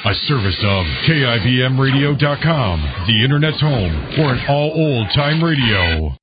A service of KIBMradio.com, the Internet's home for an all old-time radio.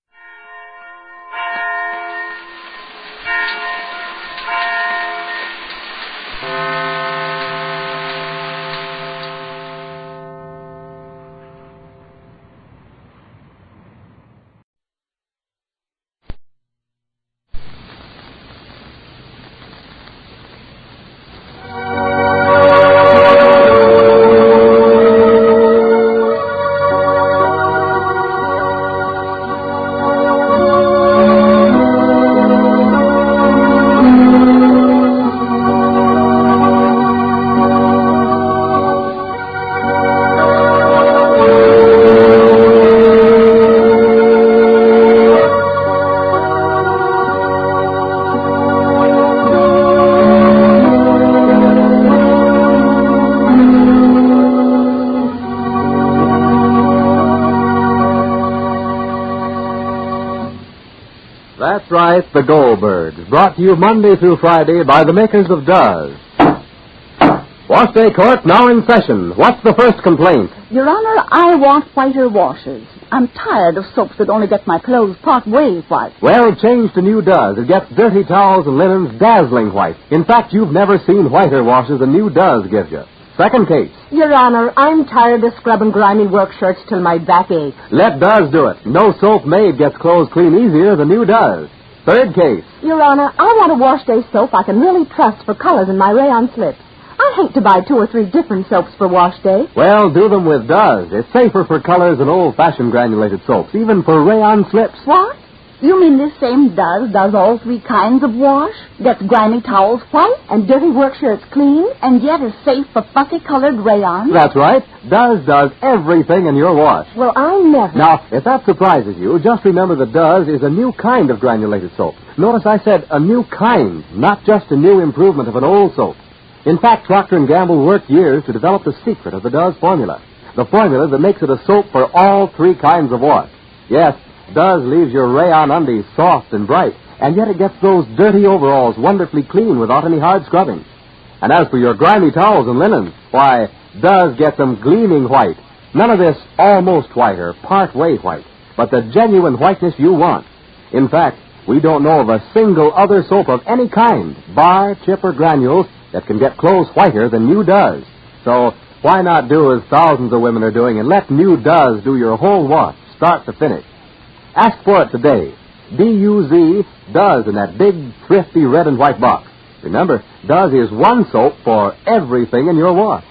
That's right, the Goldbergs, brought to you Monday through Friday by the makers of Does. Wash Day Court now in session. What's the first complaint? Your Honor, I want whiter washers. I'm tired of soaps that only get my clothes part way white. Well, change to new Does. It gets dirty towels and linens dazzling white. In fact, you've never seen whiter washers than new Does gives you. Second case. Your Honor, I'm tired of scrubbing grimy work shirts till my back aches. Let Does do it. No soap made gets clothes clean easier than new Does. Third case. Your Honor, I want a Wash Day soap I can really trust for colors in my rayon slips. I hate to buy 2 or 3 different soaps for Wash Day. Well, do them with Does. It's safer for colors than old-fashioned granulated soaps, even for rayon slips. What? You mean this same does all 3 kinds of wash? Gets grimy towels white and dirty work shirts clean, and yet is safe for fussy-colored rayon? That's right. Does everything in your wash. Well, I never... Now, if that surprises you, just remember that Does is a new kind of granulated soap. Notice I said a new kind, not just a new improvement of an old soap. In fact, Procter & Gamble worked years to develop the secret of the Does formula. The formula that makes it a soap for all 3 kinds of wash. Yes, Does leaves your rayon undies soft and bright, and yet it gets those dirty overalls wonderfully clean without any hard scrubbing. And as for your grimy towels and linens, why, Does gets them gleaming white. None of this almost white or part-way white, but the genuine whiteness you want. In fact, we don't know of a single other soap of any kind, bar, chip, or granules, that can get clothes whiter than new Does. So why not do as thousands of women are doing and let new Does do your whole wash, start to finish? Ask for it today. D-U-Z, Does, in that big, thrifty red and white box. Remember, Does is one soap for everything in your wash.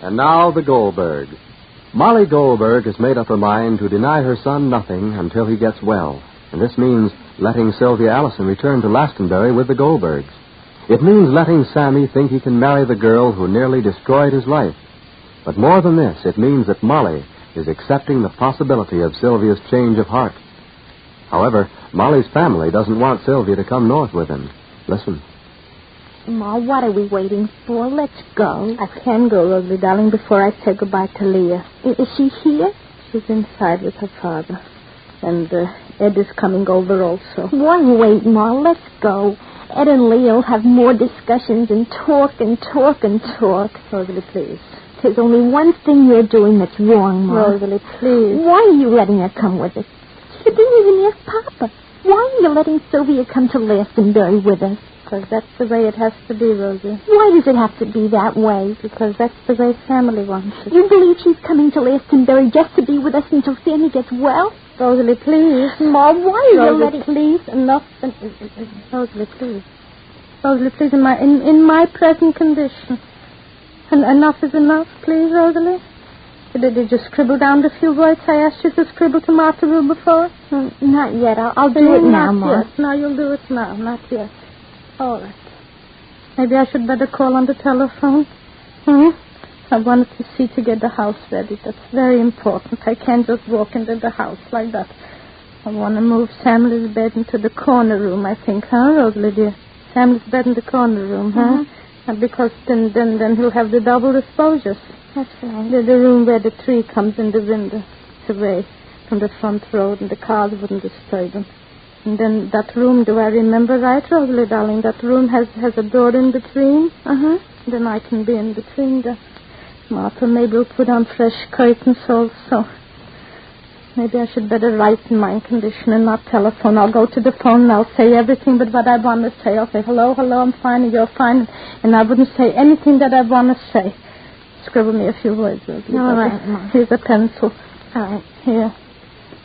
And now the Goldbergs. Molly Goldberg has made up her mind to deny her son nothing until he gets well. And this means letting Sylvia Allison return to Glastonbury with the Goldbergs. It means letting Sammy think he can marry the girl who nearly destroyed his life. But more than this, it means that Molly is accepting the possibility of Sylvia's change of heart. However, Molly's family doesn't want Sylvia to come north with him. Listen. Ma, what are we waiting for? Let's go. I can go, Rosalie, darling, before I say goodbye to Leah. Is she here? She's inside with her father. And Ed is coming over also. Why wait, Ma? Let's go. Ed and Leah will have more discussions and talk and talk and talk. Rosalie, please. There's only one thing you're doing that's wrong, Ma. Rosalie, please. Why are you letting her come with us? You didn't even ask Papa. Why are you letting Sylvia come to Glastonbury with us? Because that's the way it has to be, Rosie. Why does it have to be that way? Because that's the way family wants it. You believe she's coming to Glastonbury just to be with us until Sammy gets well? Rosalie, please. Ma, why are you letting... please, enough. Rosalie, please. Rosalie, please, in my present condition. And enough is enough, please, Rosalie. Did you scribble down the few words I asked you to scribble to Martha before? Not yet. I'll do it now, Ma. Not yet. No, you'll do it now. Not yet. All right. Maybe I should better call on the telephone. I wanted to see to get the house ready. That's very important. I can't just walk into the house like that. I want to move Samuel's bed into the corner room, I think, huh, Rosalie, dear? Samuel's bed in the corner room, huh? Mm-hmm. And because then he'll have the double exposures. That's right. The room where the tree comes in the window. It's away from the front road, and the cars wouldn't disturb him. And then that room, do I remember right, Rosalie, darling? That room has a door in between. Uh-huh. Then I can be in between the... Martha, maybe we'll put on fresh curtains also. Maybe I should better write in my condition and not telephone. I'll go to the phone and I'll say everything but what I want to say. I'll say, hello, I'm fine, and you're fine. And I wouldn't say anything that I want to say. Scribble me a few words, Rosalie. All right, Mom. Here's a pencil. All right. Here.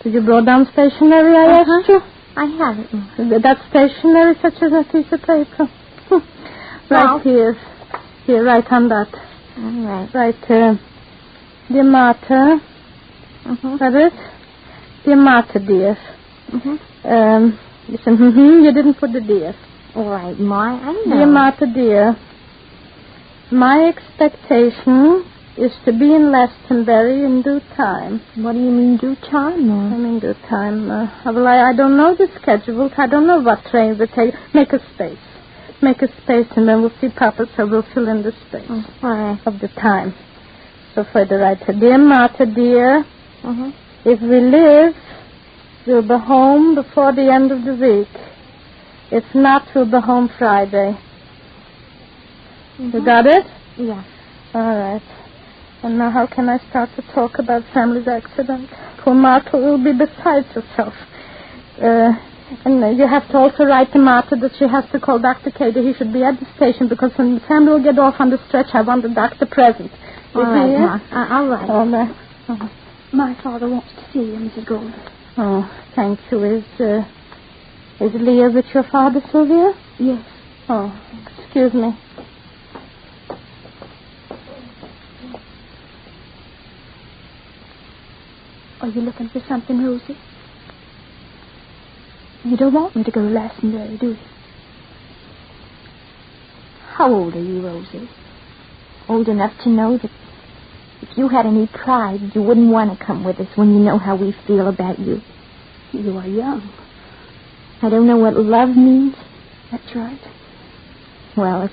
Did you brought down stationery, I asked you? I have it, Mom. That's stationery, such as a piece of paper. Right here. Here, right on that. All right. Right, dear Martha. Mm-hmm. That it? Dear Martha, dear. Mm-hmm. Listen, you didn't put the dear. All right, Ma, I know. Dear Martha, dear. My expectation is to be in Glastonbury in due time. What do you mean, due time, Ma? I mean due time. Well, I don't know the schedule. I don't know what trains they take. Make a space. Make a space, and then we'll see Papa, so we'll fill in the space of the time. So further right to dear Martha, dear. Mm-hmm. If we live, we'll be home before the end of the week. If not, we'll be home Friday. Mm-hmm. You got it? Yeah. All right. And now how can I start to talk about Samuel's accident? Poor Martha will be beside herself. And you have to also write to Martha that she has to call Dr. Katie. He should be at the station because when Samuel will get off on the stretch, I want the doctor present. All right, Ma. All right. All right. My father wants to see you, Mrs. Goldberg. Oh, thank you. Is Leah with your father, Sylvia? Yes. Oh, excuse me. Are you looking for something, Rosie? You don't want me to go to Glastonbury, do you? How old are you, Rosie? Old enough to know that if you had any pride, you wouldn't want to come with us when you know how we feel about you. You are young. I don't know what love means. That's right. Well, if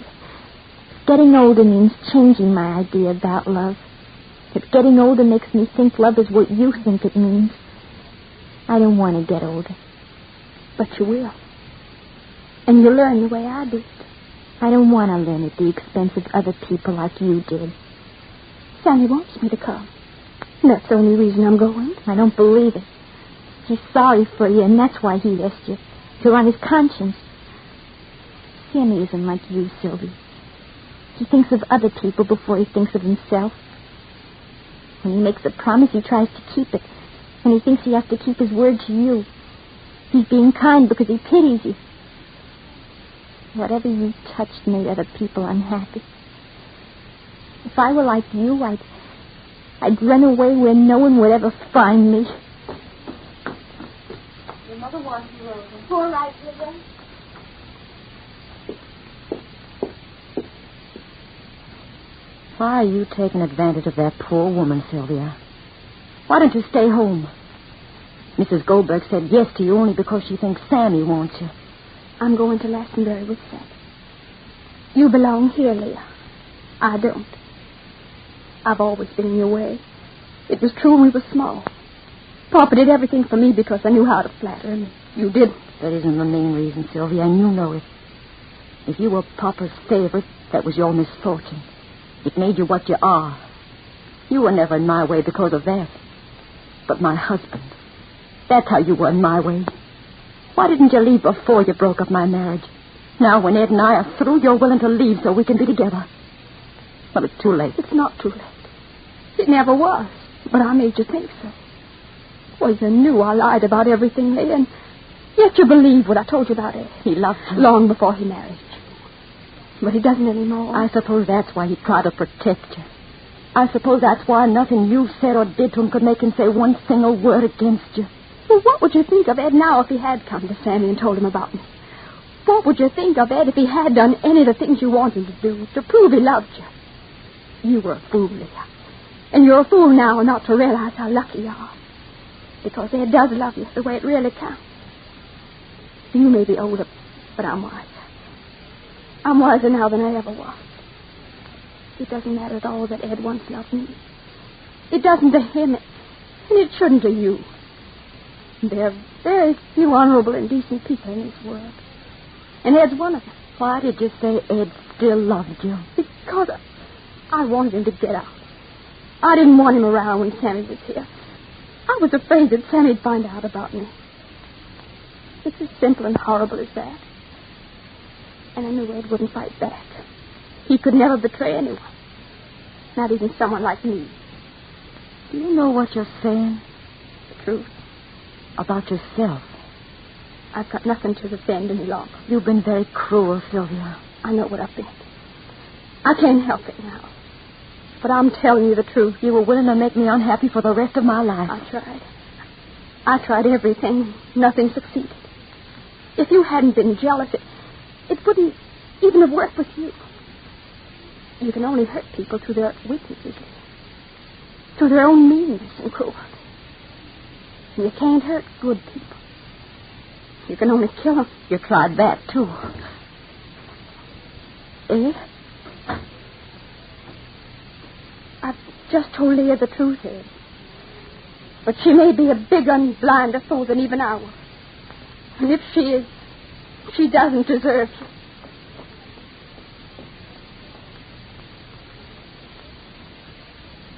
getting older means changing my idea about love, if getting older makes me think love is what you think it means, I don't want to get older. But you will. And you'll learn the way I did. I don't want to learn at the expense of other people like you did. Sammy wants me to come. That's the only reason I'm going. I don't believe it. He's sorry for you, and that's why he asked you. You're on his conscience. Sammy isn't like you, Sylvia. He thinks of other people before he thinks of himself. When he makes a promise, he tries to keep it. And he thinks he has to keep his word to you. He's being kind because he pities you. Whatever you touched made other people unhappy. If I were like you, I'd run away where no one would ever find me. Your mother wants you, Rosie. All right, Regan. Why are you taking advantage of that poor woman, Sylvia? Why don't you stay home? Mrs. Goldberg said yes to you only because she thinks Sammy wants you. I'm going to Glastonbury with Sam. You belong here, Leah. I don't. I've always been in your way. It was true when we were small. Papa did everything for me because I knew how to flatter him. You didn't. That isn't the main reason, Sylvia, and you know it. If you were Papa's favorite, that was your misfortune. It made you what you are. You were never in my way because of that. But my husband, that's how you were in my way. Why didn't you leave before you broke up my marriage? Now, when Ed and I are through, you're willing to leave so we can be together. Well, it's too late. It's not too late. It never was. But I made you think so. Well, you knew I lied about everything, Leah, and yet you believed what I told you about Ed. He loved you. Long before he married you. But he doesn't anymore. I suppose that's why he tried to protect you. I suppose that's why nothing you said or did to him could make him say one single word against you. Well, what would you think of Ed now if he had come to Sammy and told him about me? What would you think of Ed if he had done any of the things you wanted to do to prove he loved you? You were a fool, Leah. And you're a fool now not to realize how lucky you are. Because Ed does love you the way it really counts. You may be older, but I'm wiser. I'm wiser now than I ever was. It doesn't matter at all that Ed once loved me. It doesn't to him, and it shouldn't to you. There are very few honorable and decent people in this world. And Ed's one of them. Why did you say Ed still loved you? Because I wanted him to get out. I didn't want him around when Sammy was here. I was afraid that Sammy'd find out about me. It's as simple and horrible as that. And I knew Ed wouldn't fight back. He could never betray anyone. Not even someone like me. Do you know what you're saying? The truth. About yourself. I've got nothing to defend any longer. You've been very cruel, Sylvia. I know what I've been. I can't help it now. But I'm telling you the truth. You were willing to make me unhappy for the rest of my life. I tried. I tried everything. Nothing succeeded. If you hadn't been jealous, it wouldn't even have worked with you. You can only hurt people through their weaknesses, through their own meanness and cruelty. And you can't hurt good people. You can only kill them. You tried that, too. Ed? I've just told Leah the truth, Ed. But she may be a bigger and blinder fool than even I was. And if she is, she doesn't deserve you.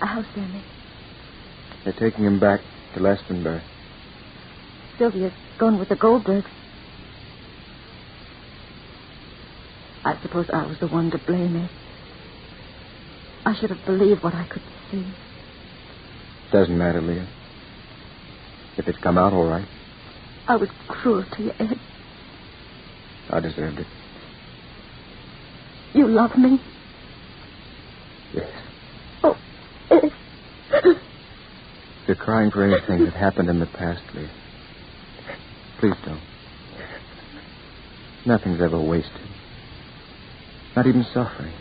How's Sammy? They're taking him back to Glastonbury. Sylvia's gone with the Goldbergs. I suppose I was the one to blame, Ed. I should have believed what I could see. Doesn't matter, Leah. If it's come out all right. I was cruel to you, Ed. I deserved it. You love me? Yes. Oh, Ed. If you're crying for anything that happened in the past, Leah, please don't. Nothing's ever wasted. Not even suffering.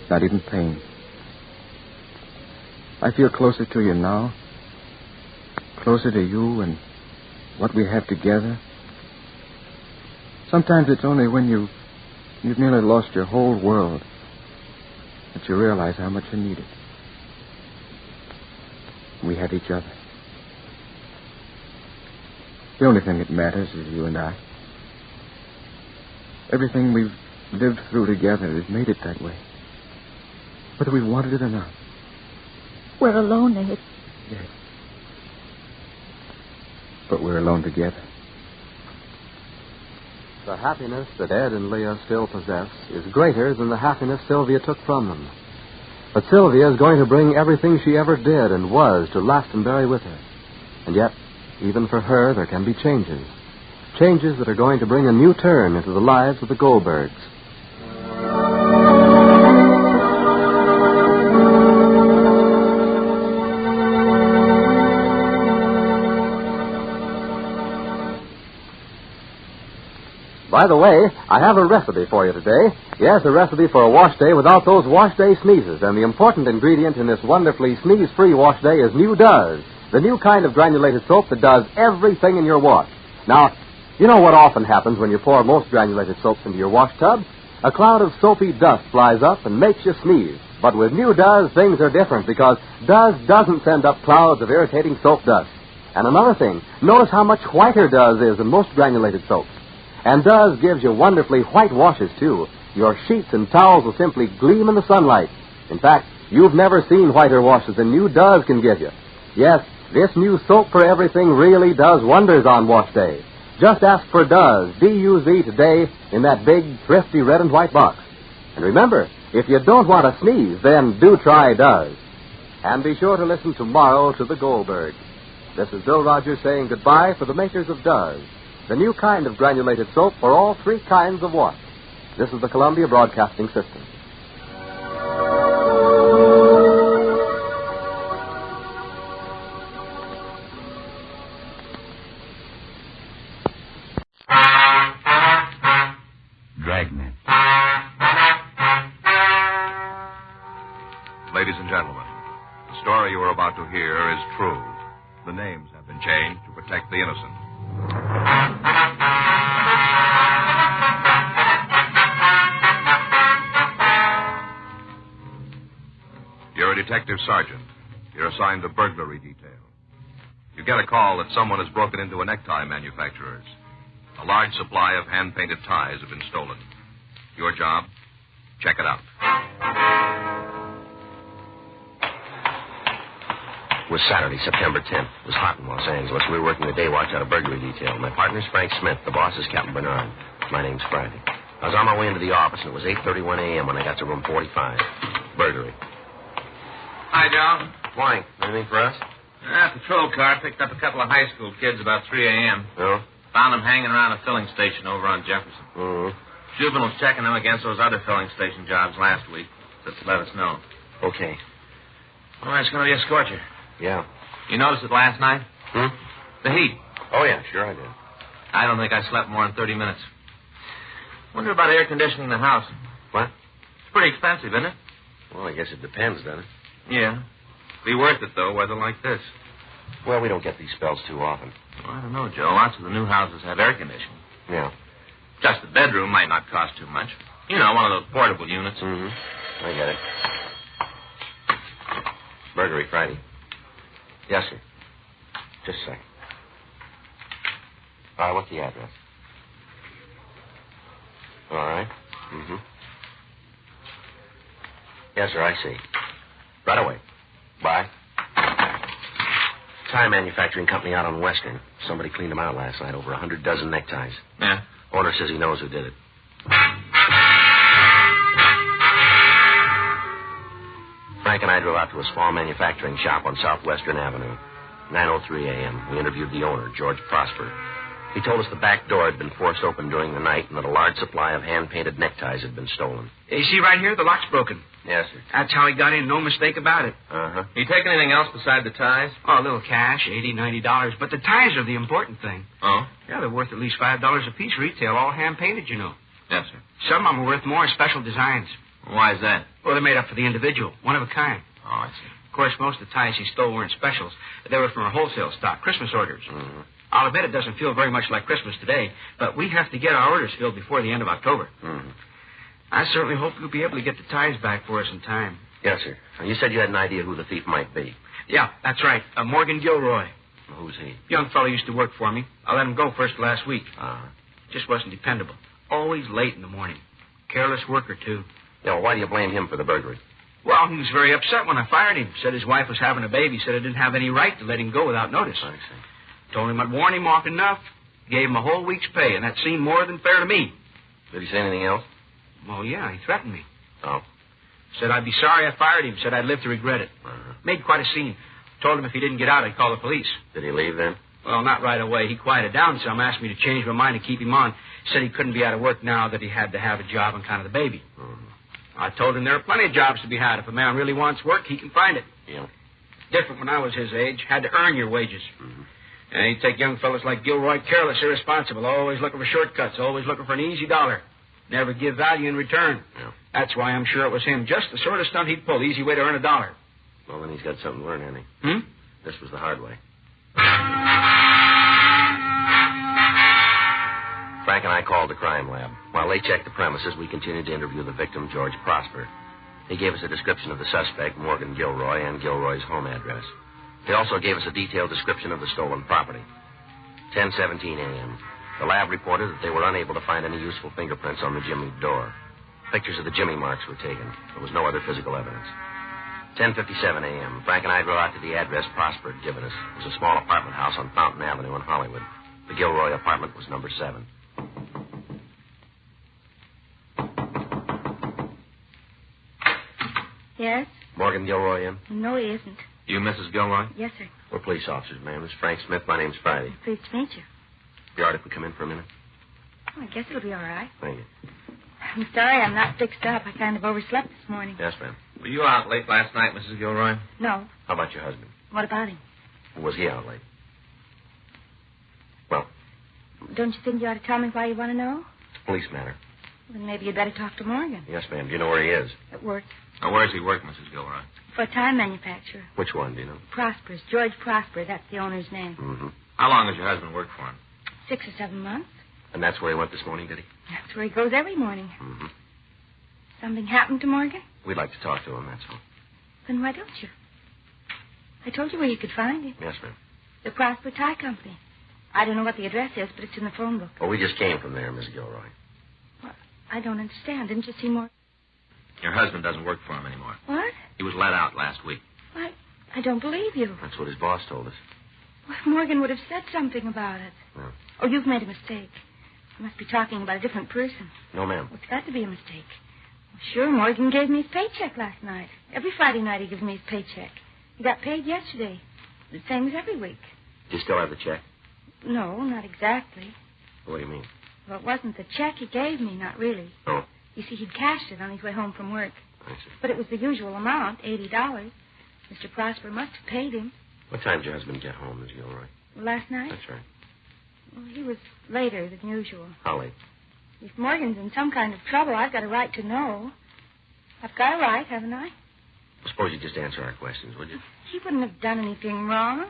Not even pain. I feel closer to you now. Closer to you and what we have together. Sometimes it's only when you've nearly lost your whole world that you realize how much you need it. We have each other. The only thing that matters is you and I. Everything we've lived through together has made it that way. Whether we wanted it or not. We're alone, Ed. Yes. But we're alone together. The happiness that Ed and Leah still possess is greater than the happiness Sylvia took from them. But Sylvia is going to bring everything she ever did and was to Glastonbury with her. And yet, even for her, there can be changes. Changes that are going to bring a new turn into the lives of the Goldbergs. By the way, I have a recipe for you today. Yes, a recipe for a wash day without those wash day sneezes. And the important ingredient in this wonderfully sneeze-free wash day is New Does, the new kind of granulated soap that does everything in your wash. Now, you know what often happens when you pour most granulated soaps into your wash tub? A cloud of soapy dust flies up and makes you sneeze. But with New Does, things are different because Does doesn't send up clouds of irritating soap dust. And another thing, notice how much whiter Does is than most granulated soaps. And Does gives you wonderfully white washes, too. Your sheets and towels will simply gleam in the sunlight. In fact, you've never seen whiter washes than New Does can give you. Yes, this new soap for everything really does wonders on wash day. Just ask for Does, D-U-Z, today in that big, thrifty red and white box. And remember, if you don't want to sneeze, then do try Does. And be sure to listen tomorrow to the Goldbergs. This is Bill Rogers saying goodbye for the makers of Does, the new kind of granulated soap for all three kinds of wash. This is the Columbia Broadcasting System. Dragnet. Ladies and gentlemen, the story you are about to hear is true. The names have been changed to protect the innocent. You're a detective sergeant. You're assigned to burglary detail. You get a call that someone has broken into a necktie manufacturer's. A large supply of hand-painted ties have been stolen. Your job? Check it out. It was Saturday, September 10th. It was hot in Los Angeles. We were working the day watch out of burglary detail. My partner's Frank Smith. The boss is Captain Bernard. My name's Friday. I was on my way into the office, and it was 8:31 a.m. when I got to room 45. Burglary. Hi, Joe. Morning. Anything for us? Patrol car picked up a couple of high school kids about 3 a.m. No? Found them hanging around a filling station over on Jefferson. Mm-hmm. Juveniles checking them against those other filling station jobs last week. Just to let us know. Okay. Well, it's going to be a scorcher. Yeah. You noticed it last night? The heat. Oh, yeah, sure I did. I don't think I slept more than 30 minutes. Wonder about air conditioning the house. What? It's pretty expensive, isn't it? Well, I guess it depends, doesn't it? Yeah. Be worth it, though, weather like this. Well, we don't get these spells too often. Well, I don't know, Joe. Lots of the new houses have air conditioning. Yeah. Just the bedroom might not cost too much. You know, one of those portable units. Mm-hmm. I get it. Burglary Friday. Yes, sir. Just a second. All right, what's the address? All right. Mm-hmm. Yes, sir, I see. Right away. Bye. Tie manufacturing company out on Western. Somebody cleaned them out last night. Over 100 dozen neckties. Yeah? Owner says he knows who did it. Frank and I drove out to a small manufacturing shop on Southwestern Avenue. 9:03 a.m. We interviewed the owner, George Prosper. He told us the back door had been forced open during the night and that a large supply of hand-painted neckties had been stolen. You see right here, the lock's broken. Yes, sir. That's how he got in, no mistake about it. Uh-huh. You take anything else beside the ties? Oh, a little cash, $80, $90. But the ties are the important thing. Oh? Yeah, they're worth at least $5 a piece retail, all hand-painted, you know. Yes, sir. Some of them are worth more, special designs. Why is that? Well, they're made up for the individual, one of a kind. Oh, I see. Of course, most of the ties he stole weren't specials. They were from our wholesale stock, Christmas orders. Mm-hmm. I'll admit it doesn't feel very much like Christmas today, but we have to get our orders filled before the end of October. Mm-hmm. I certainly hope you'll be able to get the ties back for us in time. Yes, sir. You said you had an idea who the thief might be. Yeah, that's right. Morgan Gilroy. Who's he? Young fellow used to work for me. I let him go first last week. Uh-huh. Just wasn't dependable. Always late in the morning. Careless worker, too. Yeah, well, why do you blame him for the burglary? Well, he was very upset when I fired him. Said his wife was having a baby. Said I didn't have any right to let him go without notice. I see. Told him I'd warn him often enough. Gave him a whole week's pay, and that seemed more than fair to me. Did he say anything else? Well, yeah, he threatened me. Oh. Said I'd be sorry I fired him. Said I'd live to regret it. Uh-huh. Made quite a scene. Told him if he didn't get out, I'd call the police. Did he leave then? Well, not right away. He quieted down some, asked me to change my mind and keep him on. Said he couldn't be out of work now, that he had to have a job on kind of the baby. Mm-hmm. I told him there are plenty of jobs to be had. If a man really wants work, he can find it. Yeah. Different when I was his age. Had to earn your wages. Mm-hmm. And he'd take young fellas like Gilroy careless, irresponsible, always looking for shortcuts, always looking for an easy dollar. Never give value in return. Yeah. That's why I'm sure it was him. Just the sort of stunt he'd pull. Easy way to earn a dollar. Well, then he's got something to learn, hasn't he? This was the hard way. Frank and I called the crime lab. While they checked the premises, we continued to interview the victim, George Prosper. He gave us a description of the suspect, Morgan Gilroy, and Gilroy's home address. He also gave us a detailed description of the stolen property. 10:17 a.m. The lab reported that they were unable to find any useful fingerprints on the jimmy door. Pictures of the jimmy marks were taken. There was no other physical evidence. 10:57 a.m. Frank and I drove out to the address Prosper had given us. It was a small apartment house on Fountain Avenue in Hollywood. The Gilroy apartment was number 7. Yes? Morgan Gilroy in? No, he isn't. You Mrs. Gilroy? Yes, sir. We're police officers, ma'am. This is Frank Smith. My name's Friday. Pleased to meet you. Be all right if we come in for a minute? Oh, I guess it'll be all right. Thank you. I'm sorry I'm not fixed up. I kind of overslept this morning. Yes, ma'am. Were you out late last night, Mrs. Gilroy? No. How about your husband? What about him? Was he out late? Well, Don't you think you ought to tell me why you want to know? it's a police matter. Well, then maybe you'd better talk to Morgan. Yes, ma'am. Do you know where he is? At work. Now, where's he work, Mrs. Gilroy? For a time manufacturer. Which one, do you know? Prosper's. George Prosper. That's the owner's name. Mm-hmm. How long has your husband worked for him? 6 or 7 months. And that's where he went this morning, did he? That's where he goes every morning. Mm-hmm. Something happened to Morgan? We'd like to talk to him, that's all. Then why don't you? I told you where you could find him. Yes, ma'am. The Prosper Tie Company. I don't know what the address is, but it's in the phone book. Well, we just came from there, Miss Gilroy. Well, I don't understand. Didn't you see Morgan? Your husband doesn't work for him anymore. What? He was let out last week. I don't believe you. That's what his boss told us. Well, Morgan would have said something about it. No. Oh, you've made a mistake. You must be talking about a different person. No, ma'am. Well, it's got to be a mistake. Well, sure, Morgan gave me his paycheck last night. Every Friday night he gives me his paycheck. He got paid yesterday. The same as every week. Do you still have the check? No, not exactly. What do you mean? Well, it wasn't the check he gave me, not really. Oh. You see, he'd cashed it on his way home from work. I see. But it was the usual amount, $80. Mr. Prosper must have paid him. What time did your husband get home, Miss Gilroy? Last night? That's right. Well, he was later than usual. How late? If Morgan's in some kind of trouble, I've got a right to know. I've got a right, haven't I? Suppose you just answer our questions, would you? He wouldn't have done anything wrong.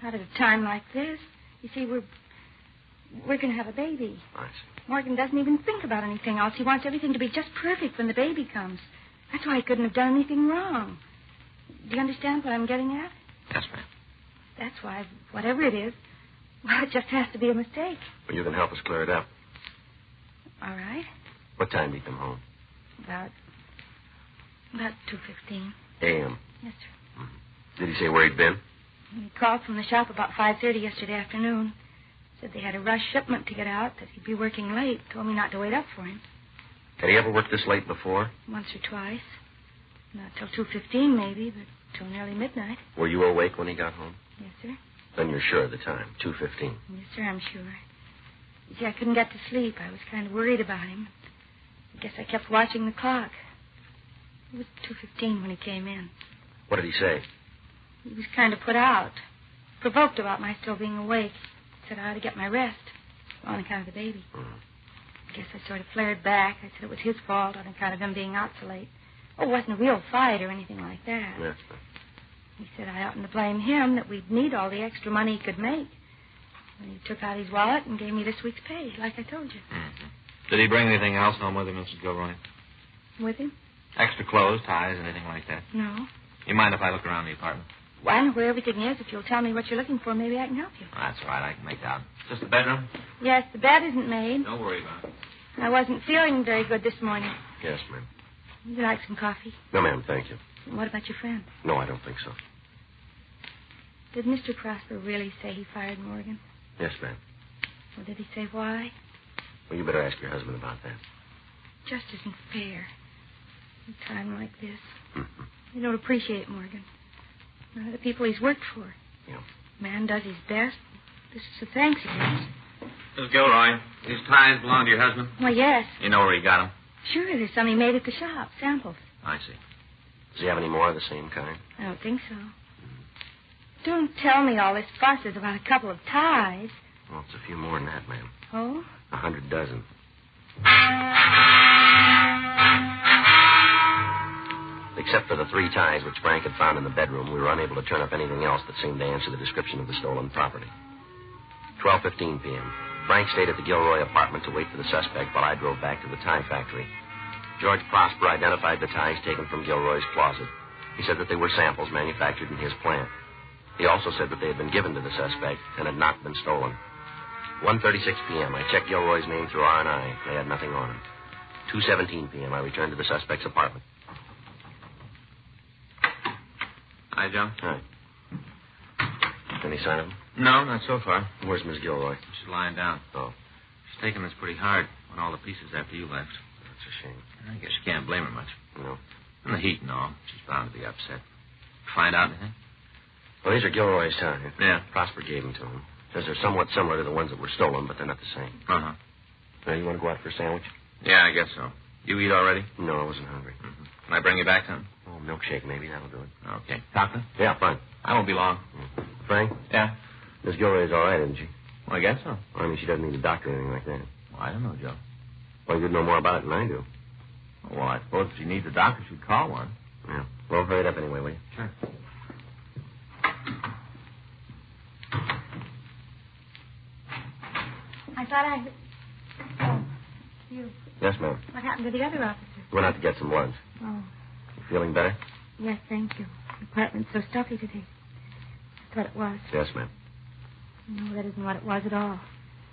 Not at a time like this. You see, we're going to have a baby. I see. Morgan doesn't even think about anything else. He wants everything to be just perfect when the baby comes. That's why he couldn't have done anything wrong. Do you understand what I'm getting at? Yes, ma'am. That's why, whatever it is, well, it just has to be a mistake. Well, you can help us clear it up. All right. What time did he come home? About 2:15. A.M. Yes, sir. Mm-hmm. Did he say where he'd been? He called from the shop about 5:30 yesterday afternoon. Said they had a rush shipment to get out, that he'd be working late. Told me not to wait up for him. Had he ever worked this late before? Once or twice. Not till 2:15 maybe, but till nearly midnight. Were you awake when he got home? Yes, sir. Then you're sure of the time, 2:15. Yes, sir, I'm sure. You see, I couldn't get to sleep. I was kind of worried about him. I guess I kept watching the clock. It was 2:15 when he came in. What did he say? He was kind of put out. Provoked about my still being awake. Said I ought to get my rest on account of the baby. I guess I sort of flared back. I said it was his fault on account of him being out so late. Oh, it wasn't a real fight or anything like that. Yes, He said I oughtn't to blame him, that we'd need all the extra money he could make. And he took out his wallet and gave me this week's pay, like I told you. Mm-hmm. Did he bring anything else home with him, Mrs. Gilroy? With him? Extra clothes, ties, anything like that? No. You mind if I look around the apartment? Well, I know where everything is. If you'll tell me what you're looking for, maybe I can help you. Oh, that's all right. I can make out. Just the bedroom? Yes, the bed isn't made. Don't worry about it. I wasn't feeling very good this morning. Yes, ma'am. Would you like some coffee? No, ma'am, thank you. What about your friend? No, I don't think so. Did Mr. Prosper really say he fired Morgan? Yes, ma'am. Well, did he say why? Well, you better ask your husband about that. Just isn't fair. In a time like this. Mm-hmm. You don't appreciate Morgan. None of the people he's worked for. Yeah. Man does his best. This is the thanks he gets. Mrs. Gilroy, these ties belong to your husband? Well, yes. You know where he got them? Sure, there's some he made at the shop. Samples. I see. Does he have any more of the same kind? I don't think so. Don't tell me all this fuss is about a couple of ties. Well, it's a few more than that, ma'am. Oh? 100 dozen. Except for the 3 ties which Frank had found in the bedroom, we were unable to turn up anything else that seemed to answer the description of the stolen property. 12:15 p.m. Frank stayed at the Gilroy apartment to wait for the suspect while I drove back to the tie factory. George Prosper identified the ties taken from Gilroy's closet. He said that they were samples manufactured in his plant. He also said that they had been given to the suspect and had not been stolen. 1:36 p.m. I checked Gilroy's name through R&I. They had nothing on him. 2:17 p.m. I returned to the suspect's apartment. Hi, Joe. Hi. Any sign of him? No, not so far. Where's Miss Gilroy? She's lying down. Oh. She's taking this pretty hard on all the pieces after you left. That's a shame. I guess you can't blame her much. No. And the heat and all. She's bound to be upset. Find out anything? Well, these are Gilroy's ties. Yeah. Prosper gave them to him. Says they're somewhat similar to the ones that were stolen, but they're not the same. Uh-huh. Now, you want to go out for a sandwich? Yeah, I guess so. You eat already? No, I wasn't hungry. Mm-hmm. Can I bring you back something? Oh, milkshake, maybe. That'll do it. Okay. Doctor? Yeah, fine. I won't be long. Mm-hmm. Frank? Yeah? Miss Gilroy's all right, isn't she? Well, I guess so. Well, I mean, she doesn't need a doctor or anything like that. Well, I don't know, Joe. Well, you'd know more about it than I do. Well, I suppose if she needs a doctor, she'd call one. Yeah. Well, hurry it up anyway, will you? Sure. I thought I... Oh, you. Yes, ma'am. What happened to the other officer? Went out to get some lunch. Oh, You feeling better? yes, thank you. The apartment's so stuffy today. That's what it was. Yes, ma'am. No, that isn't what it was at all.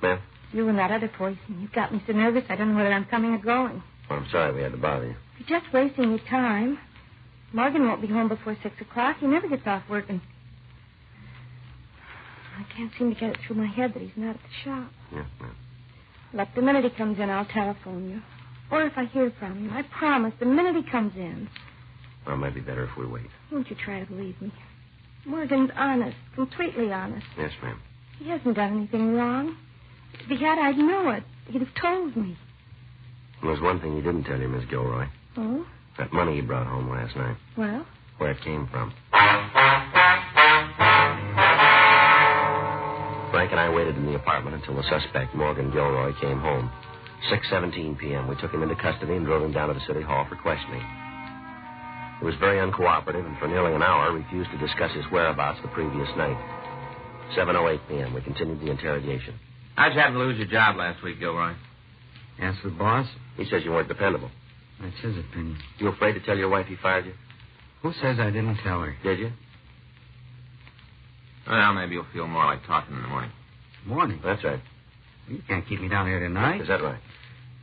Ma'am? You and that other poison. You've got me so nervous I don't know whether I'm coming or going. Well, I'm sorry we had to bother you. You're just wasting your time. Morgan won't be home before 6 o'clock. He never gets off work, and I can't seem to get it through my head that he's not at the shop. Yes, ma'am. Look, the minute he comes in, I'll telephone you. Or if I hear from him, I promise, the minute he comes in. Well, it might be better if we wait. Won't you try to believe me? Morgan's honest, completely honest. Yes, ma'am. He hasn't done anything wrong. If he had, I'd know it. He'd have told me. Well, there's one thing you didn't tell you, Miss Gilroy. Oh? That money you brought home last night. Well? Where it came from. Frank and I waited in the apartment until the suspect, Morgan Gilroy, came home. 6:17 p.m. We took him into custody and drove him down to the city hall for questioning. He was very uncooperative and for nearly an hour refused to discuss his whereabouts the previous night. 7:08 p.m. We continued the interrogation. How'd you happen to lose your job last week, Gilroy? Ask the boss. He says you weren't dependable. That's his opinion. You afraid to tell your wife he fired you? Who says I didn't tell her? Did you? Well, maybe you'll feel more like talking in the morning. Morning. That's right. You can't keep me down here tonight. Is that right?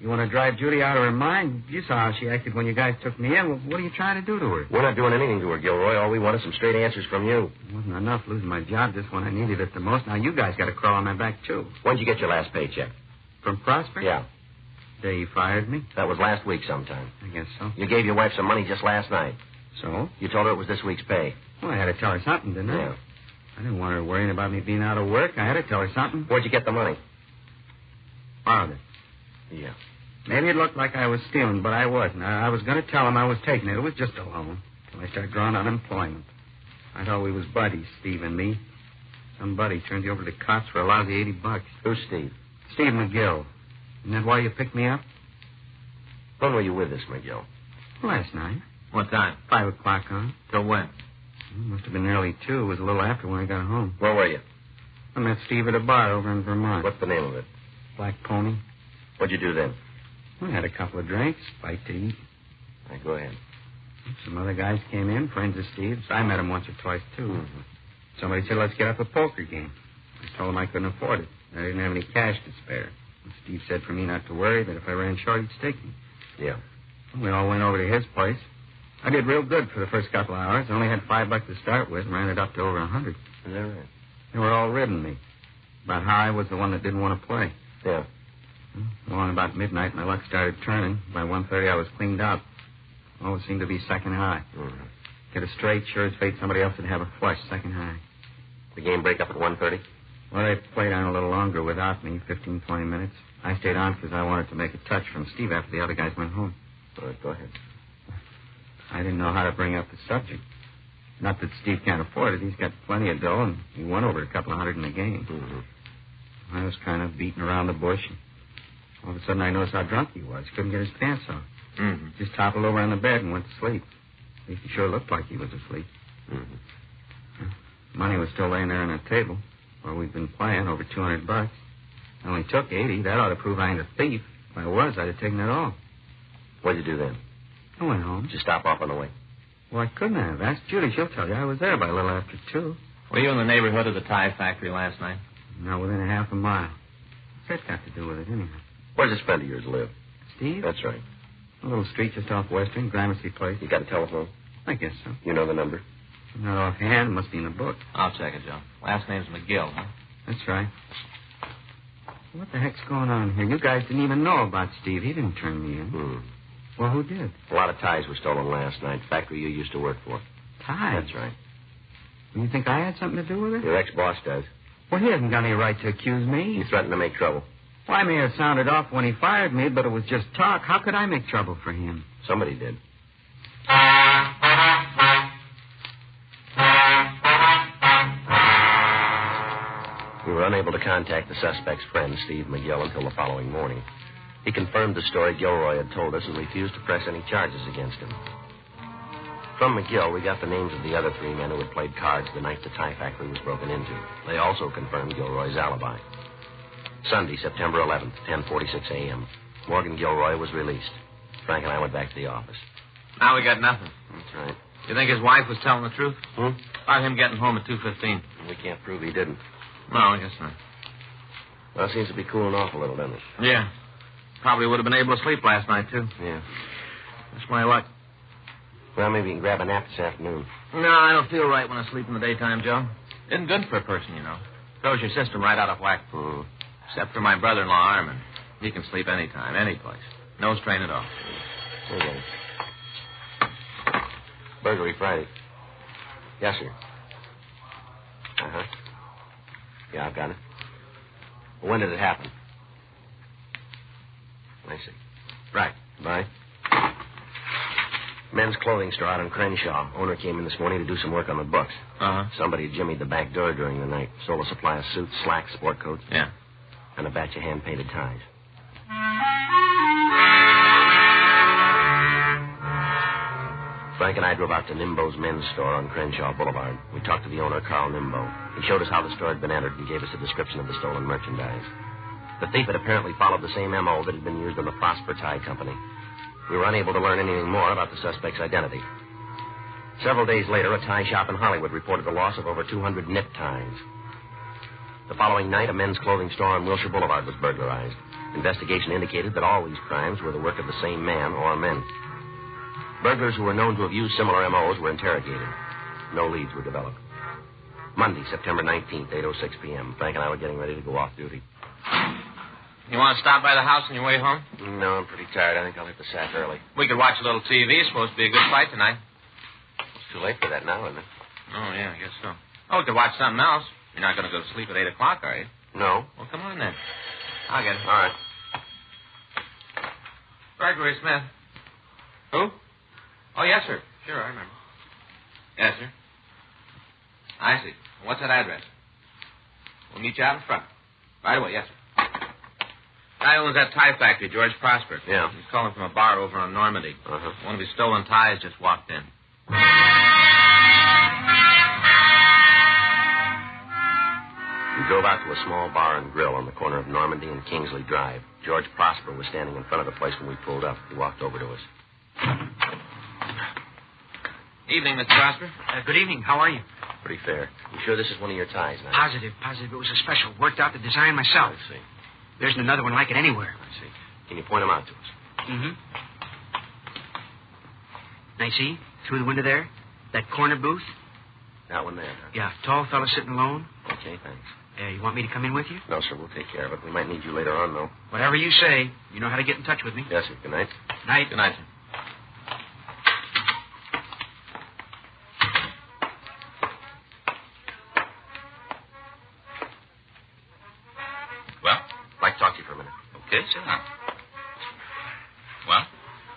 You want to drive Judy out of her mind? You saw how she acted when you guys took me in. Well, what are you trying to do to her? We're not doing anything to her, Gilroy. All we want is some straight answers from you. It wasn't enough losing my job just when I needed it the most. Now you guys got to crawl on my back, too. When'd you get your last paycheck? From Prosper? Yeah. The day you fired me? That was last week sometime. I guess so. You gave your wife some money just last night. So? You told her it was this week's pay. Well, I had to tell her something, didn't I? Yeah. I didn't want her worrying about me being out of work. I had to tell her something. Where'd you get the money? Borrowed it. Yeah. Maybe it looked like I was stealing, but I wasn't. I was going to tell him I was taking it. It was just a loan. Till I started drawing unemployment. I thought we was buddies, Steve and me. Some buddy turned you over to the cops for a lousy $80. Who's Steve? Steve McGill. Isn't that why you picked me up? When were you with this, McGill? Last night. What time? 5 o'clock on. Till when? Must have been nearly 2. It was a little after when I got home. Where were you? I met Steve at a bar over in Vermont. What's the name of it? Black Pony. What'd you do then? We had a couple of drinks, bite to eat. All right, go ahead. Some other guys came in, friends of Steve's. I met him once or twice, too. Mm-hmm. Somebody said, let's get up a poker game. I told him I couldn't afford it. I didn't have any cash to spare. And Steve said for me not to worry, that if I ran short, he'd stake me. Yeah. We all went over to his place. I did real good for the first couple of hours. I only had $5 to start with and ran it up to over 100. Is that right? They were all ribbing me about how I was the one that didn't want to play. Yeah. Well, on about midnight, my luck started turning. By 1:30, I was cleaned out. Always seemed to be second high. Mm-hmm. Get a straight, sure as fate somebody else would have a flush, second high. The game break up at 1:30? Well, they played on a little longer without me, 15, 20 minutes. I stayed on because I wanted to make a touch from Steve after the other guys went home. All right, go ahead. I didn't know how to bring up the subject. Not that Steve can't afford it. He's got plenty of dough, and he won over a couple of hundred in the game. Mm-hmm. I was kind of beating around the bush. And all of a sudden, I noticed how drunk he was. He couldn't get his pants off. Mm-hmm. Just toppled over on the bed and went to sleep. At least he sure looked like he was asleep. Mm-hmm. Money was still laying there on the table where we'd been playing, over $200. I only took 80. That ought to prove I ain't a thief. If I was, I'd have taken it all. What'd you do then? I went home. Did you stop off on the way? Well, I couldn't have. Ask Judy. She'll tell you. I was there by a little after 2. Were you in the neighborhood of the tie factory last night? No, within a half a mile. What's that got to do with it, anyhow? Where's this friend of yours live? Steve? That's right. A little street just off Western, Gramercy Place. You got a telephone? I guess so. You know the number? Not offhand. It must be in the book. I'll check it, Joe. Last name's McGill, huh? That's right. What the heck's going on here? You guys didn't even know about Steve. He didn't turn me in. Well, who did? A lot of ties were stolen last night. Factory you used to work for. Ties? That's right. You think I had something to do with it? Your ex-boss does. Well, he hasn't got any right to accuse me. He threatened to make trouble. Well, I may have sounded off when he fired me, but it was just talk. How could I make trouble for him? Somebody did. We were unable to contact the suspect's friend, Steve McGill, until the following morning. He confirmed the story Gilroy had told us and refused to press any charges against him. From McGill, we got the names of the other 3 men who had played cards the night the tie factory was broken into. They also confirmed Gilroy's alibi. Sunday, September 11th, 10:46 a.m. Morgan Gilroy was released. Frank and I went back to the office. Now we got nothing. That's right. You think his wife was telling the truth? About him getting home at 2:15. We can't prove he didn't. No, I guess not. Well, it seems to be cooling off a little, doesn't it? Yeah. Probably would have been able to sleep last night, too. Yeah. That's my luck. Well, maybe you can grab a nap this afternoon. No, I don't feel right when I sleep in the daytime, Joe. Isn't good for a person, you know. Throws your system right out of whack. Except for my brother-in-law, Armin. He can sleep anytime, any place. No strain at all. Okay. Burglary Friday. Yes, sir. Uh-huh. Yeah, I've got it. Well, when did it happen? I see. Right. Bye. Men's clothing store out on Crenshaw. Owner came in this morning to do some work on the books. Uh-huh. Somebody had jimmied the back door during the night. Stole a supply of suits, slacks, sport coats. Yeah. And a batch of hand-painted ties. Frank and I drove out to Nimbo's men's store on Crenshaw Boulevard. We talked to the owner, Carl Nimbo. He showed us how the store had been entered and gave us a description of the stolen merchandise. The thief had apparently followed the same M.O. that had been used on the Prosper Tie Company. We were unable to learn anything more about the suspect's identity. Several days later, a tie shop in Hollywood reported the loss of over 200 knit ties. The following night, a men's clothing store on Wilshire Boulevard was burglarized. Investigation indicated that all these crimes were the work of the same man or men. Burglars who were known to have used similar M.O.s were interrogated. No leads were developed. Monday, September 19th, 8:06 p.m. Frank and I were getting ready to go off duty. You want to stop by the house on your way home? No, I'm pretty tired. I think I'll hit the sack early. We could watch a little TV. It's supposed to be a good fight tonight. It's too late for that now, isn't it? Oh, yeah, I guess so. Oh, we could watch something else. You're not going to go to sleep at 8 o'clock, are you? No. Well, come on then. I'll get it. All right. Gregory Smith. Who? Oh, yes, sir. Sure, I remember. Yes, sir. I see. What's that address? We'll meet you out in front. Right away, yes, sir. Guy owns that tie factory, George Prosper. Yeah. He's calling from a bar over on Normandy. Uh-huh. One of his stolen ties just walked in. We drove out to a small bar and grill on the corner of Normandy and Kingsley Drive. George Prosper was standing in front of the place when we pulled up. He walked over to us. Evening, Mr. Prosper. Good evening. How are you? Pretty fair. You sure this is one of your ties now? Positive. It was a special. Worked out the design myself. I see. There isn't another one like it anywhere. I see. Can you point them out to us? Mm-hmm. Now, see, through the window there, that corner booth? That one there, huh? Yeah, tall fella sitting alone. Okay, thanks. You want me to come in with you? No, sir, we'll take care of it. We might need you later on, though. Whatever you say. You know how to get in touch with me. Yes, sir. Good night. Night. Good night, sir. Well? I'd like to talk to you for a minute. Okay, sit down. Well?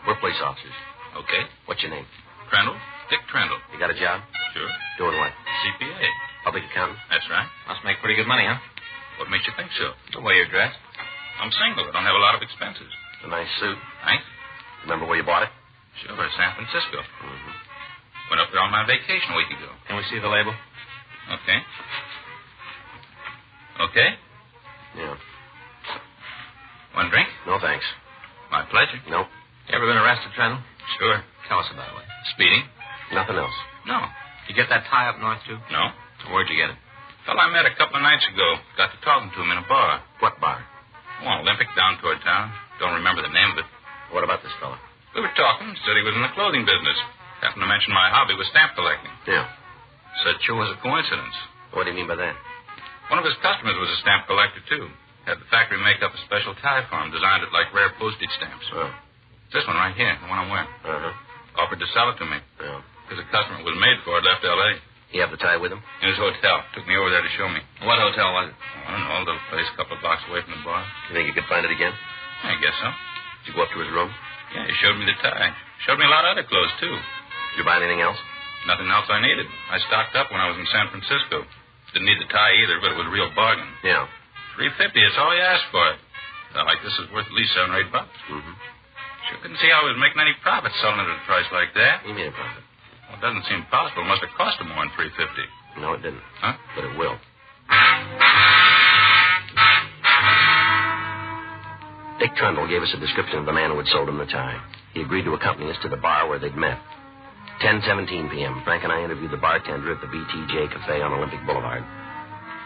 We're police officers. Okay. What's your name? Trendle? Dick Trendle. You got a job? Sure. Doing what? CPA. Public accountant? That's right. Must make pretty good money, huh? What makes you think so? The way you're dressed. I'm single. I don't have a lot of expenses. It's a nice suit. Thanks. Remember where you bought it? Sure, San Francisco. Mm-hmm. Went up there on my vacation a week ago. Can we see the label? Okay. Okay? Yeah. One drink? No, thanks. My pleasure. Nope. You ever been arrested, Trendle? Sure. Tell us about it. Speeding? Nothing else. No. You get that tie up north, too? No. Where'd you get it? Fellow I met a couple of nights ago. Got to talking to him in a bar. What bar? Oh, Olympic down toward town. Don't remember the name of it. What about this fella? We were talking. Said he was in the clothing business. Happened to mention my hobby was stamp collecting. Yeah. Said sure was a coincidence. What do you mean by that? One of his customers was a stamp collector, too. Had the factory make up a special tie for him, designed it like rare postage stamps. Oh. This one right here, the one I'm wearing. Uh-huh. Offered to sell it to me. Yeah. Because the customer was made for it, left L.A. You have the tie with him? In his hotel. Took me over there to show me. What hotel was it? I don't know, a little place a couple of blocks away from the bar. You think you could find it again? I guess so. Did you go up to his room? Yeah, he showed me the tie. Showed me a lot of other clothes, too. Did you buy anything else? Nothing else I needed. I stocked up when I was in San Francisco. Didn't need the tie either, but it was a real bargain. Yeah. $3.50, that's all he asked for it. Felt like this is worth at least $7 or $8. Mm-hmm. Sure couldn't see how he was making any profit selling it at a price like that. You made a profit. Well, Doesn't seem possible. It must have cost him more than $350. No, it didn't. Huh? But it will. Dick Trundle gave us a description of the man who had sold him the tie. He agreed to accompany us to the bar where they'd met. 10:17 p.m., Frank and I interviewed the bartender at the BTJ Cafe on Olympic Boulevard.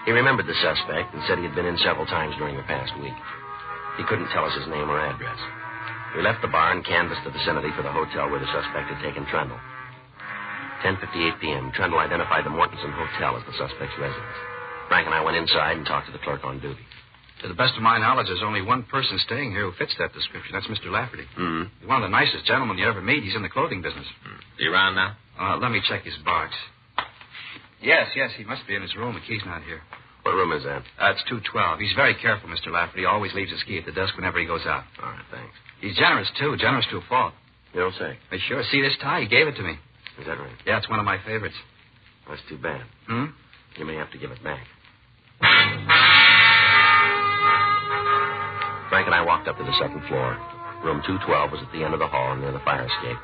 He remembered the suspect and said he had been in several times during the past week. He couldn't tell us his name or address. We left the bar and canvassed the vicinity for the hotel where the suspect had taken Trundle. 10:58 p.m., Trundle identified the Mortensen Hotel as the suspect's residence. Frank and I went inside and talked to the clerk on duty. To the best of my knowledge, there's only one person staying here who fits that description. That's Mr. Lafferty. Mm-hmm. He's one of the nicest gentlemen you ever meet. He's in the clothing business. Is he around now? Let me check his box. Yes, he must be in his room. The key's not here. What room is that? It's 212. He's very careful, Mr. Lafferty. Always leaves his key at the desk whenever he goes out. All right, thanks. He's generous, too. Generous to a fault. You don't say. I sure. See this tie? He gave it to me. Is that right? Yeah, it's one of my favorites. That's too bad. You may have to give it back. Frank and I walked up to the second floor. Room 212 was at the end of the hall near the fire escape.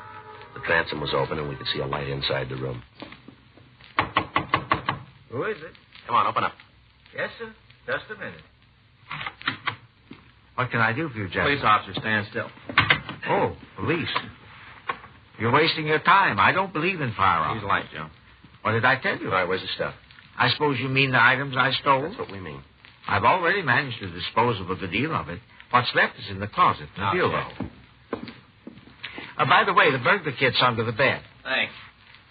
The transom was open, and we could see a light inside the room. Who is it? Come on, open up. Yes, sir. Just a minute. What can I do for you, Jack? Police officer, stand still. Oh, police. You're wasting your time. I don't believe in firearms. He's light, Joe. What did I tell you? All right, where's the stuff? I suppose you mean the items I stole? That's what we mean. I've already managed to dispose of a good deal of it. What's left is in the closet, in the bureau. By the way, the burglar kit's under the bed. Thanks.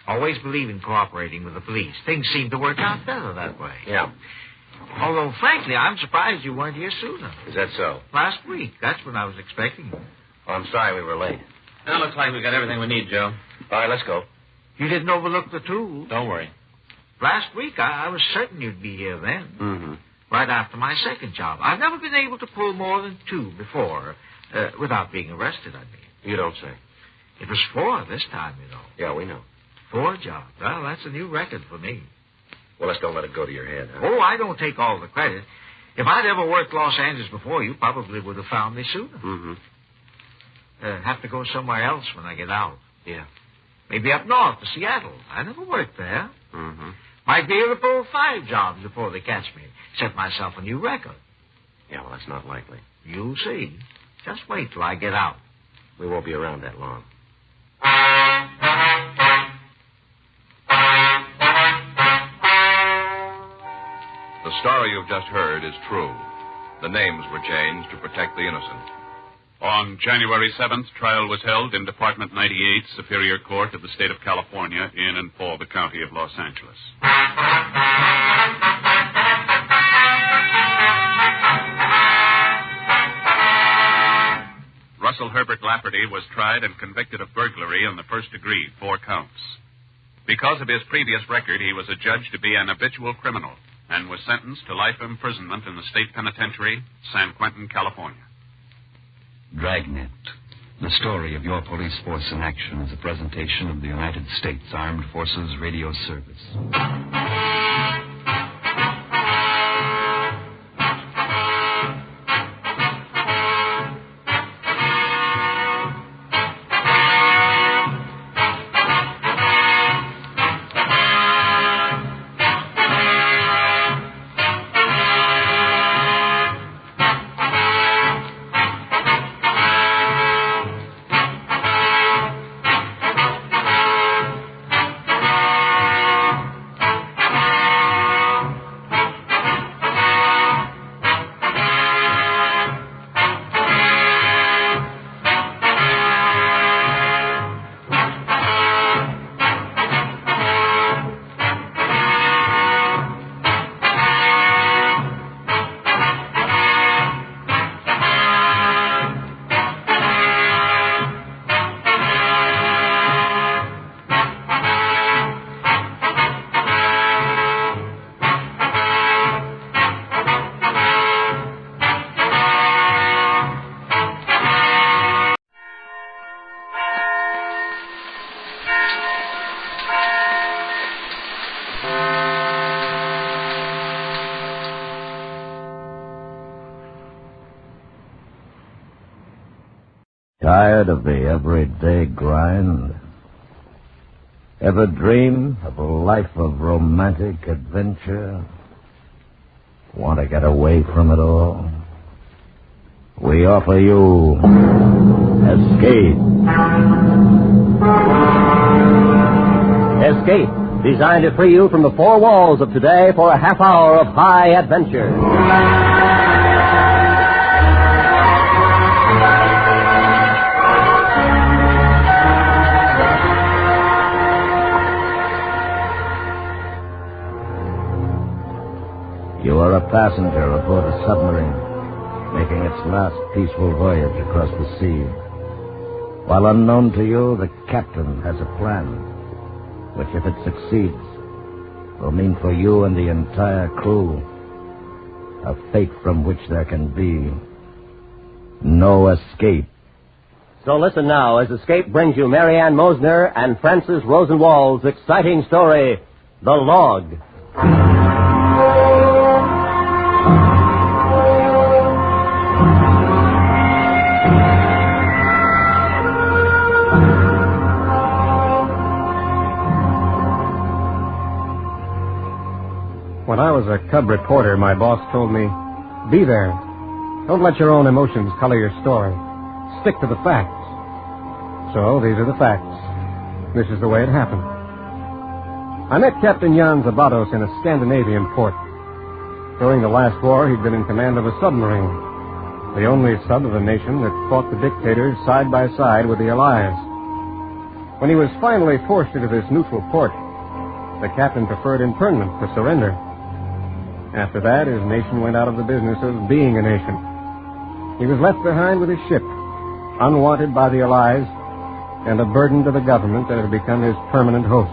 Always believe in cooperating with the police. Things seem to work out better that way. Yeah. Although, frankly, I'm surprised you weren't here sooner. Is that so? Last week. That's when I was expecting you. Oh, I'm sorry we were late. Now looks like we got everything we need, Joe. All right, let's go. You didn't overlook the tools. Don't worry. Last week, I was certain you'd be here then. Mm-hmm. Right after my second job. I've never been able to pull more than 2 before, without being arrested, I mean. You don't say. It was 4 this time, you know. Yeah, we know. 4 jobs. Well, that's a new record for me. Well, let's don't let it go to your head, huh? Oh, I don't take all the credit. If I'd ever worked Los Angeles before, you probably would have found me sooner. Mm-hmm. Have to go somewhere else when I get out. Yeah. Maybe up north to Seattle. I never worked there. Mm-hmm. Might be able to pull 5 jobs before they catch me. Set myself a new record. Yeah, well, that's not likely. You'll see. Just wait till I get out. We won't be around that long. The story you've just heard is true. The names were changed to protect the innocent. On January 7th, trial was held in Department 98, Superior Court of the State of California, in and for the County of Los Angeles. Russell Herbert Lafferty was tried and convicted of burglary in the first degree, 4 counts. Because of his previous record, he was adjudged to be an habitual criminal and was sentenced to life imprisonment in the state penitentiary, San Quentin, California. Dragnet, the story of your police force in action, is a presentation of the United States Armed Forces Radio Service. Tired of the everyday grind? Ever dream of a life of romantic adventure? Want to get away from it all? We offer you Escape. Escape, designed to free you from the four walls of today for a half hour of high adventure. You are a passenger aboard a submarine, making its last peaceful voyage across the sea. While unknown to you, the captain has a plan, which, if it succeeds, will mean for you and the entire crew a fate from which there can be no escape. So listen now as Escape brings you Mary Ann Mosner and Francis Rosenwald's exciting story, The Log. When I was a cub reporter, my boss told me, be there. Don't let your own emotions color your story. Stick to the facts. So, these are the facts. This is the way it happened. I met Captain Jan Zabatos in a Scandinavian port. During the last war, he'd been in command of a submarine, the only sub of the nation that fought the dictators side by side with the Allies. When he was finally forced into this neutral port, the captain preferred internment to surrender. After that, his nation went out of the business of being a nation. He was left behind with his ship, unwanted by the Allies, and a burden to the government that had become his permanent host.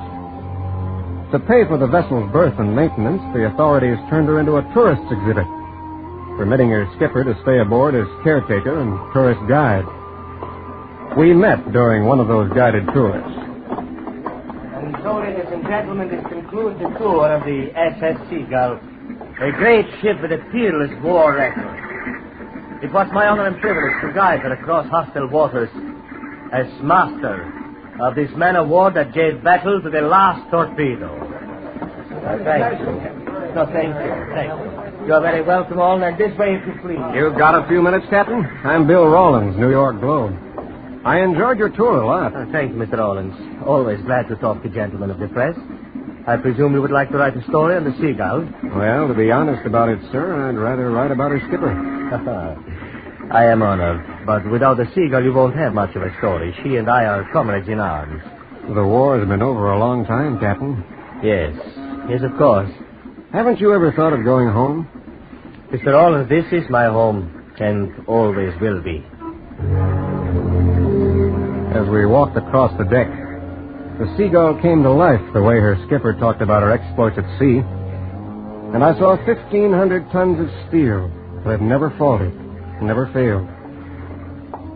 To pay for the vessel's berth and maintenance, the authorities turned her into a tourist exhibit, permitting her skipper to stay aboard as caretaker and tourist guide. We met during one of those guided tours. And so, ladies and gentlemen, this concludes the tour of the SS Seagull, a great ship with a peerless war record. It was my honor and privilege to guide her across hostile waters as master of this man of war that gave battle to the last torpedo. Thank you. No, thank you. Thank you. You are very welcome all, and this way if you please. You've got a few minutes, Captain? I'm Bill Rawlins, New York Globe. I enjoyed your tour a lot. Thank you, Mr. Rawlins. Always glad to talk to gentlemen of the press. I presume you would like to write a story on the Seagull? Well, to be honest about it, sir, I'd rather write about her skipper. I am honored, but without the Seagull, you won't have much of a story. She and I are comrades in arms. The war has been over a long time, Captain. Yes. Yes, of course. Haven't you ever thought of going home? Mr. Rawlins, this is my home, and always will be. As we walked across the deck, the Seagull came to life the way her skipper talked about her exploits at sea. And I saw 1,500 tons of steel that had never faltered, never failed.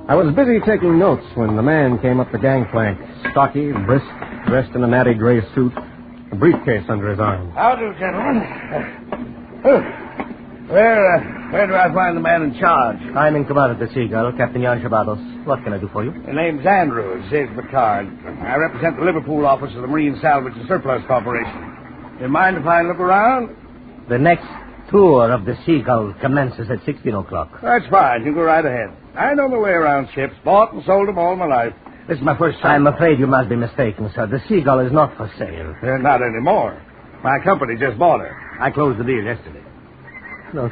I was busy taking notes when the man came up the gangplank, stocky, brisk, dressed in a natty gray suit, a briefcase under his arm. How do, gentlemen? Where do I find the man in charge? I'm in command of the Seagull, Captain Jan Zabatos. What can I do for you? The name's Andrews, saves my card. I represent the Liverpool office of the Marine Salvage and Surplus Corporation. Do you mind if I look around? The next tour of the Seagull commences at 16 o'clock. That's fine. You go right ahead. I know my way around ships. Bought and sold them all my life. This is my first time. I'm afraid you must be mistaken, sir. The Seagull is not for sale. Not anymore. My company just bought her. I closed the deal yesterday. No,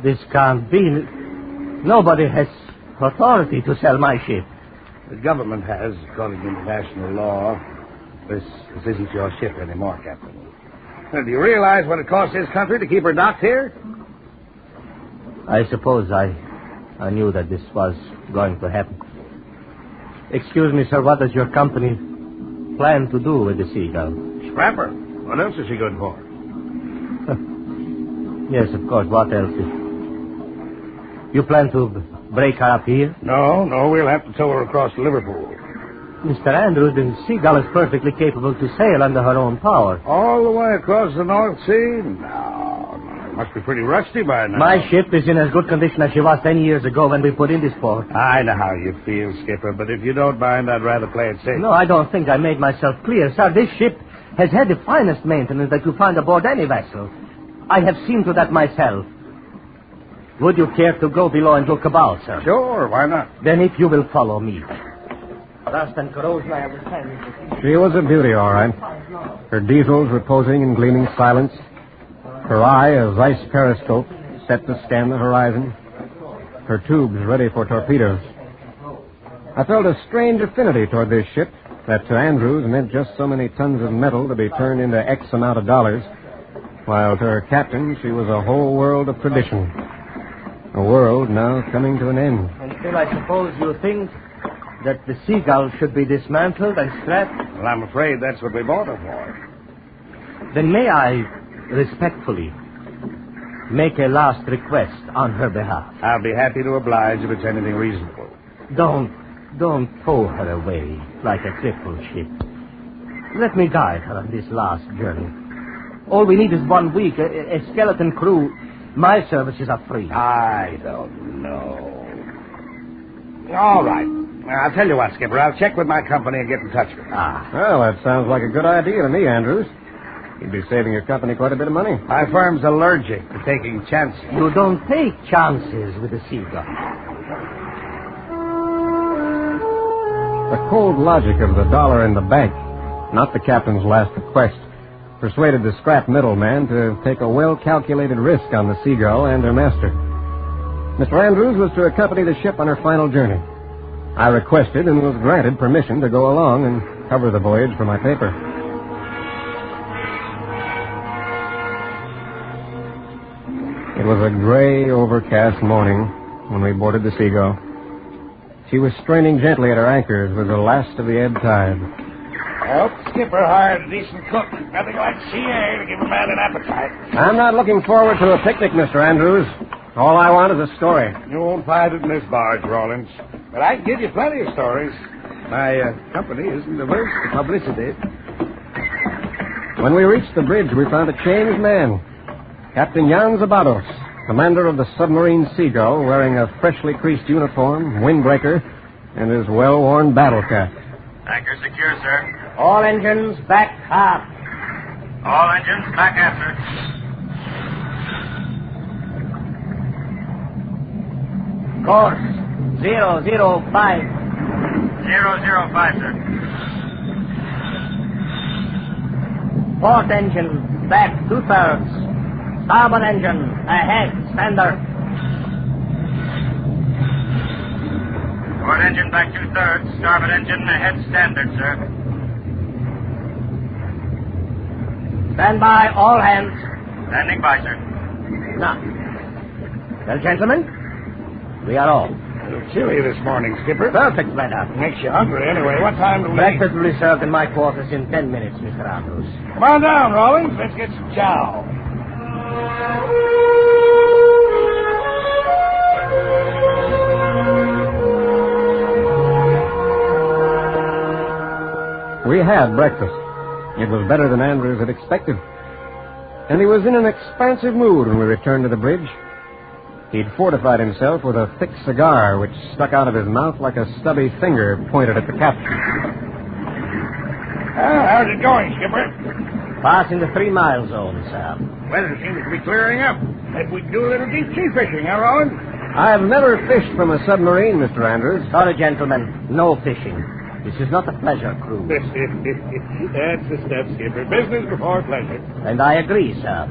this can't be. Nobody has authority to sell my ship. The government has, according to international law. This isn't your ship anymore, Captain. Do you realize what it costs this country to keep her docked here? I suppose I knew that this was going to happen. Excuse me, sir, what does your company plan to do with the Seagull? Scrap her. What else is she good for? Yes, of course. What else? You plan to break her up here? No, we'll have to tow her across to Liverpool. Mr. Andrews, the Seagull is perfectly capable to sail under her own power. All the way across the North Sea? No. Must be pretty rusty by now. My ship is in as good condition as she was 10 years ago when we put in this port. I know how you feel, Skipper, but if you don't mind, I'd rather play it safe. No, I don't think I made myself clear, sir. This ship has had the finest maintenance that you find aboard any vessel. I have seen to that myself. Would you care to go below and look about, sir? Sure, why not? Then if you will follow me. Rust and corrosion, I understand. She was a beauty, all right. Her diesels reposing in gleaming silence. Her eye, a Zeiss periscope, set to scan the horizon. Her tubes ready for torpedoes. I felt a strange affinity toward this ship that to Andrews meant just so many tons of metal to be turned into X amount of dollars, while to her captain she was a whole world of tradition. A world now coming to an end. And still, I suppose you think that the Seagull should be dismantled and scrapped? Well, I'm afraid that's what we bought her for. Then may I respectfully make a last request on her behalf? I'll be happy to oblige if it's anything reasonable. Don't tow her away like a crippled ship. Let me guide her on this last journey. All we need is 1 week, a skeleton crew. My services are free. I don't know. All right. I'll tell you what, Skipper. I'll check with my company and get in touch with you. Well, that sounds like a good idea to me, Andrews. You'd be saving your company quite a bit of money. My firm's allergic to taking chances. You don't take chances with the Seagull. The cold logic of the dollar in the bank, not the captain's last request, persuaded the scrap middleman to take a well-calculated risk on the Seagull and her master. Mr. Andrews was to accompany the ship on her final journey. I requested and was granted permission to go along and cover the voyage for my paper. It was a gray, overcast morning when we boarded the Seagull. She was straining gently at her anchors with the last of the ebb tide. Well, Skipper hired a decent cook. Nothing like sea air to give a man an appetite. I'm not looking forward to a picnic, Mr. Andrews. All I want is a story. You won't find it in this barge, Rawlins. But I can give you plenty of stories. My company isn't averse to publicity. When we reached the bridge, we found a changed man. Captain Jan Zabados, commander of the submarine Seagull, wearing a freshly creased uniform, windbreaker, and his well-worn battle cap. Anchor secure, sir. All engines back aft. All engines back aft, sir. Course 005. 005, sir. Port engine back 2/3. Starboard engine ahead, standard. Port engine back 2/3. Starboard engine ahead, standard, sir. Stand by, all hands. Standing by, sir. Now, well, gentlemen, we are all. A little chilly this morning, Skipper. Perfect weather. Makes you hungry anyway. What time do we... Breakfast will be served in my quarters in 10 minutes, Mr. Andrews. Come on down, Rawlins. Let's get some chow. We had breakfast. It was better than Andrews had expected. And he was in an expansive mood when we returned to the bridge. He'd fortified himself with a thick cigar which stuck out of his mouth like a stubby finger pointed at the captain. How's it going, Skipper? Passing the 3-mile zone, sir. Weather seems to be clearing up. Maybe we can do a little deep sea fishing, huh, Rollins? I've never fished from a submarine, Mr. Andrews. Sorry, gentlemen. No fishing. This is not a pleasure cruise. That's the stuff, Skipper. Business before pleasure. And I agree, sir.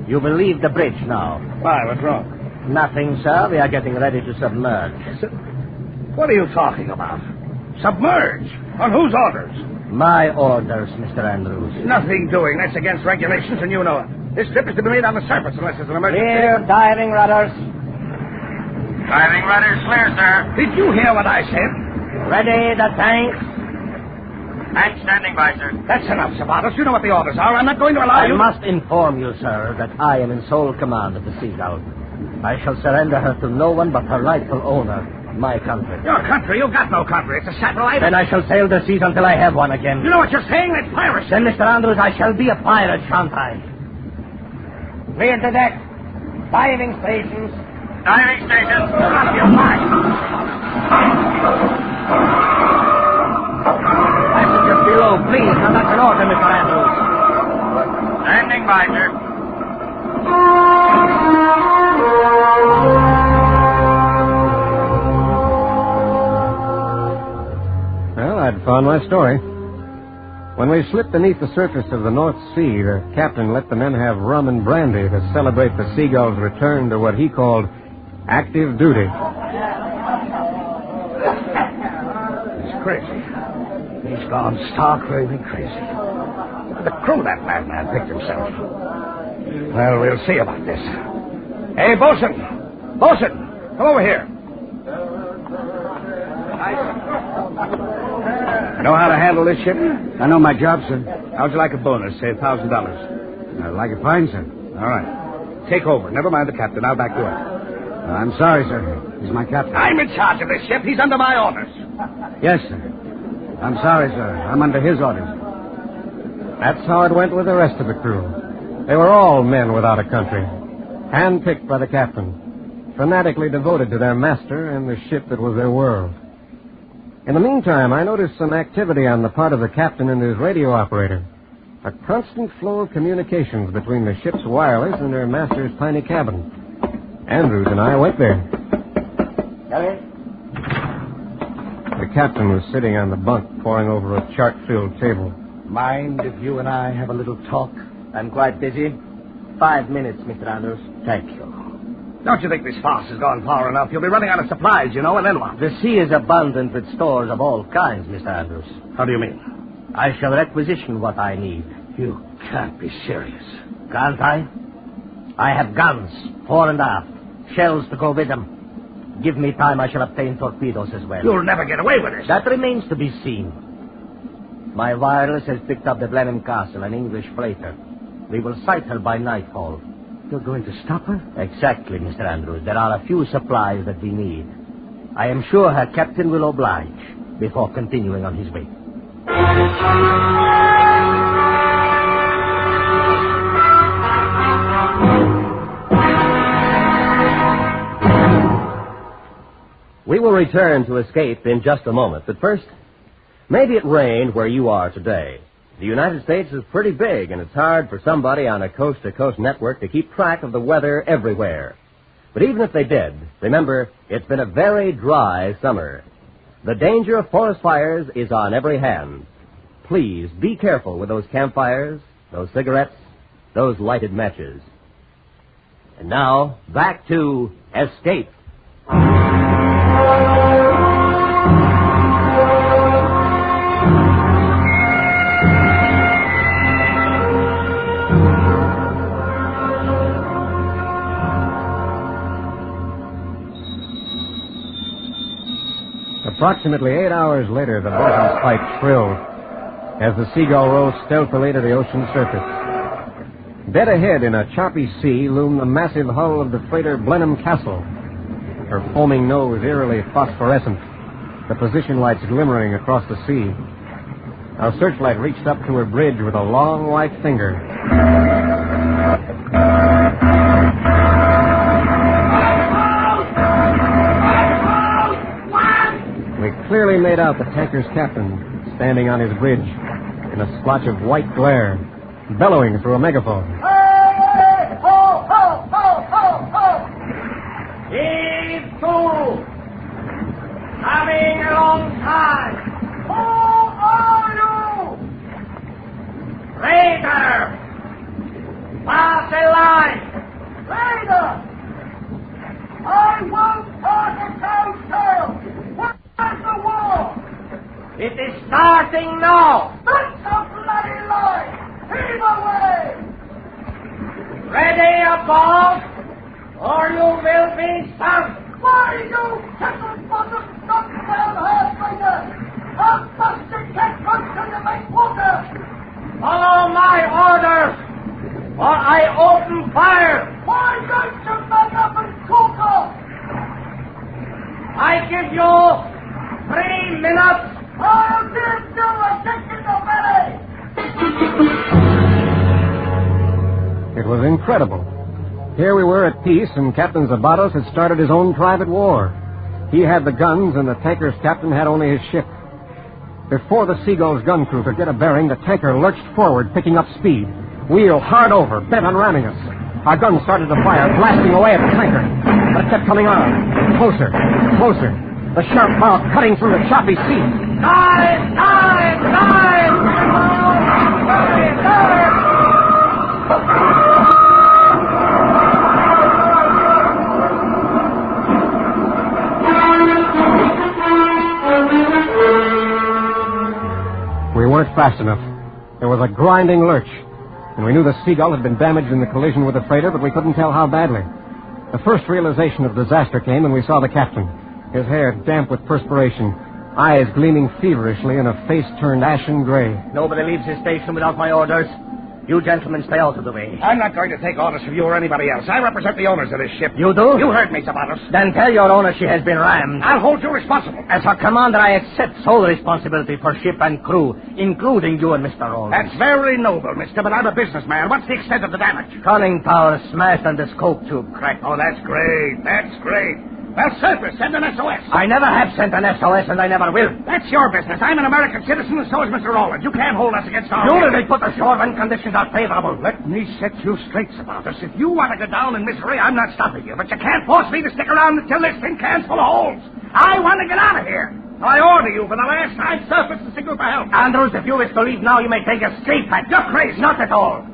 You will leave the bridge now. Why, what's wrong? Nothing, sir. We are getting ready to submerge. What are you talking about? Submerge? On whose orders? My orders, Mr. Andrews. Nothing doing. That's against regulations, and you know it. This trip is to be made on the surface unless it's an emergency. Clear, diving rudders. Diving rudders clear, sir. Did you hear what I said? Ready, the tanks. Tank standing by, sir. That's enough, Zabatos. You know what the orders are. I'm not going to allow you... I must inform you, sir, that I am in sole command of the Seagull. I shall surrender her to no one but her rightful owner, my country. Your country? You've got no country. It's a satellite. Then I shall sail the seas until I have one again. You know what you're saying? That's piracy. Then, Mr. Andrews, I shall be a pirate, shan't I? Clear the deck. Diving stations. Diving stations. Drop your mind. Passengers below, please. Now, that's an order, Mr. Andrews. Standing by, sir. Well, I'd found my story. When we slipped beneath the surface of the North Sea, the captain let the men have rum and brandy to celebrate the Seagull's return to what he called active duty. He's crazy. He's gone stark raving crazy. The crew of that madman picked himself. Well, we'll see about this. Hey, Bosun! Bosun! Come over here. Know how to handle this ship? I know my job, sir. How'd you like a bonus? Say $1,000. I like it fine, sir. All right. Take over. Never mind the captain. I'll back you up. I'm sorry, sir. He's my captain. I'm in charge of this ship. He's under my orders. Yes, sir. I'm sorry, sir. I'm under his orders. That's how it went with the rest of the crew. They were all men without a country, handpicked by the captain, fanatically devoted to their master and the ship that was their world. In the meantime, I noticed some activity on the part of the captain and his radio operator. A constant flow of communications between the ship's wireless and her master's tiny cabin. Andrews and I went there. The captain was sitting on the bunk, poring over a chart-filled table. Mind if you and I have a little talk? I'm quite busy. 5 minutes, Mr. Andrews. Thank you. Don't you think this farce has gone far enough? You'll be running out of supplies, you know, and then what? The sea is abundant with stores of all kinds, Mr. Andrews. How do you mean? I shall requisition what I need. You can't be serious. Can't I? I have guns, fore and aft, shells to go with them. Give me time, I shall obtain torpedoes as well. You'll never get away with this. That remains to be seen. My wireless has picked up the Blenheim Castle, an English freighter. We will sight her by nightfall. You're going to stop her? Exactly, Mr. Andrews. There are a few supplies that we need. I am sure her captain will oblige before continuing on his way. We will return to Escape in just a moment, but first, maybe it rained where you are today. The United States is pretty big, and it's hard for somebody on a coast-to-coast network to keep track of the weather everywhere. But even if they did, remember, it's been a very dry summer. The danger of forest fires is on every hand. Please be careful with those campfires, those cigarettes, those lighted matches. And now, back to Escape. Approximately 8 hours later, the bosun's pipe shrilled as the Seagull rose stealthily to the ocean surface. Dead ahead in a choppy sea loomed the massive hull of the freighter Blenheim Castle, her foaming nose eerily phosphorescent, the position lights glimmering across the sea. Our searchlight reached up to her bridge with a long white finger. We clearly made out the tanker's captain standing on his bridge in a splotch of white glare, bellowing through a megaphone. Hey, ho, ho, ho, ho, ho! Heave to! Coming alongside! Who are you? Raider! Pass a line! Raider! I won't talk a cowtail! Where's the war? It is starting now! That's a bloody lie! Heave away! Ready above, or you will be sunk! Why, you kettle-bottom, dumb-down half-finger! I'll bust your cat first in the main water! Follow my orders, or I open fire! Why don't you back up and cook off? I give you 3 minutes. I'll give you a kick in the belly. It was incredible. Here we were at peace, and Captain Zabatos had started his own private war. He had the guns, and the tanker's captain had only his ship. Before the Seagull's gun crew could get a bearing, the tanker lurched forward, picking up speed. Wheel hard over, bent on ramming us. Our guns started to fire, blasting away at the tanker. But it kept coming on. Closer, closer. The sharp bow cutting through the choppy sea. Dive! Dive! Dive! We weren't fast enough. There was a grinding lurch, and we knew the Seagull had been damaged in the collision with the freighter, but we couldn't tell how badly. The first realization of disaster came when we saw the captain, his hair damp with perspiration, eyes gleaming feverishly, and a face turned ashen gray. Nobody leaves his station without my orders. You gentlemen stay out of the way. I'm not going to take orders from you or anybody else. I represent the owners of this ship. You do? You heard me, Zabatos. Then tell your owner she has been rammed. I'll hold you responsible. As her commander, I accept sole responsibility for ship and crew, including you and Mr. Rollins. That's very noble, mister, but I'm a businessman. What's the extent of the damage? Conning tower smashed and the scope tube cracked. Oh, that's great. That's great. Well, surface, send an SOS. I never have sent an SOS, and I never will. That's your business. I'm an American citizen, and so is Mr. Rollins. You can't hold us against our... You will put ashore when conditions are favorable. Let me set you straight about this. If you want to go down in misery, I'm not stopping you. But you can't force me to stick around until this thing can's full of holes. I want to get out of here. I order you for the last time surface to signal for help. Andrews, if you wish to leave now, you may take a escape hatch. You're crazy. Not at all.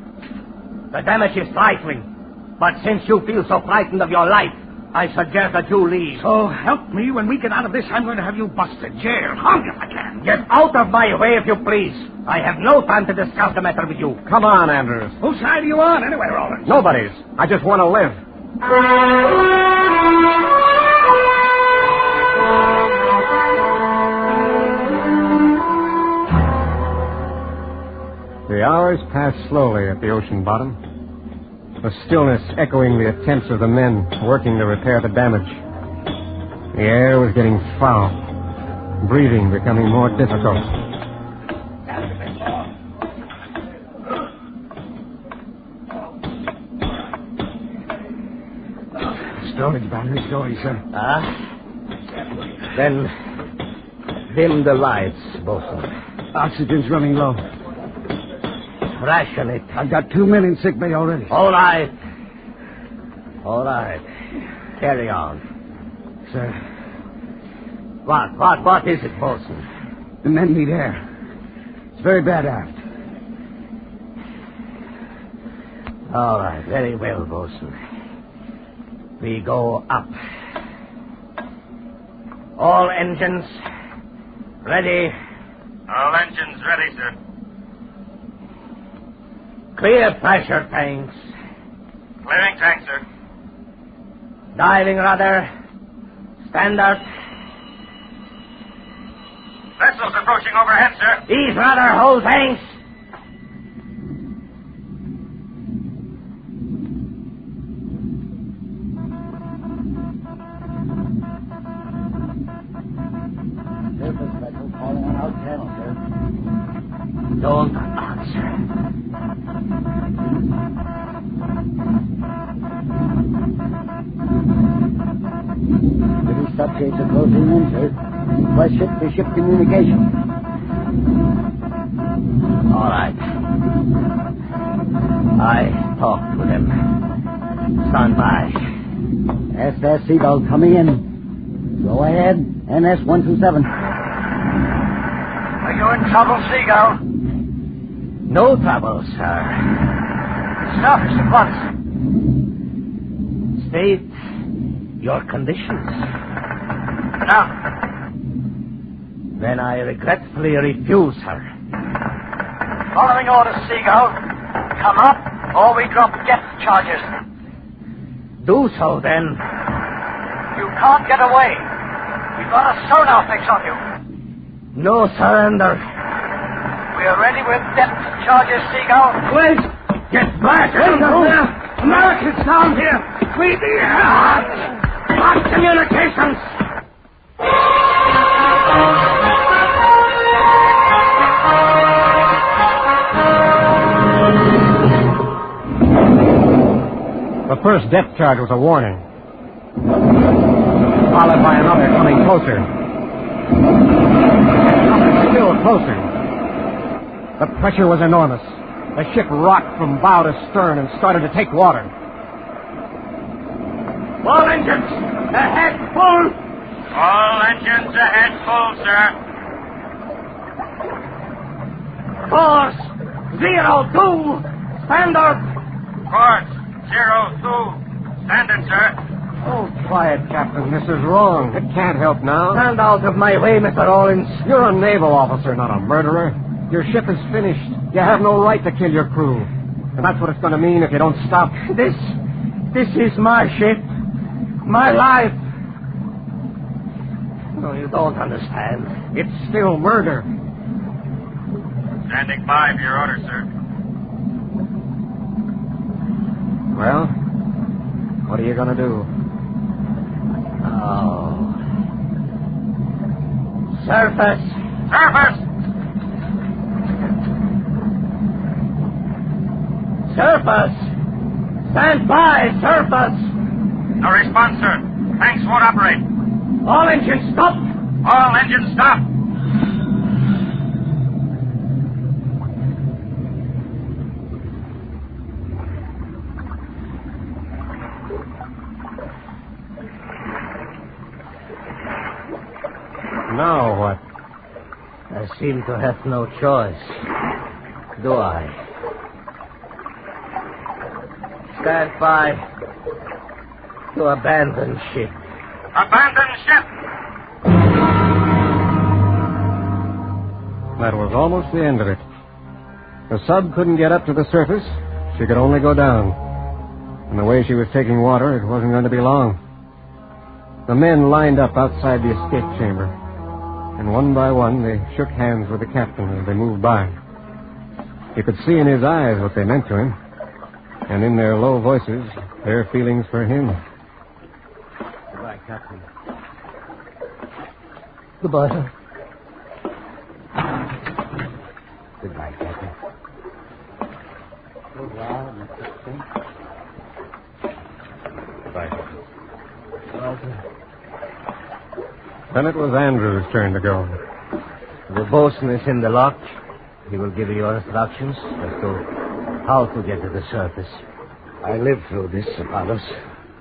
The damage is trifling. But since you feel so frightened of your life, I suggest that you leave. So help me, when we get out of this, I'm going to have you busted, jailed, hung if I can. Get out of my way if you please. I have no time to discuss the matter with you. Come on, Andrews. Whose side are you on, anyway, Rollins? Nobody's. I just want to live. The hours passed slowly at the ocean bottom. The stillness echoing the attempts of the men working to repair the damage. The air was getting foul, breathing becoming more difficult. Storage battery, sorry, sir. Then dim the lights, bosun. Oxygen's running low. Ration it. I've got 2 men in sick bay already. All right. All right. Carry on. Sir. What is it, bosun? The men need air. It's very bad aft. All right. Very well, bosun. We go up. All engines ready. All engines ready, sir. Clear pressure tanks. Clearing tank, sir. Diving rudder. Standard. Vessels approaching overhead, sir. Ease rudder, hold tanks. Surface vessel calling on out channel, sir. Don't answer. British subjects are closing in, sir. Request ship-to-ship communication. All right. I talked with him. Stand by. SS Seagull coming in. Go ahead. NS-127. Are you in trouble, Seagull? No trouble, sir. Surface at once. State your conditions. No. Then I regretfully refuse her. Following orders, Seagull. Come up, or we drop depth charges. Do so, then. You can't get away. We've got a sonar fix on you. No surrender. We're ready with depth charges, Seagull. Wait! Get back! Americans down here! We need help! Lost communications! The first depth charge was a warning, followed by another coming closer. And still closer. The pressure was enormous. The ship rocked from bow to stern and started to take water. All engines ahead full. All engines ahead full, sir. Course 02. Standard. Course 02. Standard, sir. Oh, quiet, Captain. This is wrong. It can't help now. Stand out of my way, Mr. Rawlins. You're a naval officer, not a murderer. Your ship is finished. You have no right to kill your crew. And that's what it's going to mean if you don't stop. This is my ship. My life. No, you don't understand. It's still murder. Standing by for your order, sir. Well, what are you going to do? Oh. Surface. Surface. Surface. Stand by, surface. No response, sir. Tanks won't operate. All engines stop. All engines stop. Now what? I seem to have no choice. Do I? Stand by to abandon ship. Abandon ship! That was almost the end of it. The sub couldn't get up to the surface. She could only go down. And the way she was taking water, it wasn't going to be long. The men lined up outside the escape chamber. And one by one, they shook hands with the captain as they moved by. You could see in his eyes what they meant to him. And in their low voices, their feelings for him. Goodbye, Captain. Goodbye, sir. Goodbye, Captain. Goodbye, Mr. King. Goodbye, Captain. Goodbye, sir. Then it was Andrew's turn to go. The bosun is in the lock. He will give you instructions as to how to get to the surface. I lived through this, Apollos.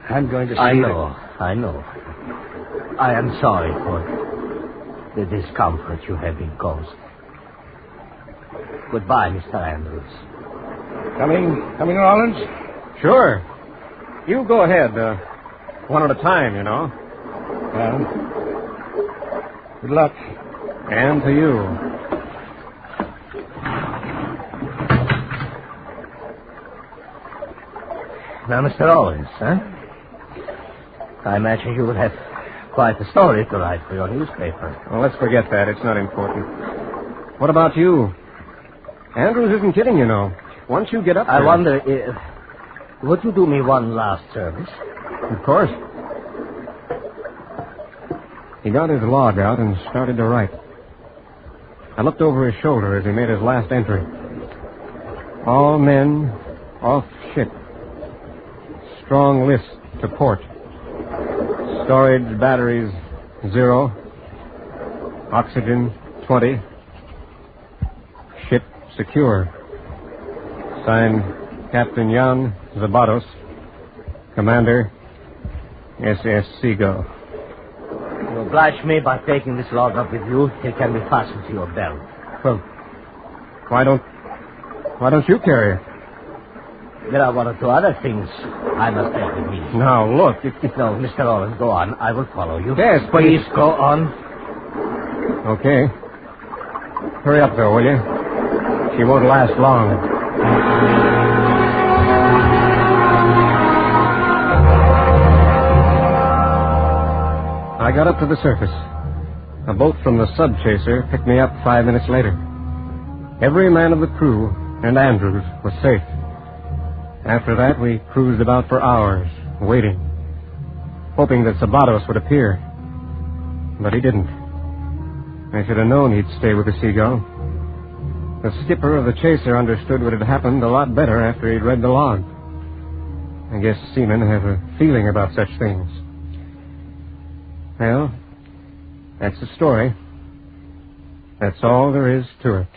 I'm going to see... I know. I am sorry for the discomfort you have been caused. Goodbye, Mr. Andrews. Coming, Rawlins? Sure. You go ahead. One at a time, you know. Well, good luck. And to you. Now, Mr. Owens, huh? I imagine you will have quite a story to write for your newspaper. Well, let's forget that. It's not important. What about you? Andrews isn't kidding, you know. Once you get up there... I wonder if... Would you do me one last service? Of course. He got his log out and started to write. I looked over his shoulder as he made his last entry. All men off ship. Strong list to port. Storage batteries 0. Oxygen 20. Ship secure. Signed Captain Jan Zabatos. Commander SS Seagull. You oblige me by taking this log up with you. It can be fastened to your belt. Well, why don't you carry it? There are one or two other things I must take with me. Now, look. No, Mr. Owens, go on. I will follow you. Yes, please go on. Okay. Hurry up, though, will you? She won't last long. I got up to the surface. A boat from the sub-chaser picked me up 5 minutes later. Every man of the crew and Andrews was safe. After that, we cruised about for hours, waiting, hoping that Zabatos would appear. But he didn't. I should have known he'd stay with the Seagull. The skipper of the chaser understood what had happened a lot better after he'd read the log. I guess seamen have a feeling about such things. Well, that's the story. That's all there is to it.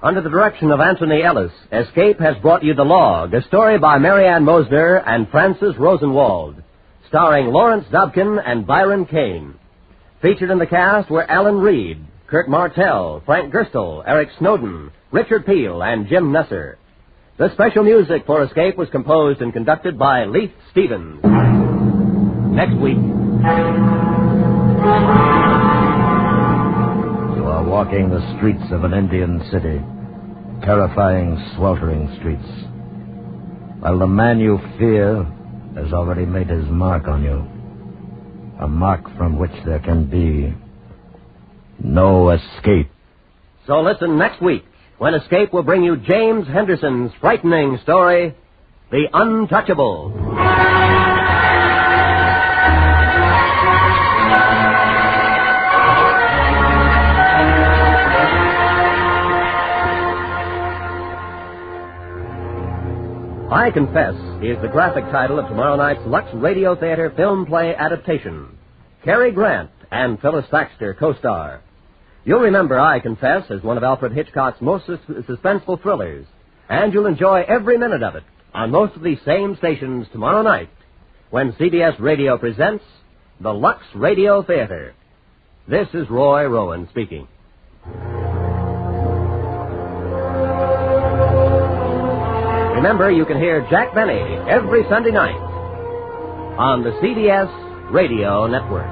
Under the direction of Anthony Ellis, Escape has brought you The Log, a story by Marianne Mosner and Francis Rosenwald, starring Lawrence Dobkin and Byron Kane. Featured in the cast were Alan Reed, Kurt Martell, Frank Gerstle, Eric Snowden, Richard Peel, and Jim Nesser. The special music for Escape was composed and conducted by Leith Stevens. Next week. You are walking the streets of an Indian city. Terrifying, sweltering streets. While the man you fear has already made his mark on you. A mark from which there can be no escape. So listen next week, when Escape will bring you James Henderson's frightening story, The Untouchable. I Confess is the graphic title of tomorrow night's Lux Radio Theater film play adaptation. Cary Grant and Phyllis Thaxter co-star. You'll remember I Confess as one of Alfred Hitchcock's most suspenseful thrillers, and you'll enjoy every minute of it on most of these same stations tomorrow night when CBS Radio presents the Lux Radio Theater. This is Roy Rowan speaking. Remember, you can hear Jack Benny every Sunday night on the CBS Radio Network.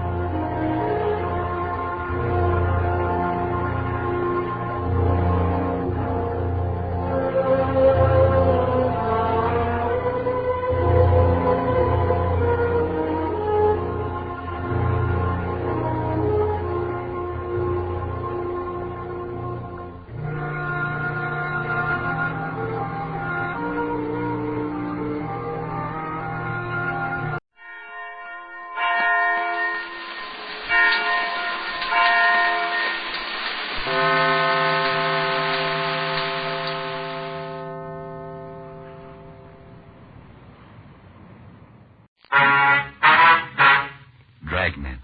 Dragnet.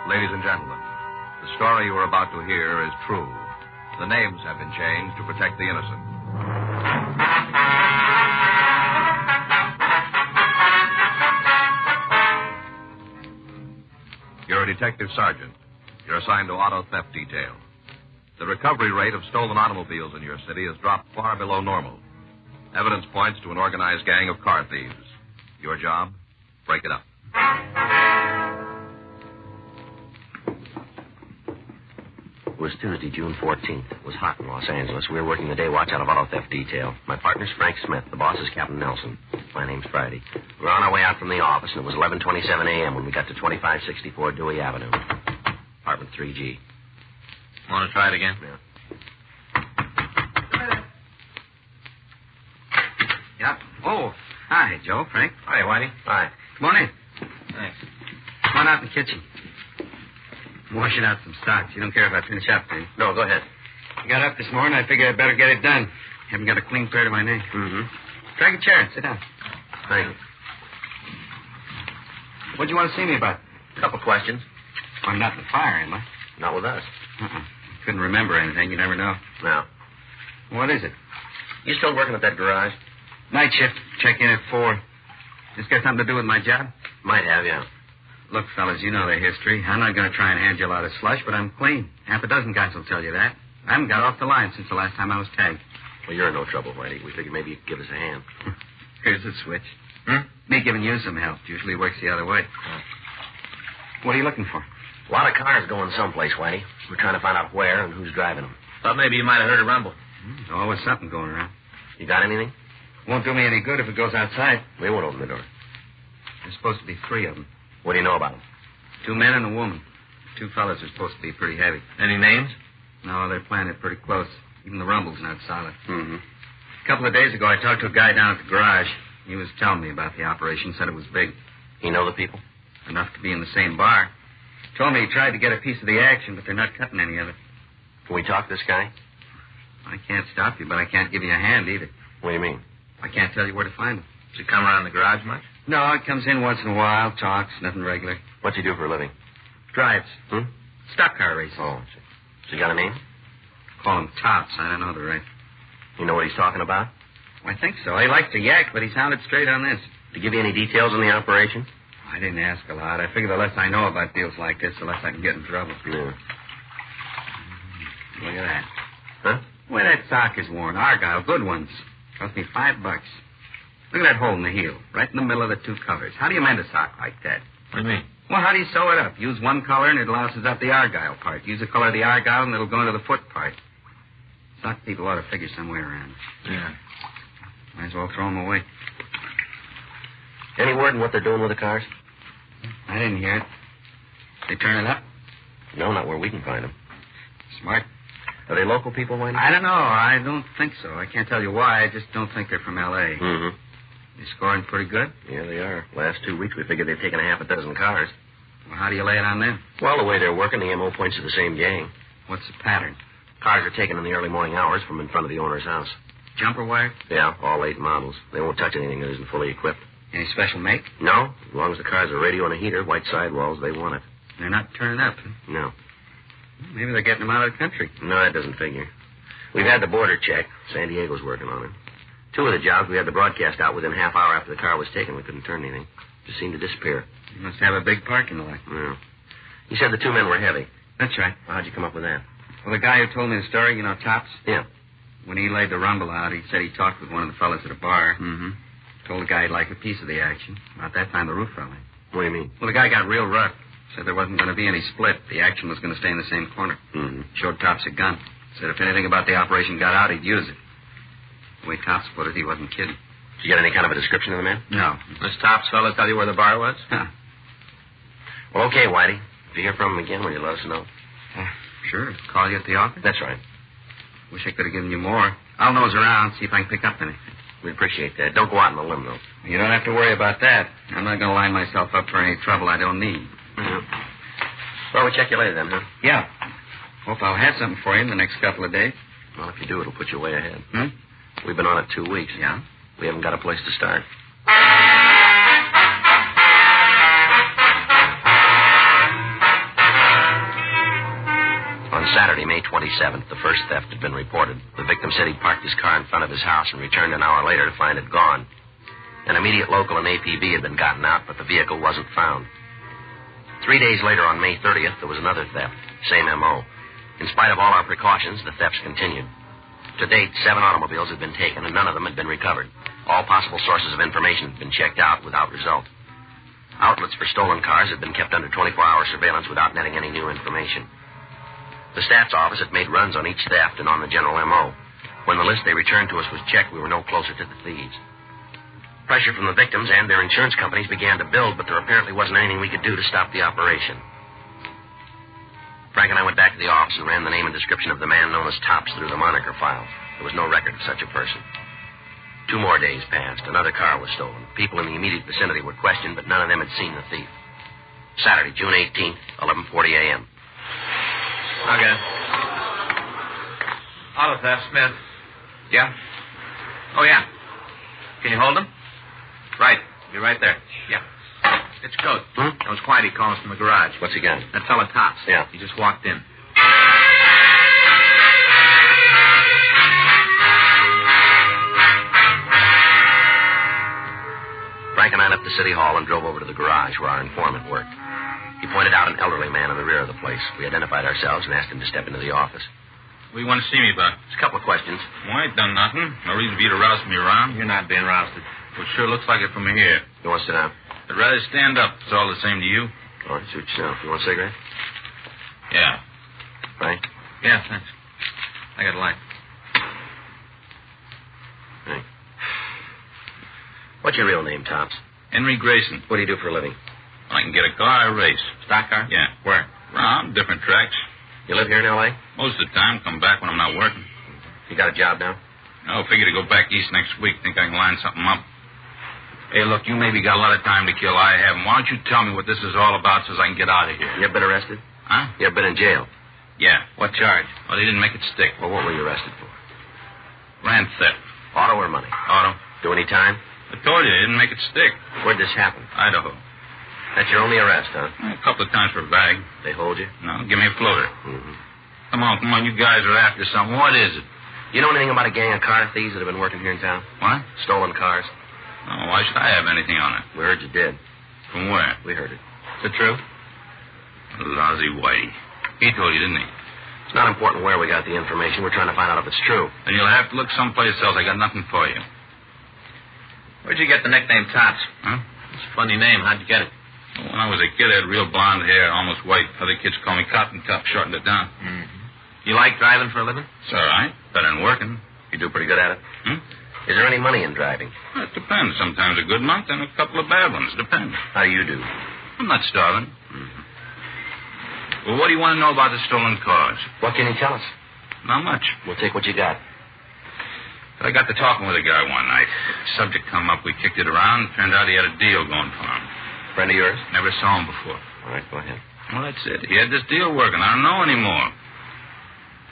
Ladies and gentlemen, the story you are about to hear is true. The names have been changed to protect the innocent. You're a detective sergeant. You're assigned to auto theft detail. The recovery rate of stolen automobiles in your city has dropped far below normal. Evidence points to an organized gang of car thieves. Your job? Break it up. It was Tuesday, June 14th. It was hot in Los Angeles. We were working the day watch out of auto theft detail. My partner's Frank Smith. The boss is Captain Nelson. My name's Friday. We were on our way out from the office, and it was 11:27 a.m. when we got to 2564 Dewey Avenue. Apartment 3G. Want to try it again? Yeah. Yep. Oh, hi, Joe, Frank. Hi, Whitey. Hi. Come on in. Thanks. Come on out in the kitchen. I'm washing out some stocks. You don't care if I finish up, do you? No, go ahead. I got up this morning. I figured I'd better get it done. Haven't got a clean pair to my name. Mm-hmm. Drag a chair and sit down. Thank you. What'd you want to see me about? A couple questions. I'm not in the fire, am I? Not with us. Couldn't remember anything. You never know. No. What is it? You still working at that garage? Night shift. Check in at 4. This got something to do with my job? Might have, yeah. Look, fellas, you know the history. I'm not going to try and hand you a lot of slush, but I'm clean. Half a dozen guys will tell you that. I haven't got off the line since the last time I was tagged. Well, you're in no trouble, Whitey. We figured maybe you could give us a hand. Here's the switch. Me giving you some help usually works the other way. What are you looking for? A lot of cars going someplace, Whitey. We're trying to find out where and who's driving them. Thought maybe you might have heard a rumble. Always something going around. You got anything? Won't do me any good if it goes outside. We won't open the door. There's supposed to be 3 of them. What do you know about them? 2 men and a woman. 2 fellas are supposed to be pretty heavy. Any names? No, they're planted pretty close. Even the rumble's not solid. Mm-hmm. A couple of days ago, I talked to a guy down at the garage. He was telling me about the operation, said it was big. You know the people? Enough to be in the same bar. Told me he tried to get a piece of the action, but they're not cutting any of it. Can we talk to this guy? I can't stop you, but I can't give you a hand either. What do you mean? I can't tell you where to find him. Does he come around the garage much? No, he comes in once in a while, talks, nothing regular. What's he do for a living? Drives. Stock car races. Oh, has he got a name? Call him Tops. I don't know the right. You know what he's talking about? I think so. He likes to yak, but he sounded straight on this. Did he give you any details on the operation? I didn't ask a lot. I figure the less I know about deals like this, the less I can get in trouble. Yeah. Look at that. Huh? The way that sock is worn. Argyle, good ones. Cost me $5. Look at that hole in the heel, right in the middle of the two covers. How do you mend a sock like that? What do you mean? Well, how do you sew it up? Use one color and it louses up the Argyle part. Use the color of the Argyle and it'll go into the foot part. Sock people ought to figure some way around it. Yeah. Might as well throw them away. Any word on what they're doing with the cars? I didn't hear it. They turn it up? No, not where we can find them. Smart. Are they local people, Wayne? I don't know. I don't think so. I can't tell you why. I just don't think they're from L.A. Mm-hmm. They scoring pretty good? Yeah, they are. Last 2 weeks, we figured they've taken a half a dozen cars. Well, how do you lay it on them? Well, the way they're working, the M.O. points to the same gang. What's the pattern? Cars are taken in the early morning hours from in front of the owner's house. Jumper wire? Yeah, all 8 models. They won't touch anything that isn't fully equipped. Any special make? No. As long as the car's a radio and a heater, white sidewalls, they want it. They're not turning up, huh? No. Maybe they're getting them out of the country. No, that doesn't figure. We've had the border checked. San Diego's working on it. 2 of the jobs, we had the broadcast out within a half hour after the car was taken. We couldn't turn anything. Just seemed to disappear. You must have a big parking lot. Yeah. You said the 2 men were heavy. That's right. Well, how'd you come up with that? Well, the guy who told me the story, you know, Tops? Yeah. When he laid the rumble out, he said he talked with one of the fellas at a bar. Mm-hmm. Told the guy he'd like a piece of the action. About that time, the roof fell in. What do you mean? Well, the guy got real rough. Said there wasn't going to be any split. The action was going to stay in the same corner. Mm-hmm. Showed Tops a gun. Said if anything about the operation got out, he'd use it. The way Tops put it, he wasn't kidding. Did you get any kind of a description of the man? No. This Tops fella tell you where the bar was? Huh. Well, okay, Whitey. If you hear from him again, will you let us know? Sure. Call you at the office? That's right. Wish I could have given you more. I'll nose around, see if I can pick up anything. We'd appreciate that. Don't go out on a limb, though. You don't have to worry about that. I'm not going to line myself up for any trouble I don't need. Mm-hmm. Well, we'll check you later then, huh? Yeah. Hope I'll have something for you in the next couple of days. Well, if you do, it'll put you way ahead. Hmm? We've been on it 2 weeks. Yeah? We haven't got a place to start. On Saturday, May 27th, the first theft had been reported. The victim said he parked his car in front of his house and returned an hour later to find it gone. An immediate local and APB had been gotten out, but the vehicle wasn't found. 3 days later, on May 30th, there was another theft. Same M.O. In spite of all our precautions, the thefts continued. To date, 7 automobiles had been taken, and none of them had been recovered. All possible sources of information had been checked out without result. Outlets for stolen cars had been kept under 24-hour surveillance without netting any new information. The stats office had made runs on each theft and on the general M.O. When the list they returned to us was checked, we were no closer to the thieves. Pressure from the victims and their insurance companies began to build, but there apparently wasn't anything we could do to stop the operation. Frank and I went back to the office and ran the name and description of the man known as Tops through the moniker file. There was no record of such a person. 2 more days passed. Another car was stolen. People in the immediate vicinity were questioned, but none of them had seen the thief. Saturday, June 18th, 11:40 a.m. Okay. Auto theft, Smith. Yeah? Oh, yeah. Can you hold him? Right. Be right there. Yeah. It's Coach. That was Whitey calling from the garage. What's he got? That fella Tops. Yeah. He just walked in. Frank and I left the city hall and drove over to the garage where our informant worked. He pointed out an elderly man in the rear of the place. We identified ourselves and asked him to step into the office. What do you want to see me about? Just a couple of questions. Well, I ain't done nothing. No reason for you to roust me around. You're not being rousted. Well, sure looks like it from here. You want to sit down? I'd rather stand up. It's all the same to you. All right, suit yourself. You want a cigarette? Yeah. Frank? Yeah, thanks. I got a light. Frank. What's your real name, Tops? Henry Grayson. What do you do for a living? I can get a car, I race. Stock car? Yeah. Where? Around different tracks. You live here in L.A.? Most of the time, come back when I'm not working. You got a job now? No, figure to go back east next week. Think I can line something up. Hey, look, you maybe got a lot of time to kill. I haven't. Why don't you tell me what this is all about so I can get out of here? You ever been arrested? Huh? You ever been in jail? Yeah. What charge? Well, they didn't make it stick. Well, what were you arrested for? Grand theft. Auto or money? Auto. Do any time? I told you, they didn't make it stick. Where'd this happen? Idaho. That's your only arrest, huh? A couple of times for a bag. They hold you? No, give me a floater. Mm-hmm. Come on, you guys are after something. What is it? You know anything about a gang of car thieves that have been working here in town? What? Stolen cars. Oh, why should I have anything on it? We heard you did. From where? We heard it. Is it true? Lousy Whitey. He told you, didn't he? It's not important where we got the information. We're trying to find out if it's true. Then you'll have to look someplace else. I got nothing for you. Where'd you get the nickname Tops? Huh? It's a funny name. How'd you get it? Well, when I was a kid, I had real blonde hair, almost white. Other kids call me Cotton Top, shortened it down. Mm-hmm. You like driving for a living? It's all right. Better than working. You do pretty good at it? Hmm? Is there any money in driving? Well, it depends. Sometimes a good month and a couple of bad ones. Depends. How do you do? I'm not starving. Mm-hmm. Well, what do you want to know about the stolen cars? What can you tell us? Not much. We'll take what you got. I got to talking with a guy one night. Subject come up. We kicked it around. Turned out he had a deal going for him. Friend of yours? Never saw him before. All right, go ahead. Well, that's it. He had this deal working. I don't know anymore.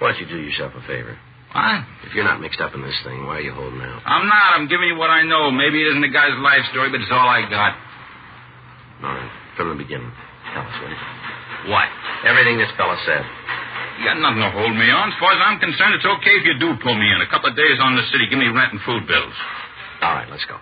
Why don't you do yourself a favor? What? If you're not mixed up in this thing, why are you holding out? I'm not. I'm giving you what I know. Maybe it isn't the guy's life story, but it's all I got. All right. From the beginning. Tell us, will you? What? Everything this fella said. You got nothing to hold me on. As far as I'm concerned, it's okay if you do pull me in. A couple of days on the city. Give me rent and food bills. All right, let's go.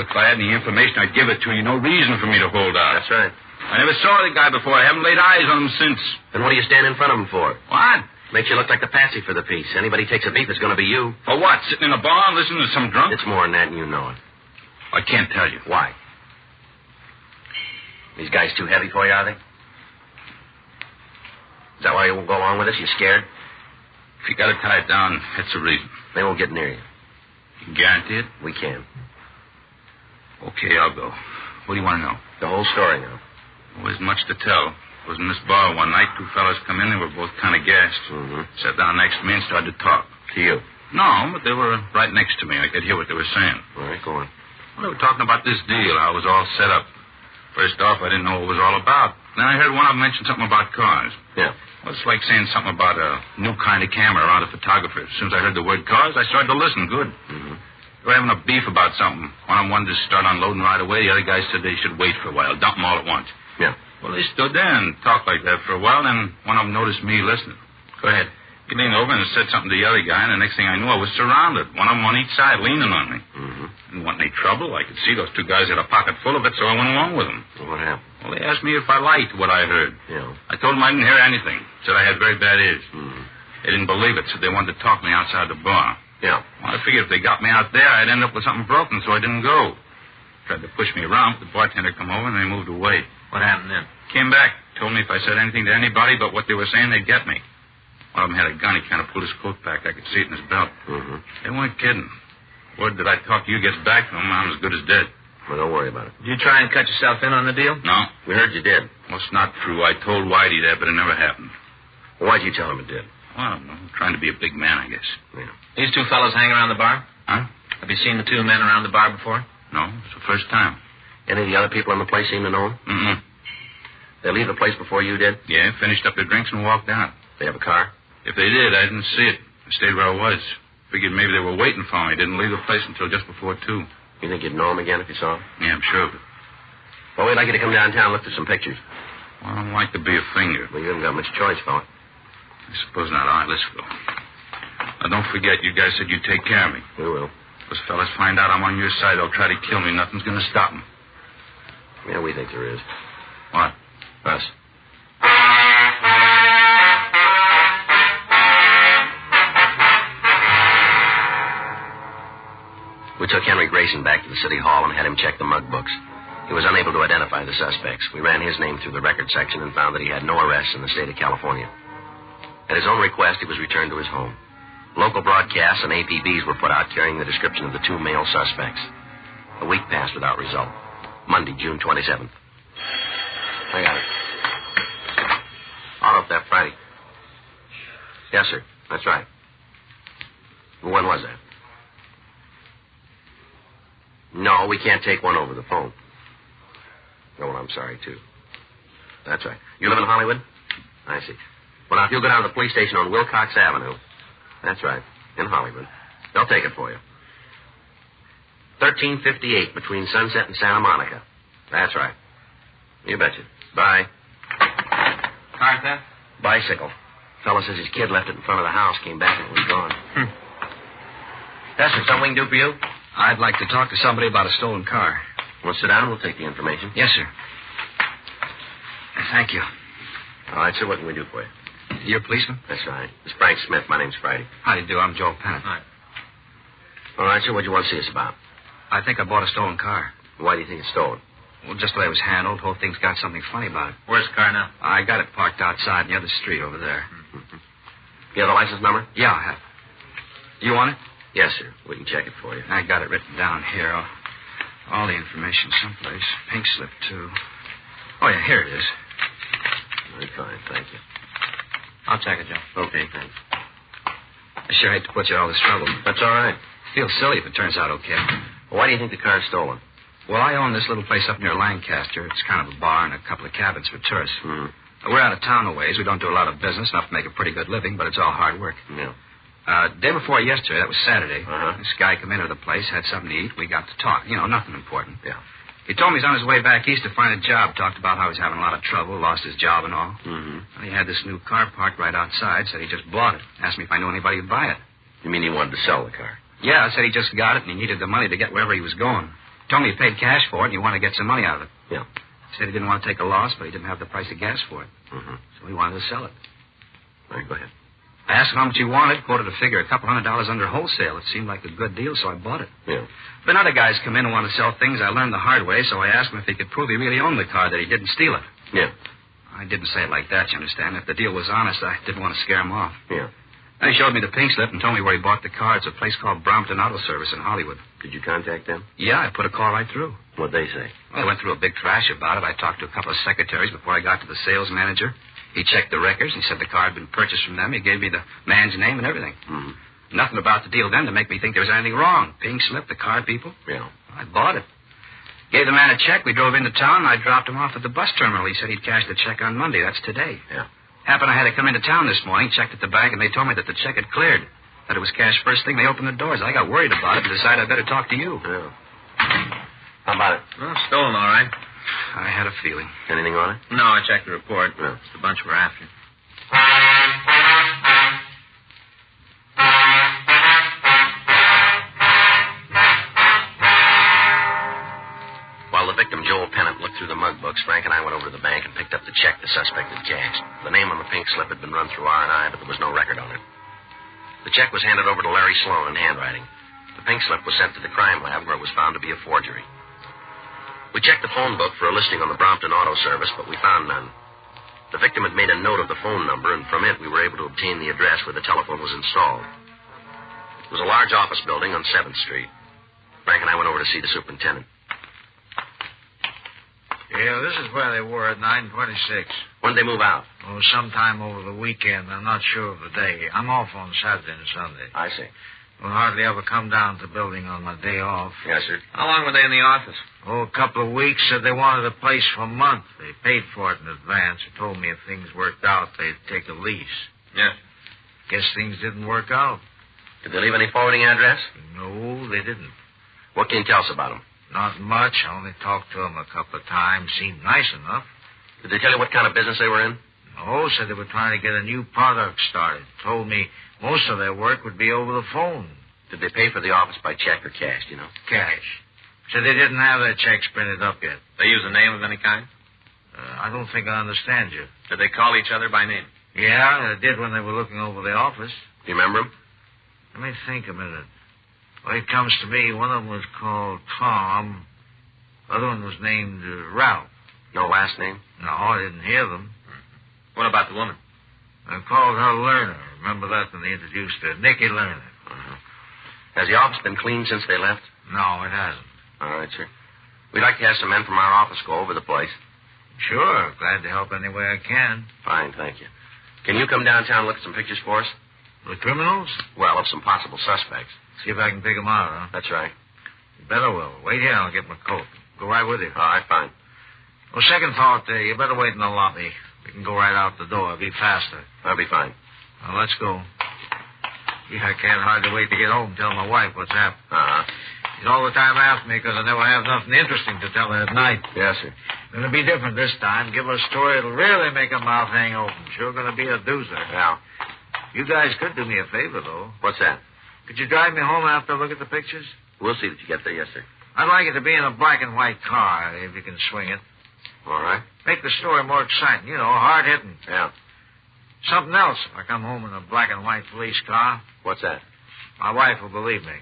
Look, if I had any information, I'd give it to you. No reason for me to hold out. That's right. I never saw the guy before. I haven't laid eyes on him since. Then what do you stand in front of him for? What? Makes you look like the patsy for the piece. Anybody takes a beat, it's going to be you. For what? Sitting in a bar listening to some drunk? It's more than that, and you know it. I can't tell you. Why? These guys too heavy for you, are they? Is that why you won't go along with us? You scared? If you got to tie it down, that's the reason. They won't get near you. You can guarantee it? We can. Okay, I'll go. What do you want to know? The whole story now. There wasn't much to tell. I was in this bar one night. Two fellas come in. They were both kind of gassed. Mm-hmm. Sat down next to me and started to talk. To you? No, but they were right next to me. I could hear what they were saying. All right, go on. Well, they were talking about this deal, how it was all set up. First off, I didn't know what it was all about. Then I heard one of them mention something about cars. Yeah. Well, it's like saying something about a new kind of camera around a photographer. As soon as I heard the word cars, I started to listen. Good. Mm-hmm. They were having a beef about something. One of them wanted to start unloading right away. The other guy said they should wait for a while, dump them all at once. Yeah. Well, they stood there and talked like that for a while. Then one of them noticed me listening. Go ahead. He leaned over and said something to the other guy, and the next thing I knew, I was surrounded. One of them on each side leaning on me. Mm-hmm. Didn't want any trouble. I could see those two guys had a pocket full of it, so I went along with them. Well, what happened? Well, they asked me if I liked what I heard. Yeah. I told them I didn't hear anything. Said I had very bad ears. Mm-hmm. They didn't believe it, said they wanted to talk me outside the bar. Yeah. Well, I figured if they got me out there, I'd end up with something broken, so I didn't go. Tried to push me around, but the bartender come over, and they moved away. What happened then? Came back, told me if I said anything to anybody but what they were saying, they'd get me. One of them had a gun. He kind of pulled his coat back. I could see it in his belt. Mm-hmm. They weren't kidding. Word that I talked to you gets back to him, I'm as good as dead. Well, don't worry about it. Did you try and cut yourself in on the deal? No. We heard you did. Well, it's not true. I told Whitey that, but it never happened. Well, why'd you tell him it did? Well, I don't know. Trying to be a big man, I guess. Yeah. These two fellows hang around the bar? Huh? Have you seen the two men around the bar before? No, it's the first time. Any of the other people in the place seem to know him? Mm-mm. They leave the place before you did? Yeah, finished up their drinks and walked out. They have a car? If they did, I didn't see it. I stayed where I was. Figured maybe they were waiting for me. Didn't leave the place until just before 2. You think you'd know him again if you saw him? Yeah, I'm sure of it. Well, we'd like you to come downtown and look through some pictures. Well, I don't like to be a finger. Well, you haven't got much choice, fella. I suppose not. All right, let's go. Now, don't forget, you guys said you'd take care of me. We will. Those fellas find out I'm on your side, they'll try to kill me. Nothing's going to stop them. Yeah, we think there is. What? Us. We took Henry Grayson back to the city hall and had him check the mug books. He was unable to identify the suspects. We ran his name through the record section and found that he had no arrests in the state of California. At his own request, he was returned to his home. Local broadcasts and APBs were put out carrying the description of the 2 male suspects. A week passed without result. Monday, June 27th. I got it. Auto theft Friday. Yes, sir. That's right. When was that? No, we can't take one over the phone. Oh, well, I'm sorry, too. That's right. You live in Hollywood? I see. Well, now, if you'll go down to the police station on Wilcox Avenue. That's right, in Hollywood. They'll take it for you. 1358 between Sunset and Santa Monica. That's right. You betcha. Bye. Car theft? Bicycle. Fellow says his kid left it in front of the house, came back and it was gone. Yes, sir. Something we can do for you? I'd like to talk to somebody about a stolen car. Well, sit down and we'll take the information. Yes, sir. Thank you. All right, sir. What can we do for you? You're a policeman? That's right. It's Frank Smith. My name's Friday. How do you do? I'm Joe Pennant. Hi. All right, sir. What do you want to see us about? I think I bought a stolen car. Why do you think it's stolen? Well, just the way it was handled. Whole thing's got something funny about it. Where's the car now? I got it parked outside in the other street over there. Mm-hmm. You have the license number? Yeah, I have. You want it? Yes, sir. We can check it for you. I got it written down here. All the information someplace. Pink slip, too. Oh, yeah, here it is. Very fine. Thank you. I'll check it, Joe. Okay, thanks. I sure hate to put you in all this trouble. That's all right. Feel silly if it turns out okay. Well, why do you think the car's stolen? Well, I own this little place up near Lancaster. It's kind of a bar and a couple of cabins for tourists. We're out of town a ways. We don't do a lot of business, enough to make a pretty good living, but it's all hard work. Yeah. Day before yesterday, that was Saturday, Uh-huh. This guy come into the place, had something to eat. We got to talk. You know, nothing important. Yeah. He told me he's on his way back east to find a job. Talked about how he's having a lot of trouble, lost his job and all. Mm-hmm. He had this new car parked right outside, said he just bought it. Asked me if I knew anybody who'd buy it. You mean he wanted to sell the car? Yeah, I said he just got it and he needed the money to get wherever he was going. Told me he paid cash for it and he wanted to get some money out of it. Yeah. Said he didn't want to take a loss, but he didn't have the price of gas for it. Mm-hmm. So he wanted to sell it. All right, go ahead. I asked him how much he wanted, quoted a figure a couple $100 under wholesale. It seemed like a good deal, so I bought it. Yeah. Then other guys come in and want to sell things. I learned the hard way, so I asked him if he could prove he really owned the car, that he didn't steal it. Yeah. I didn't say it like that, you understand. If the deal was honest, I didn't want to scare him off. Yeah. Then he showed me the pink slip and told me where he bought the car. It's a place called Brompton Auto Service in Hollywood. Did you contact them? Yeah, I put a call right through. What'd they say? Well, I went through a big thrash about it. I talked to a couple of secretaries before I got to the sales manager. He checked the records. He said the car had been purchased from them. He gave me the man's name and everything. Mm-hmm. Nothing about the deal then to make me think there was anything wrong. Pink slip, the car people. Yeah. I bought it. Gave the man a check. We drove into town, and I dropped him off at the bus terminal. He said he'd cash the check on Monday. That's today. Yeah. Happened I had to come into town this morning, checked at the bank, and they told me that the check had cleared. That it was cashed first thing they opened the doors. I got worried about it and decided I'd better talk to you. Yeah. How about it? Well, stolen, all right. I had a feeling. Anything on it? No, I checked the report. Yeah. It's the bunch we're after. While the victim, Joel Pennant, looked through the mug books, Frank and I went over to the bank and picked up the check the suspect had cashed. The name on the pink slip had been run through R&I, but there was no record on it. The check was handed over to Larry Sloan in handwriting. The pink slip was sent to the crime lab, where it was found to be a forgery. We checked the phone book for a listing on the Brompton Auto Service, but we found none. The victim had made a note of the phone number, and from it we were able to obtain the address where the telephone was installed. It was a large office building on 7th Street. Frank and I went over to see the superintendent. Yeah, this is where they were at 9:26. When did they move out? Oh, sometime over the weekend. I'm not sure of the day. I'm off on Saturday and Sunday. I see. Will hardly ever come down to the building on my day off. Yes, sir. How long were they in the office? Oh, a couple of weeks. Said they wanted a place for a month. They paid for it in advance. They told me if things worked out, they'd take a lease. Yes. Guess things didn't work out. Did they leave any forwarding address? No, they didn't. What can you tell us about them? Not much. I only talked to them a couple of times. Seemed nice enough. Did they tell you what kind of business they were in? No, said they were trying to get a new product started. Told me most of their work would be over the phone. Did they pay for the office by check or cash, do you know? Cash. Said they didn't have their checks printed up yet. They use a name of any kind? I don't think I understand you. Did they call each other by name? Yeah, they did when they were looking over the office. Do you remember them? Let me think a minute. Well, it comes to me, one of them was called Tom. The other one was named Ralph. No last name? No, I didn't hear them. What about the woman? I called her Lerner. Remember that when they introduced her? Nicky Lerner. Uh-huh. Has the office been cleaned since they left? No, it hasn't. All right, sir. We'd like to have some men from our office go over the place. Sure. Glad to help any way I can. Fine, thank you. Can you come downtown and look at some pictures for us? The criminals? Well, of some possible suspects. See if I can pick them out, huh? That's right. You better will. Wait here, I'll get my coat. Go right with you. All right, fine. Well, second thought, you better wait in the lobby. We can go right out the door. It'll be faster. I'll be fine. Well, let's go. Gee, I can't hardly wait to get home and tell my wife what's happened. Uh-huh. She's all the time after me because I never have nothing interesting to tell her at night. Yes, sir. It'll be different this time. Give her a story that'll really make her mouth hang open. Sure going to be a doozer. Yeah. You guys could do me a favor, though. What's that? Could you drive me home after I look at the pictures? We'll see that you get there, yes, sir. I'd like it to be in a black and white car, if you can swing it. All right. Make the story more exciting. You know, hard-hitting. Yeah. Something else if I come home in a black and white police car. What's that? My wife will believe me.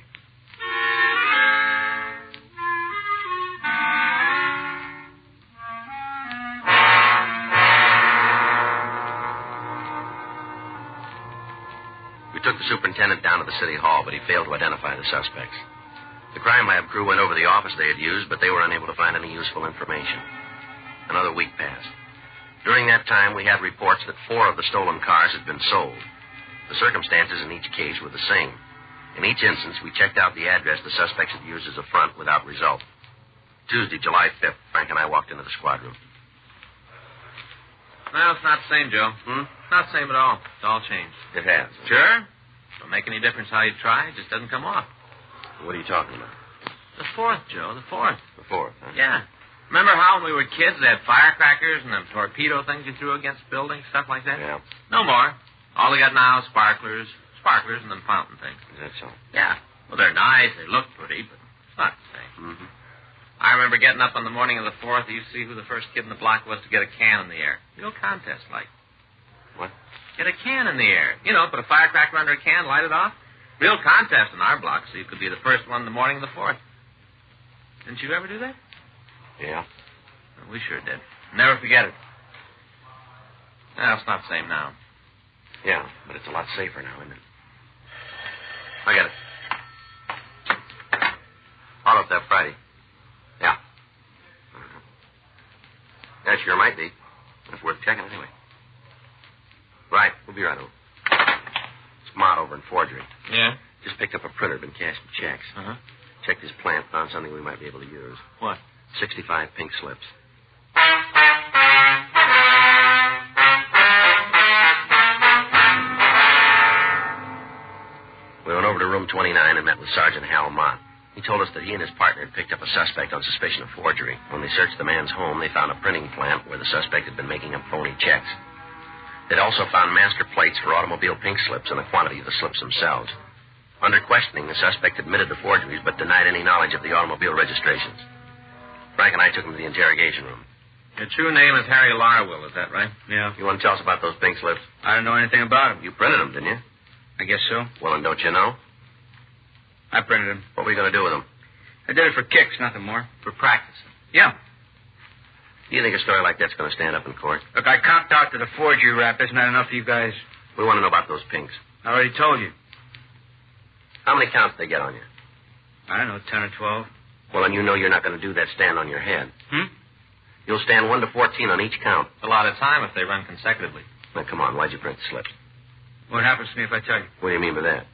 We took the superintendent down to the city hall, but he failed to identify the suspects. The crime lab crew went over the office they had used, but they were unable to find any useful information. Another week passed. During that time, we had reports that 4 of the stolen cars had been sold. The circumstances in each case were the same. In each instance, we checked out the address the suspects had used as a front without result. Tuesday, July 5th, Frank and I walked into the squad room. Well, it's not the same, Joe. It's not the same at all. It's all changed. It has. Sure. Don't make any difference how you try. It just doesn't come off. What are you talking about? The 4th, Joe. The 4th. The 4th, huh? Yeah. Remember how when we were kids they had firecrackers and them torpedo things you threw against buildings, stuff like that? Yeah. No more. All they got now is sparklers and them fountain things. That's all. Yeah. Well, they're nice. They look pretty, but it's not the same. Mm-hmm. I remember getting up on the morning of the 4th. You see who the first kid in the block was to get a can in the air. Real contest, like. What? Get a can in the air. You know, put a firecracker under a can, light it off. Real contest in our block, so you could be the first one in the morning of the 4th. Didn't you ever do that? Yeah. Well, we sure did. Never forget it. Well, it's not the same now. Yeah, but it's a lot safer now, isn't it? I got it. All up that Friday. Yeah. Uh-huh. That sure might be. It's worth checking anyway. Right. We'll be right over. It's Mott over in forgery. Yeah? Just picked up a printer, been cashing checks. Uh-huh. Checked his plant, found something we might be able to use. What? 65 pink slips. We went over to room 29 and met with Sergeant Hal Mott. He told us that he and his partner had picked up a suspect on suspicion of forgery. When they searched the man's home, they found a printing plant where the suspect had been making up phony checks. They'd also found master plates for automobile pink slips and a quantity of the slips themselves. Under questioning, the suspect admitted the forgeries but denied any knowledge of the automobile registrations. Frank and I took him to the interrogation room. Your true name is Harry Larwill, is that right? Yeah. You want to tell us about those pink slips? I don't know anything about them. You printed them, didn't you? I guess so. Well, and don't you know? I printed them. What were you going to do with them? I did it for kicks, nothing more. For practice? Yeah. Do you think a story like that's going to stand up in court? Look, I copped out to the forgery rap. Isn't that enough for you guys? We want to know about those pinks. I already told you. How many counts did they get on you? I don't know, 10 or 12. Well, and you know you're not going to do that stand on your head. You'll stand 1 to 14 on each count. It's a lot of time if they run consecutively. Now, come on. Why'd you print the slips? What happens to me if I tell you? What do you mean by that?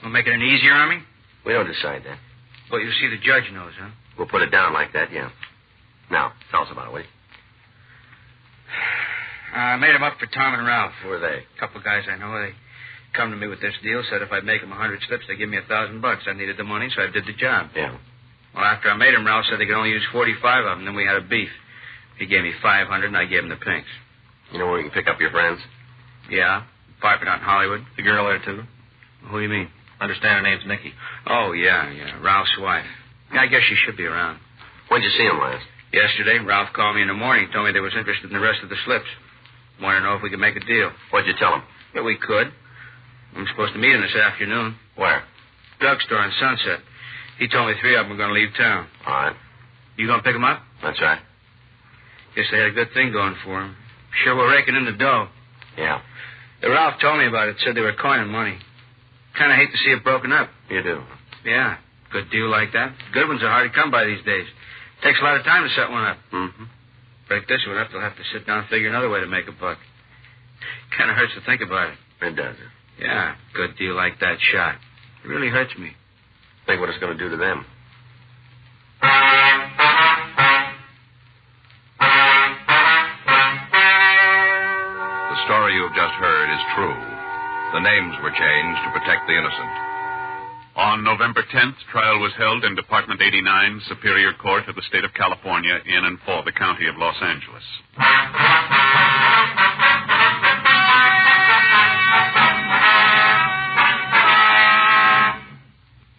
We'll make it any easier on me? We don't decide that. Well, you see, the judge knows, huh? We'll put it down like that, yeah. Now, tell us about it, will you? I made them up for Tom and Ralph. Who are they? A couple of guys I know. They come to me with this deal, said if I'd make them 100 slips, they'd give me $1,000. I needed the money, so I did the job. Yeah. Well, after I made them, Ralph said they could only use 45 of them. Then we had a beef. He gave me 500, and I gave him the pinks. You know where you can pick up your friends? Yeah. Apartment out in Hollywood. The girl there, too? Who do you mean? Understand her name's Nikki. Oh, yeah. Ralph's wife. Yeah, I guess she should be around. When'd you see him last? Yesterday. Ralph called me in the morning, told me they was interested in the rest of the slips. Wanted to know if we could make a deal. What'd you tell him? Yeah, we could. I'm supposed to meet him this afternoon. Where? Drugstore on Sunset. He told me 3 of them were going to leave town. All right. You going to pick them up? That's right. Guess they had a good thing going for them. Sure, we're raking in the dough. Yeah. Ralph told me about it. Said they were coining money. Kind of hate to see it broken up. You do? Yeah. Good deal like that. Good ones are hard to come by these days. Takes a lot of time to set one up. Mm-hmm. Break this one up, they'll have to sit down and figure another way to make a buck. Kind of hurts to think about it. It does. Yeah, good deal like that shot. It really hurts me. Think what it's going to do to them. The story you have just heard is true. The names were changed to protect the innocent. On November 10th, trial was held in Department 89, Superior Court of the State of California, in and for the County of Los Angeles.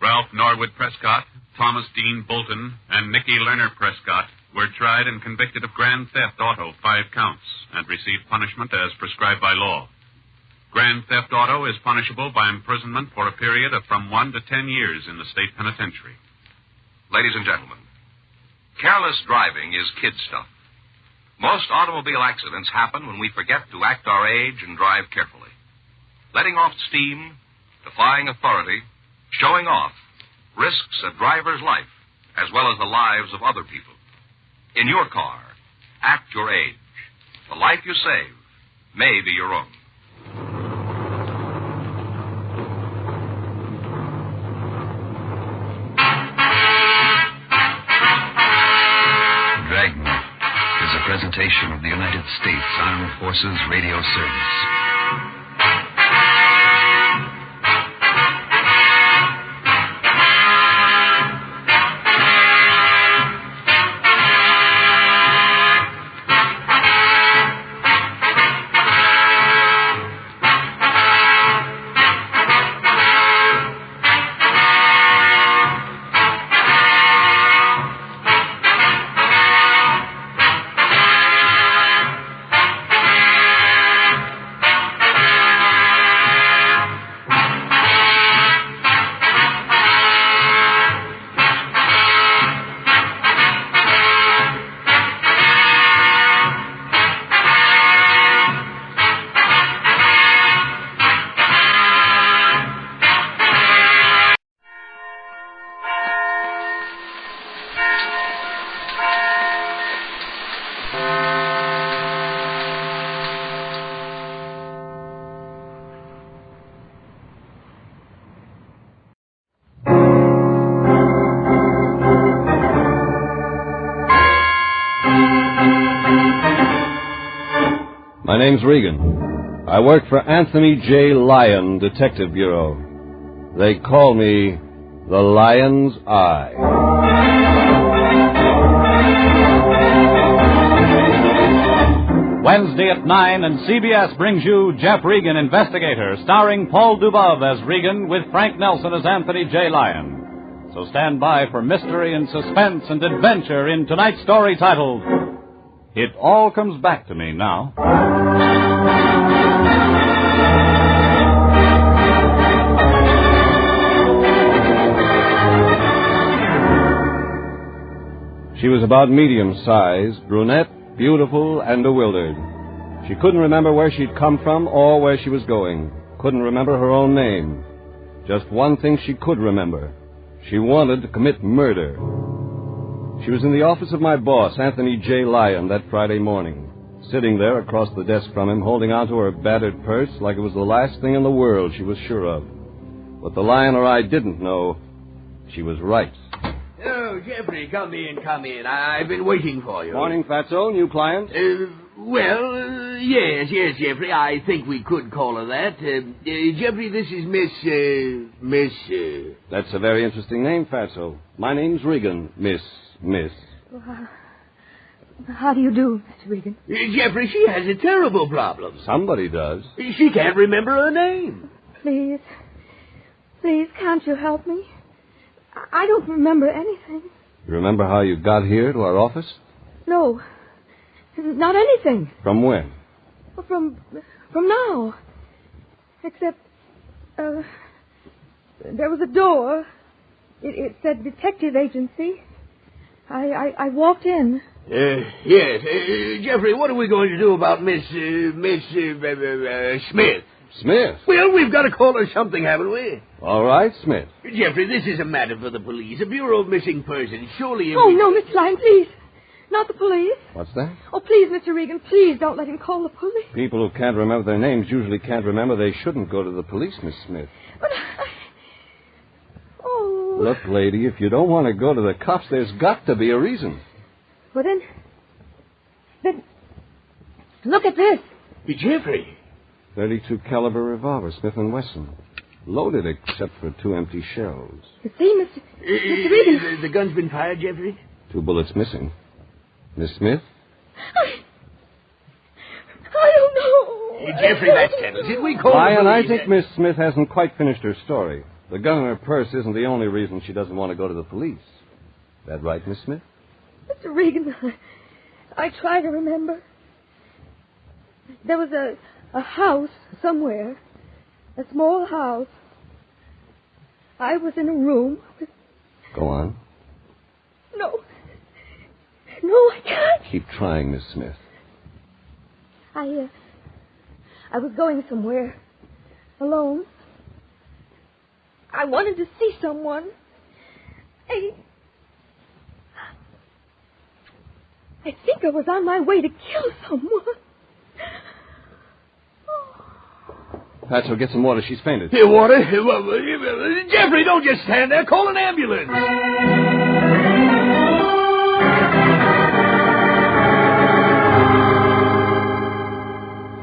Ralph Norwood Prescott, Thomas Dean Bolton, and Nicky Lerner Prescott were tried and convicted of grand theft auto, 5 counts, and received punishment as prescribed by law. Grand theft auto is punishable by imprisonment for a period of from 1 to 10 years in the state penitentiary. Ladies and gentlemen, careless driving is kid stuff. Most automobile accidents happen when we forget to act our age and drive carefully. Letting off steam, defying authority, showing off, risks a driver's life as well as the lives of other people. In your car, act your age. The life you save may be your own. Dragnet is a presentation of the United States Armed Forces Radio Service. My name's Regan. I work for Anthony J. Lyon Detective Bureau. They call me the Lion's Eye. Wednesday at 9, and CBS brings you Jeff Regan, Investigator, starring Paul Dubov as Regan with Frank Nelson as Anthony J. Lyon. So stand by for mystery and suspense and adventure in tonight's story titled, It All Comes Back to Me Now. She was about medium-sized, brunette, beautiful, and bewildered. She couldn't remember where she'd come from or where she was going. Couldn't remember her own name. Just one thing she could remember. She wanted to commit murder. She was in the office of my boss, Anthony J. Lyon, that Friday morning. Sitting there across the desk from him, holding onto her battered purse like it was the last thing in the world she was sure of. What the Lion or I didn't know, she was right. Oh, Jeffrey, come in. I've been waiting for you. Morning, Fatso. New client? Yes, Jeffrey. I think we could call her that. Jeffrey, this is Miss... That's a very interesting name, Fatso. My name's Regan, Miss. How do you do, Mr. Regan? Jeffrey, she has a terrible problem. Somebody does. She can't remember her name. Please, can't you help me? I don't remember anything. You remember how you got here to our office? No, not anything. From when? From now. Except, there was a door. It said detective agency. I walked in. Yes. Jeffrey, what are we going to do about Miss Smith? Smith? Well, we've got to call her something, haven't we? All right, Smith. Jeffrey, this is a matter for the police. A Bureau of Missing Persons. Surely... Oh, no, Mr. Lyon, please. Not the police. What's that? Oh, please, Mr. Regan, please don't let him call the police. People who can't remember their names usually can't remember they shouldn't go to the police, Miss Smith. But Oh. Look, lady, if you don't want to go to the cops, there's got to be a reason. Well, then, look at this. Jeffrey. .32 caliber revolver, Smith & Wesson. Loaded except for 2 empty shells. You see, Mr. Regan. The gun's been fired, Jeffrey? 2 bullets missing. Miss Smith? I don't know. Jeffrey, that settles it. We call Lion, I think Miss Smith hasn't quite finished her story. The gun in her purse isn't the only reason she doesn't want to go to the police. That right, Miss Smith? Mr. Regan, I try to remember. There was a house somewhere. A small house. I was in a room with... Go on. No, I can't. Keep trying, Miss Smith. I was going somewhere. Alone. I wanted to see someone. I think I was on my way to kill someone. Patso, get some water. She's fainted. Here, water? Jeffrey, don't just stand there. Call an ambulance.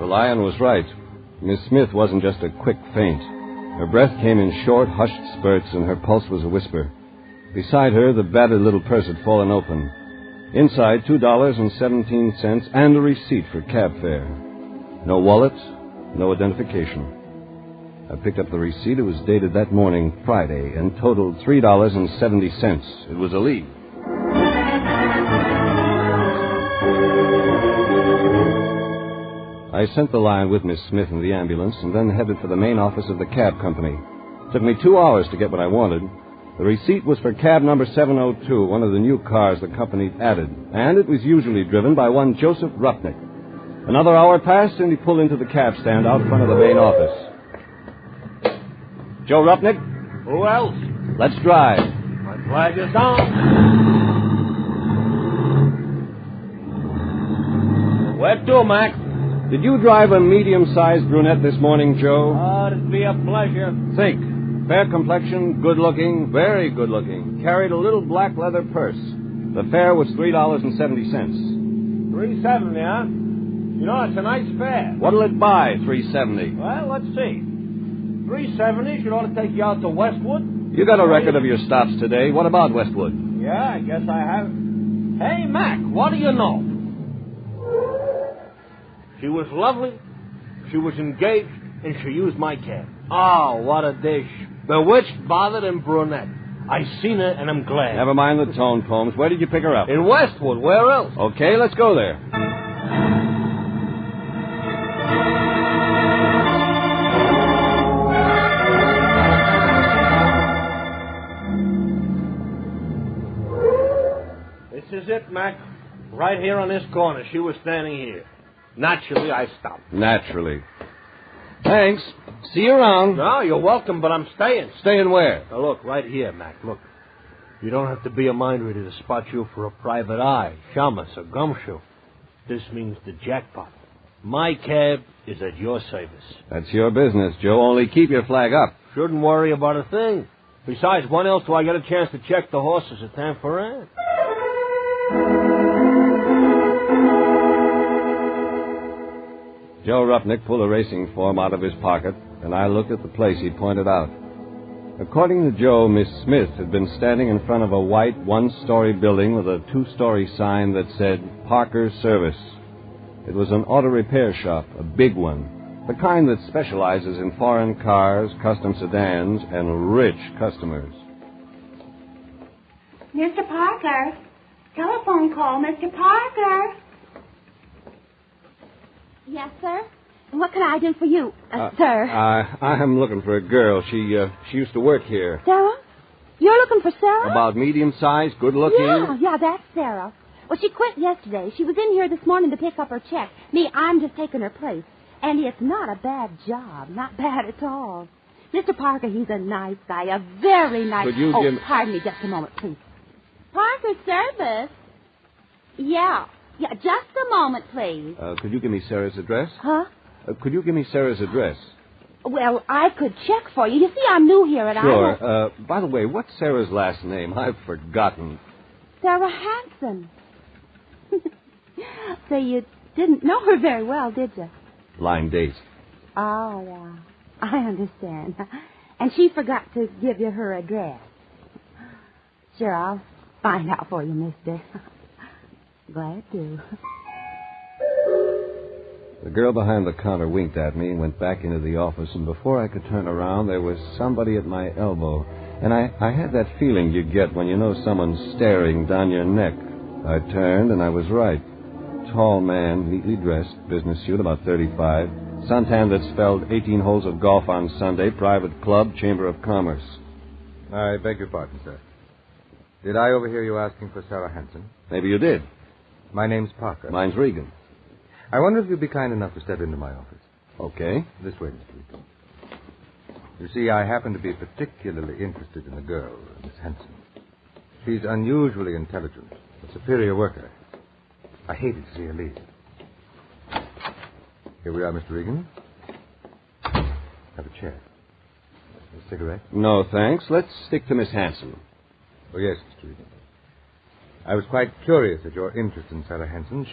The Lion was right. Miss Smith wasn't just a quick faint. Her breath came in short, hushed spurts, and her pulse was a whisper. Beside her, the battered little purse had fallen open. Inside, $2.17 and a receipt for cab fare. No wallet, no identification. I picked up the receipt. It was dated that morning, Friday, and totaled $3.70. It was a lead. I sent the Lion with Miss Smith in the ambulance and then headed for the main office of the cab company. It took me 2 hours to get what I wanted. The receipt was for cab number 702, one of the new cars the company added, and it was usually driven by one Joseph Rupnick. Another hour passed, and he pulled into the cab stand out front of the main office. Joe Rupnick? Who else? Let's drive. My pleasure's on. Where to, Mac? Did you drive a medium-sized brunette this morning, Joe? Oh, it'd be a pleasure. Think. Fair complexion, good-looking, very good-looking. Carried a little black leather purse. The fare was $3.70. $3.70, huh? You know, it's a nice fare. What'll it buy, $3.70? Well, let's see. $3.70 should ought to take you out to Westwood. You got a record of your stops today. What about Westwood? Yeah, I guess I have. Hey, Mac, what do you know? She was lovely, she was engaged, and she used my cab. Oh, what a dish. Bewitched, bothered, and brunette. I seen her, and I'm glad. Never mind the tone poems. Where did you pick her up? In Westwood. Where else? Okay, let's go there. This is it, Mac. Right here on this corner. She was standing here. Naturally, I stopped. Naturally. Thanks. See you around. No, you're welcome, but I'm staying. Staying where? Now, look, right here, Mac. Look. You don't have to be a mind reader to spot you for a private eye, shamus, or gumshoe. This means the jackpot. My cab is at your service. That's your business, Joe. Only keep your flag up. Shouldn't worry about a thing. Besides, when else do I get a chance to check the horses at Tanforan? Joe Rupnick pulled a racing form out of his pocket, and I looked at the place he'd pointed out. According to Joe, Miss Smith had been standing in front of a white one-story building with a two-story sign that said Parker's Service. It was an auto repair shop, a big one, the kind that specializes in foreign cars, custom sedans, and rich customers. Mr. Parker. Telephone call, Mr. Parker. Yes, sir? And what can I do for you, sir? I'm looking for a girl. She used to work here. Sarah? You're looking for Sarah? About medium-sized, good-looking? Yeah, that's Sarah. Well, she quit yesterday. She was in here this morning to pick up her check. I'm just taking her place. And it's not a bad job. Not bad at all. Mr. Parker, he's a nice guy. A very nice... Could you give... pardon me just a moment, please. Parker's Service? Yeah, just a moment, please. Could you give me Sarah's address? Huh? Could you give me Sarah's address? Well, I could check for you. You see, I'm new here at Sure. By the way, what's Sarah's last name? I've forgotten. Sarah Hanson. So you didn't know her very well, did you? Blind date. Oh, I understand. And she forgot to give you her address. Sure, I'll find out for you, mister. Glad to. The girl behind the counter winked at me and went back into the office, and before I could turn around, there was somebody at my elbow. And I had that feeling you get when you know someone's staring down your neck. I turned, and I was right. Tall man, neatly dressed, business suit, about 35. Suntan that spelled 18 holes of golf on Sunday, private club, Chamber of Commerce. I beg your pardon, sir. Did I overhear you asking for Sarah Hanson? Maybe you did. My name's Parker. Mine's Regan. I wonder if you'd be kind enough to step into my office. Okay. This way, Mr. Regan. You see, I happen to be particularly interested in the girl, Miss Hanson. She's unusually intelligent, a superior worker. I hated to see her leave. Here we are, Mr. Regan. Have a chair. A cigarette? No, thanks. Let's stick to Miss Hanson. Oh, yes, Mr. Regan. I was quite curious at your interest in Sarah Hanson.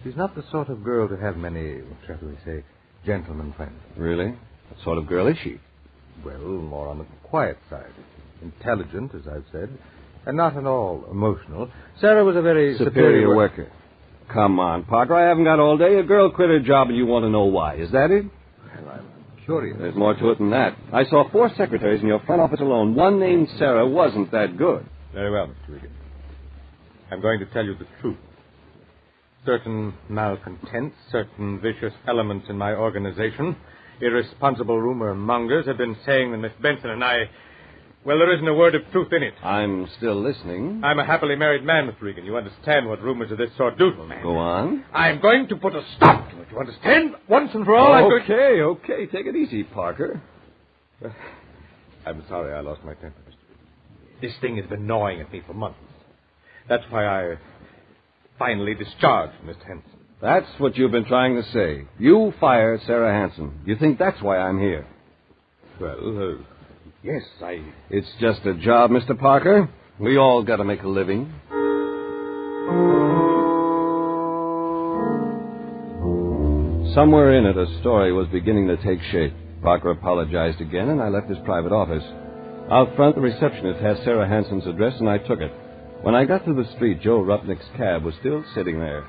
She's not the sort of girl to have many, what shall we say, gentlemen friends. Really? What sort of girl is she? Well, more on the quiet side. Intelligent, as I've said, and not at all emotional. Sarah was a very superior worker. Come on, Parker. I haven't got all day. A girl quit her job and you want to know why. Is that it? Well, I'm curious. There's more to it than that. I saw 4 secretaries in your front office alone. One named Sarah wasn't that good. Very well, Mr. Regan. I'm going to tell you the truth. Certain malcontents, certain vicious elements in my organization, irresponsible rumor mongers have been saying that Miss Benson and I... Well, there isn't a word of truth in it. I'm still listening. I'm a happily married man, Mr. Regan. You understand what rumors of this sort do to a man. Go on. I'm going to put a stop to it. You understand? Once and for all, Okay. Take it easy, Parker. I'm sorry I lost my temper, Mr. Regan. This thing has been gnawing at me for months. That's why I finally discharged Miss Hanson. That's what you've been trying to say. You fired Sarah Hanson. You think that's why I'm here? Well, yes, It's just a job, Mr. Parker. We all got to make a living. Somewhere in it, a story was beginning to take shape. Parker apologized again, and I left his private office. Out front, the receptionist had Sarah Hanson's address, and I took it. When I got to the street, Joe Rupnick's cab was still sitting there.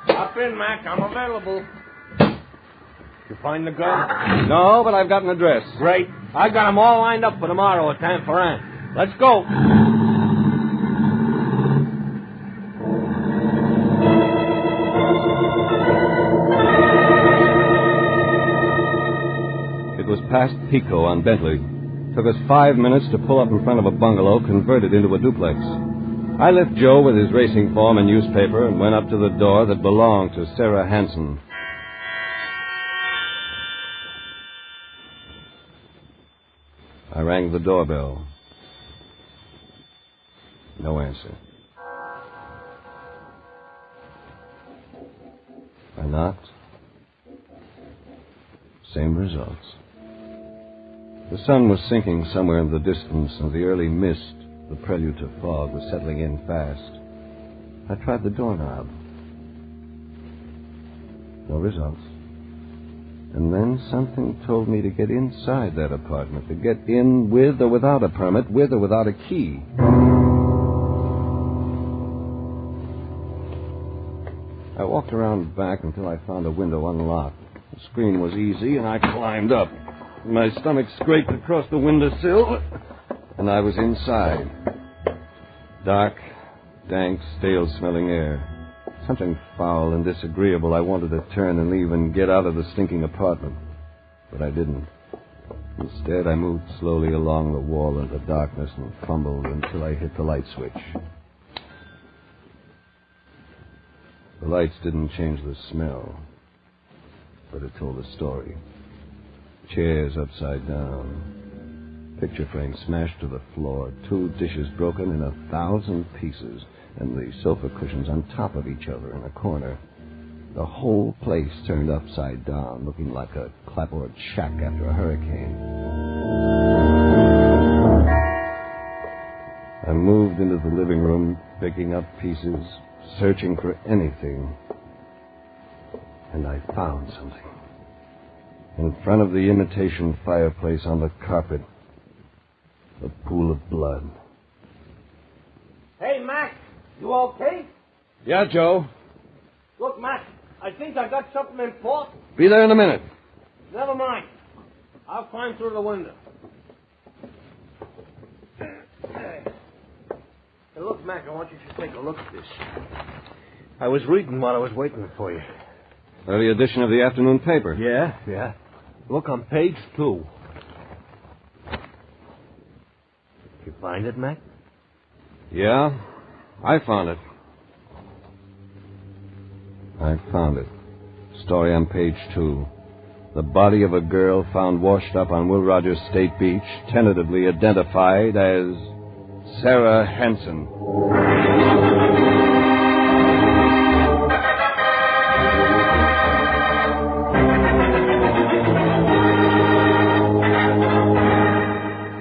Hop in, Mac. I'm available. You find the gun? No, but I've got an address. Great. I got them all lined up for tomorrow at San Ferran. Let's go. It was past Pico on Bentley. Took us 5 minutes to pull up in front of a bungalow converted into a duplex. I left Joe with his racing form and newspaper and went up to the door that belonged to Sarah Hanson. I rang the doorbell. No answer. I knocked. Same results. The sun was sinking somewhere in the distance, and the early mist, the prelude to fog, was settling in fast. I tried the doorknob. No results. And then something told me to get inside that apartment, to get in with or without a permit, with or without a key. I walked around back until I found a window unlocked. The screen was easy, and I climbed up. My stomach scraped across the windowsill, and I was inside. Dark, dank, stale-smelling air. Something foul and disagreeable. I wanted to turn and leave and get out of the stinking apartment. But I didn't. Instead, I moved slowly along the wall into the darkness and fumbled until I hit the light switch. The lights didn't change the smell, but it told a story. Chairs upside down. Picture frame smashed to the floor. 2 dishes broken in 1,000 pieces. And the sofa cushions on top of each other in a corner. The whole place turned upside down, looking like a clapboard shack after a hurricane. I moved into the living room, picking up pieces, searching for anything. And I found something. In front of the imitation fireplace on the carpet, a pool of blood. Hey, Mac, you okay? Yeah, Joe. Look, Mac, I think I got something important. Be there in a minute. Never mind. I'll climb through the window. Hey, look, Mac, I want you to take a look at this. I was reading while I was waiting for you. Early edition of the afternoon paper. Yeah. Look on page 2. You find it, Mac? Yeah, I found it. Story on page 2. The body of a girl found washed up on Will Rogers State Beach, tentatively identified as Sarah Hansen.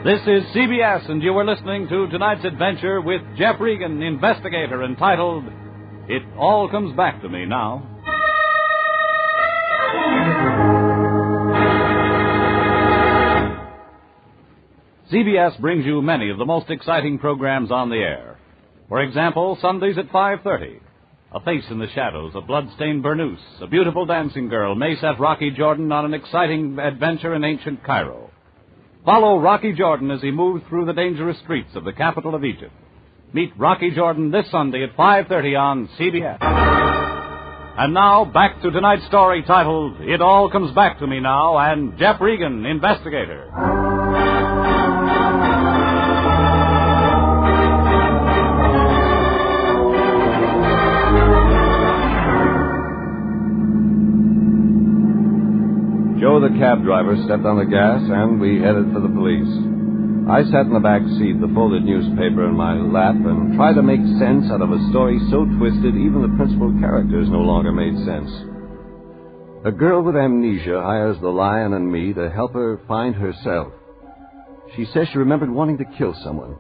This is CBS, and you are listening to tonight's adventure with Jeff Regan, Investigator, entitled It All Comes Back to Me Now. CBS brings you many of the most exciting programs on the air. For example, Sundays at 5:30. A Face in the Shadows, a blood-stained burnoose, a beautiful dancing girl may set Rocky Jordan on an exciting adventure in ancient Cairo. Follow Rocky Jordan as he moves through the dangerous streets of the capital of Egypt. Meet Rocky Jordan this Sunday at 5:30 on CBS. And now, back to tonight's story titled, It All Comes Back to Me Now, and Jeff Regan, Investigator. Joe, the cab driver, stepped on the gas, and we headed for the police. I sat in the back seat, the folded newspaper in my lap, and tried to make sense out of a story so twisted even the principal characters no longer made sense. A girl with amnesia hires the lion and me to help her find herself. She says she remembered wanting to kill someone.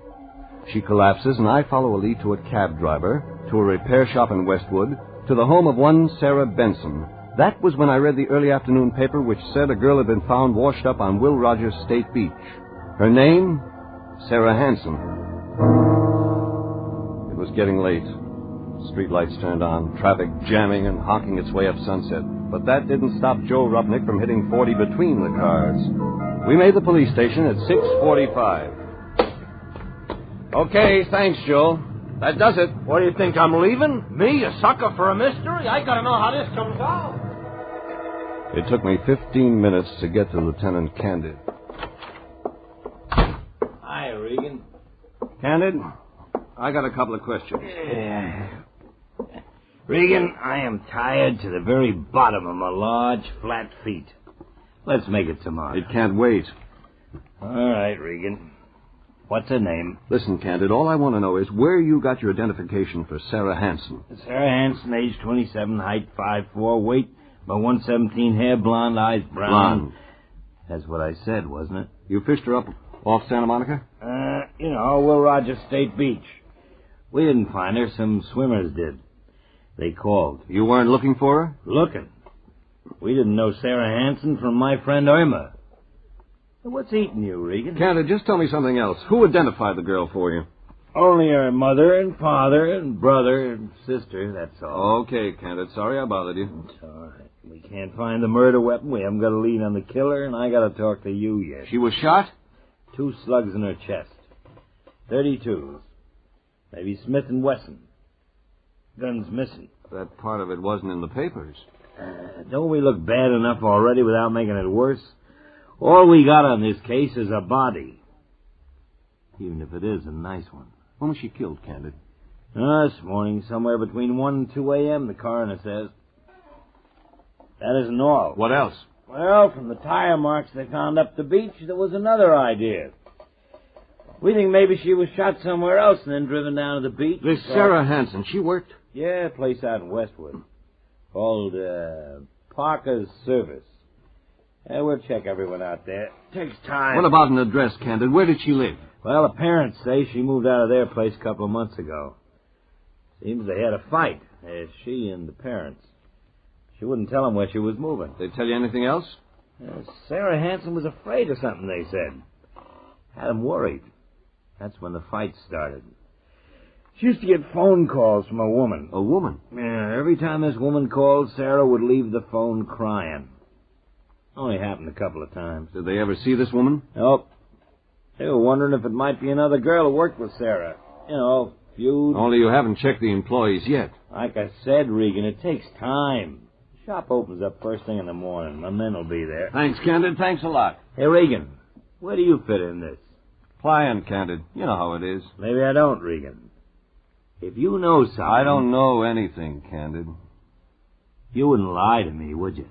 She collapses, and I follow a lead to a cab driver, to a repair shop in Westwood, to the home of one Sarah Benson. That was when I read the early afternoon paper which said a girl had been found washed up on Will Rogers State Beach. Her name, Sarah Hansen. It was getting late. Street lights turned on, traffic jamming and honking its way up Sunset. But that didn't stop Joe Rupnick from hitting 40 between the cars. We made the police station at 6:45. Okay, thanks, Joe. That does it. What do you think, I'm leaving? Me, a sucker for a mystery? I gotta know how this comes out. It took me 15 minutes to get to Lieutenant Candid. Hi, Regan. Candid, I got a couple of questions. Regan, I am tired to the very bottom of my large, flat feet. Let's make it tomorrow. It can't wait. All right, Regan. What's her name? Listen, Candid, all I want to know is where you got your identification for Sarah Hansen. Sarah Hansen, age 27, height 5'4", weight about 117, hair blonde, eyes brown. Blonde. That's what I said, wasn't it? You fished her up off Santa Monica? Will Rogers State Beach. We didn't find her. Some swimmers did. They called. You weren't looking for her? Looking. We didn't know Sarah Hansen from my friend Irma. What's eating you, Regan? Candid, just tell me something else. Who identified the girl for you? Only her mother and father and brother and sister, that's all. Okay, Candid. Sorry I bothered you. It's all right. We can't find the murder weapon. We haven't got a lead on the killer, and I got to talk to you yet. She was shot? 2 slugs in her chest. 32s. Maybe Smith & Wesson. Gun's missing. That part of it wasn't in the papers. Don't we look bad enough already without making it worse? All we got on this case is a body. Even if it is a nice one. When was she killed, Candid? This morning, somewhere between 1 and 2 a.m., the coroner says. That isn't all. What else? Well, from the tire marks they found up the beach, there was another idea. We think maybe she was shot somewhere else and then driven down to the beach. This Sarah Hansen, she worked? Yeah, a place out in Westwood. Called, Parker's Service. We'll check everyone out there. Takes time. What about an address, Candid? Where did she live? Well, the parents say she moved out of their place a couple of months ago. Seems they had a fight, she and the parents. She wouldn't tell them where she was moving. They tell you anything else? Sarah Hanson was afraid of something, they said. Had them worried. That's when the fight started. She used to get phone calls from a woman. A woman? Yeah, every time this woman called, Sarah would leave the phone crying. Only happened a couple of times. Did they ever see this woman? Nope. They were wondering if it might be another girl who worked with Sarah. You know, feud. Only you haven't checked the employees yet. Like I said, Regan, it takes time. The shop opens up first thing in the morning. My men will be there. Thanks, Candid. Thanks a lot. Hey, Regan, where do you fit in this? Client, Candid. You know how it is. Maybe I don't, Regan. If you know something... I don't know anything, Candid. You wouldn't lie to me, would you?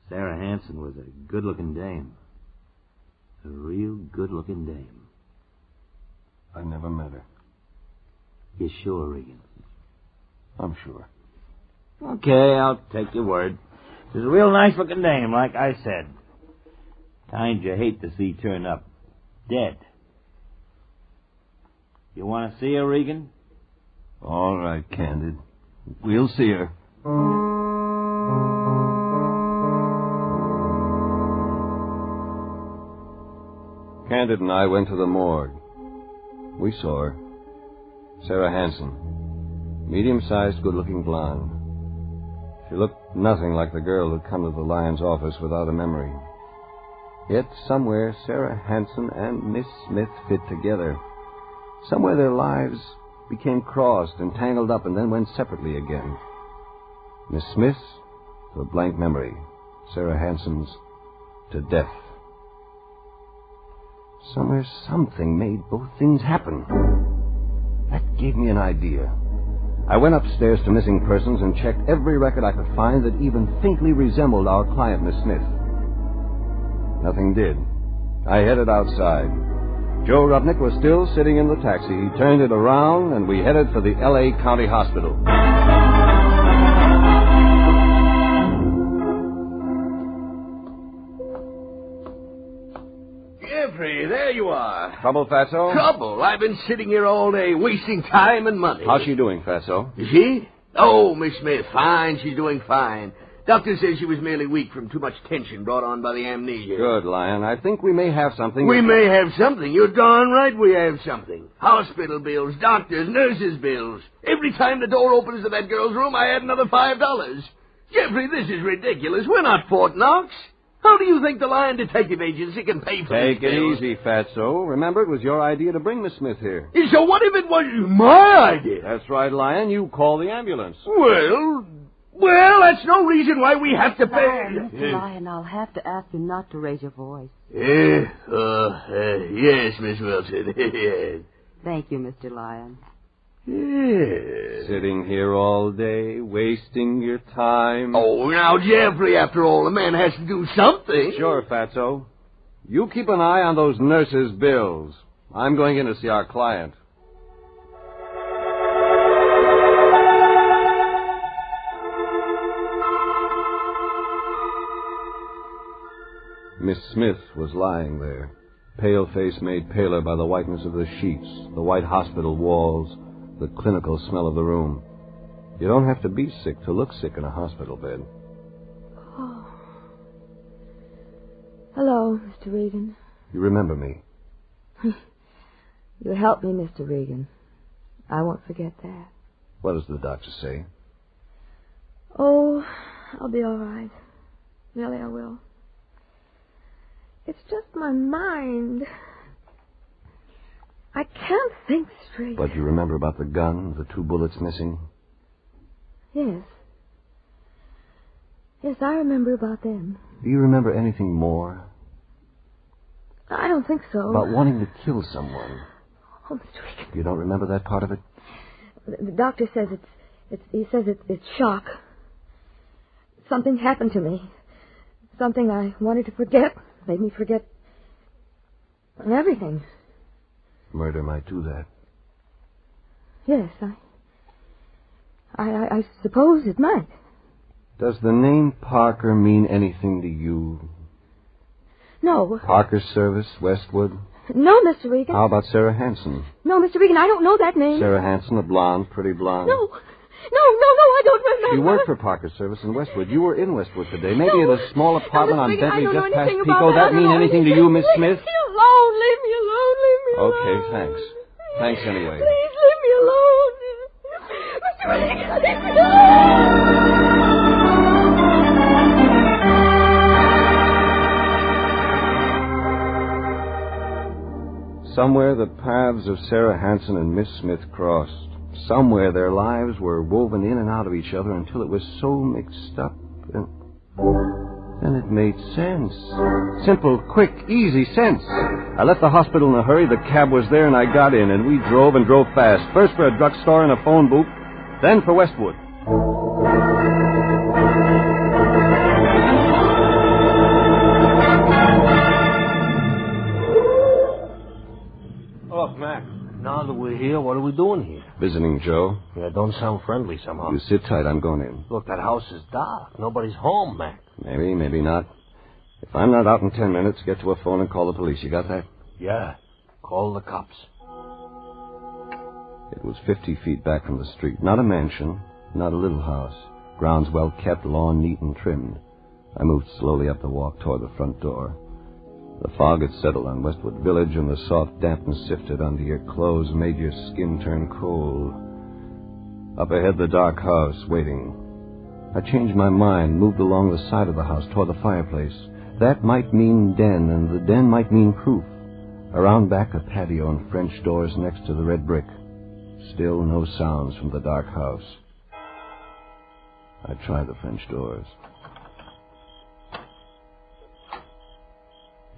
Sarah Hanson was a good-looking dame. A real good-looking dame. I never met her. You sure, Regan? I'm sure. Okay, I'll take your word. She's a real nice-looking dame, like I said. Kind you hate to see turn up dead. You want to see her, Regan? All right, Candid. We'll see her. Candid and I went to the morgue. We saw her. Sarah Hanson. Medium-sized, good-looking blonde. She looked nothing like the girl who'd come to the Lyons office without a memory. Yet somewhere Sarah Hanson and Miss Smith fit together. Somewhere their lives became crossed and tangled up and then went separately again. Miss Smith's to a blank memory. Sarah Hanson's to death. Somewhere something made both things happen. That gave me an idea. I went upstairs to Missing Persons and checked every record I could find that even faintly resembled our client, Miss Smith. Nothing did. I headed outside. Joe Rupnick was still sitting in the taxi. He turned it around, and we headed for the L.A. County Hospital. Jeffrey, there you are. Trouble, Fatso? Trouble? I've been sitting here all day, wasting time and money. How's she doing, Fatso? Is she? Oh, Miss Smith, fine. She's doing fine. Doctor says she was merely weak from too much tension brought on by the amnesia. Good, Lion. I think we may have something. We may have something. You're darn right we have something. Hospital bills, doctors, nurses' bills. Every time the door opens to that girl's room, I add another $5. Jeffrey, this is ridiculous. We're not Fort Knox. How do you think the Lion Detective Agency can pay for Take this it bill? easy, Fatso. Remember, it was your idea to bring Miss Smith here. So what if it was my idea? That's right, Lion. You call the ambulance. Well, that's no reason why we have to pay. Mr. Lyon, I'll have to ask you not to raise your voice. Yes, Miss Wilson. Yes. Thank you, Mr. Lyon. Yes. Sitting here all day, wasting your time. Oh, now, Jeffrey, after all, a man has to do something. Sure, Fatso. You keep an eye on those nurses' bills. I'm going in to see our client. Miss Smith was lying there, pale face made paler by the whiteness of the sheets, the white hospital walls, the clinical smell of the room. You don't have to be sick to look sick in a hospital bed. Oh. Hello, Mr. Regan. You remember me? You helped me, Mr. Regan. I won't forget that. What does the doctor say? Oh, I'll be all right. Really, I will. It's just my mind. I can't think straight. But you remember about the gun, the 2 bullets missing? Yes. Yes, I remember about them. Do you remember anything more? I don't think so. About wanting to kill someone? Oh, Mr. Regan. You don't remember that part of it? The doctor says it's shock. Something happened to me. Something I wanted to forget. Made me forget everything. Murder might do that. Yes, I suppose it might. Does the name Parker mean anything to you? No. Parker Service, Westwood? No, Mr. Regan. How about Sarah Hanson? No, Mr. Regan, I don't know that name. Sarah Hanson, a blonde, pretty blonde. No. I don't remember. You worked for Parker's service in Westwood. You were in Westwood today. Maybe at a small apartment on Bentley just past Pico. That mean anything to you, Miss Smith? Leave me alone. Leave me alone. Leave me alone. Okay, thanks. Thanks anyway. Please leave me alone. Mr. Regan, leave me alone. Somewhere the paths of Sarah Hanson and Miss Smith crossed. Somewhere their lives were woven in and out of each other until it was so mixed up. And then it made sense. Simple, quick, easy sense. I left the hospital in a hurry. The cab was there, and I got in, and we drove and drove fast. First for a drugstore and a phone booth, then for Westwood. Look, Mac, now that we're here, what are we doing here? Visiting Joe. Yeah, don't sound friendly somehow. You sit tight. I'm going in. Look, that house is dark. Nobody's home, Mac. Maybe, maybe not. If I'm not out in 10 minutes, get to a phone and call the police. You got that? Yeah. Call the cops. It was 50 feet back from the street. Not a mansion, not a little house. Grounds well kept, lawn neat and trimmed. I moved slowly up the walk toward the front door. The fog had settled on Westwood Village, and the soft dampness sifted under your clothes and made your skin turn cold. Up ahead, the dark house, waiting. I changed my mind, moved along the side of the house toward the fireplace. That might mean den, and the den might mean proof. Around back, a patio and French doors next to the red brick. Still no sounds from the dark house. I tried the French doors.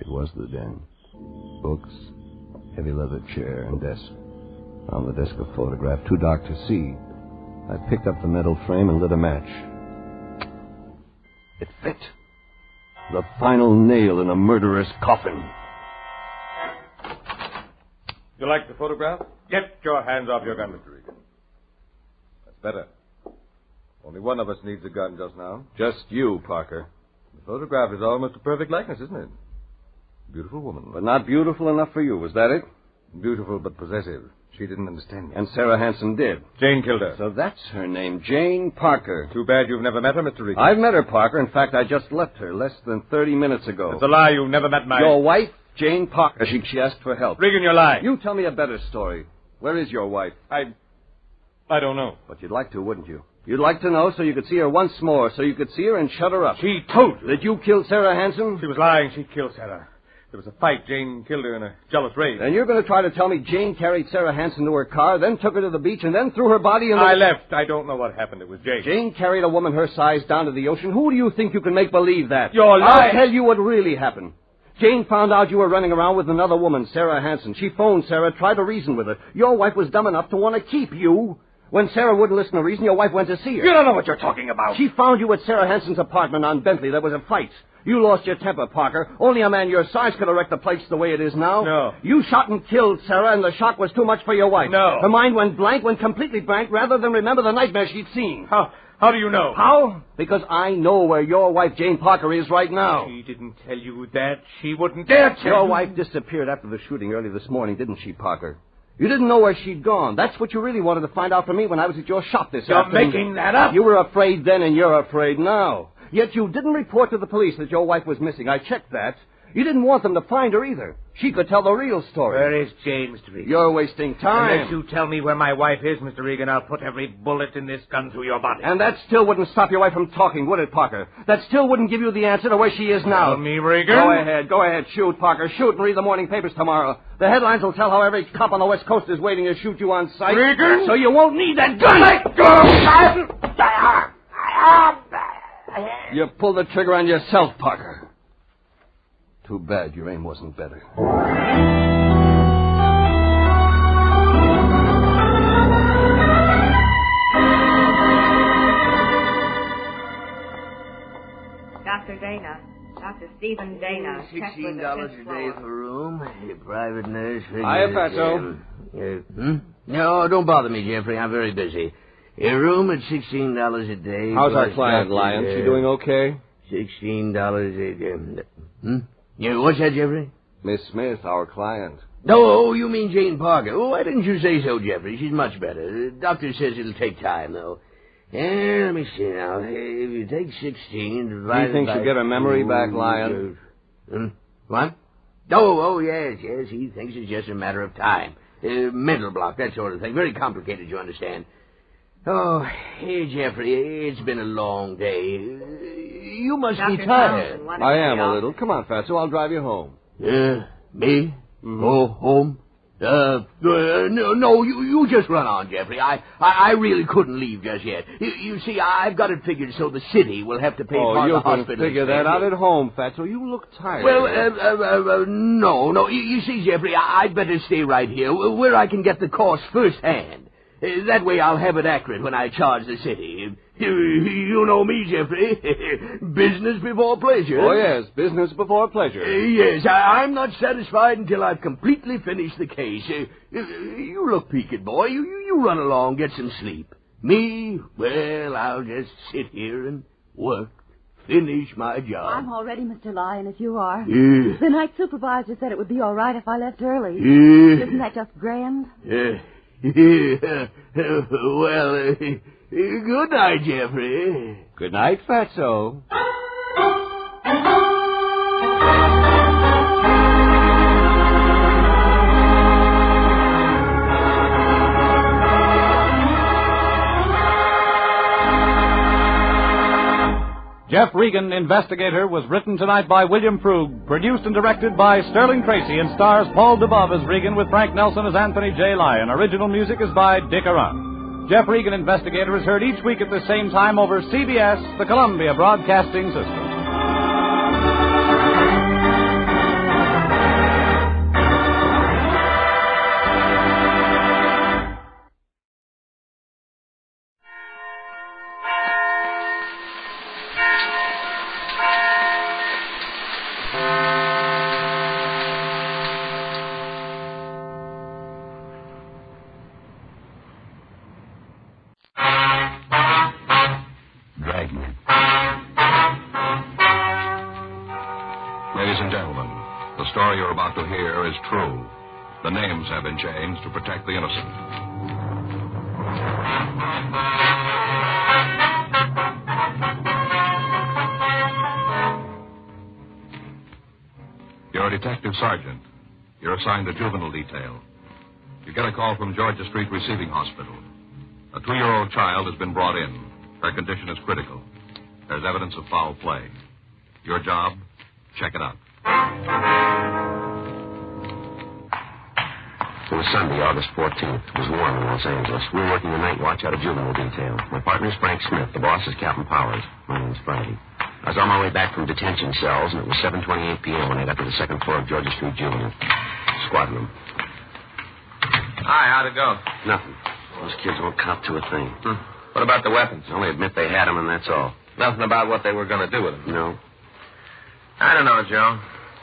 It was the den. Books, heavy leather chair, and desk. On the desk a photograph, too dark to see. I picked up the metal frame and lit a match. It fit. The final nail in a murderer's coffin. You like the photograph? Get your hands off your gun, Mr. Regan. That's better. Only one of us needs a gun just now. Just you, Parker. The photograph is almost a perfect likeness, isn't it? Beautiful woman. But not beautiful enough for you, was that it? Beautiful but possessive. She didn't understand me. And Sarah Hanson did. Jane killed her. So that's her name, Jane Parker. Too bad you've never met her, Mr. Regan. I've met her, Parker. In fact, I just left her less than 30 minutes ago. It's a lie. You've never met my... Your wife, Jane Parker. She asked for help. Regan, you're lying. You tell me a better story. Where is your wife? I don't know. But you'd like to, wouldn't you? You'd like to know so you could see her once more, so you could see her and shut her up. She told you. That you killed Sarah Hanson? She was lying. She killed Sarah. There was a fight. Jane killed her in a jealous rage. And you're going to try to tell me Jane carried Sarah Hanson to her car, then took her to the beach, and then threw her body in the... I left. I don't know what happened. It was Jane. Jane carried a woman her size down to the ocean. Who do you think you can make believe that? You're lying. I'll tell you what really happened. Jane found out you were running around with another woman, Sarah Hanson. She phoned Sarah, tried to reason with her. Your wife was dumb enough to want to keep you. When Sarah wouldn't listen to reason, your wife went to see her. You don't know what you're talking about. She found you at Sarah Hanson's apartment on Bentley. There was a fight. You lost your temper, Parker. Only a man your size could have wrecked the place the way it is now. No. You shot and killed Sarah, and the shock was too much for your wife. No. Her mind went blank, went completely blank, rather than remember the nightmare she'd seen. How do you know? How? Because I know where your wife, Jane Parker, is right now. She didn't tell you that. She wouldn't dare tell you. Your wife disappeared after the shooting early this morning, didn't she, Parker? You didn't know where she'd gone. That's what you really wanted to find out from me when I was at your shop this afternoon. You're making that up. You were afraid then, and you're afraid now. Yet you didn't report to the police that your wife was missing. I checked that. You didn't want them to find her either. She could tell the real story. Where is Jane, Mr. Regan? You're wasting time. Unless you tell me where my wife is, Mr. Regan, I'll put every bullet in this gun through your body. And that still wouldn't stop your wife from talking, would it, Parker? That still wouldn't give you the answer to where she is now. Tell me, Regan. Go ahead. Shoot, Parker. Shoot and read the morning papers tomorrow. The headlines will tell how every cop on the West Coast is waiting to shoot you on sight. Regan! So you won't need that gun. Let go! You pulled the trigger on yourself, Parker. Too bad your aim wasn't better. Dr. Dana. Dr. Stephen Dana. $16 a day for room. Your private nurse. Hiya, Fatso. No, don't bother me, Jeffrey. I'm very busy. Your room at $16 a day. How's our client, Lion? She doing okay? $16 a day. Yeah, what's that, Jeffrey? Miss Smith, our client. Oh, you mean Jane Parker. Oh, why didn't you say so, Jeffrey? She's much better. The doctor says it'll take time, though. Let me see now. If you take 16 divided He thinks by you'll get her memory 2, back, Lion. What? Oh, yes. He thinks it's just a matter of time. Mental block, that sort of thing. Very complicated, you understand. Oh, hey, Jeffrey, it's been a long day. You must be tired. I am a little. Come on, Fatso, I'll drive you home. Me? Go home? No, you just run on, Jeffrey. I really couldn't leave just yet. You see, I've got it figured so the city will have to pay for the hospital. You can figure that out at home, Fatso. You look tired. Well, no. You see, Jeffrey, I'd better stay right here, where I can get the cost firsthand. That way I'll have it accurate when I charge the city. You know me, Jeffrey. Business before pleasure. Oh, yes, business before pleasure. Yes, I'm not satisfied until I've completely finished the case. You look peaked, boy. You run along, get some sleep. Me, well, I'll just sit here and work. Finish my job. I'm all ready, Mr. Lyon, if you are. Yeah. The night supervisor said it would be all right if I left early. Yeah. Isn't that just grand? Well, good night, Jeffrey. Good night, Fatso. Jeff Regan, Investigator, was written tonight by William Frug, produced and directed by Sterling Tracy, and stars Paul Dubov as Regan with Frank Nelson as Anthony J. Lyon. Original music is by Dick Arant. Jeff Regan, Investigator, is heard each week at the same time over CBS, the Columbia Broadcasting System. Dragnet. Ladies and gentlemen, the story you're about to hear is true. The names have been changed to protect the innocent. You're a detective sergeant. You're assigned to juvenile detail. You get a call from Georgia Street Receiving Hospital. A 2-year-old child has been brought in. Her condition is critical. There's evidence of foul play. Your job? Check it out. It was Sunday, August 14th. It was warm in Los Angeles. We were working the night watch out of juvenile detail. My partner's Frank Smith. The boss is Captain Powers. My name's Friday. I was on my way back from detention cells, and it was 7:28 p.m. when I got to the second floor of Georgia Street Juvenile. Squad room. Hi, how'd it go? Nothing. Those kids won't cop to a thing. What about the weapons? They only admit they had them, and that's all. Nothing about what they were going to do with them? No. I don't know, Joe.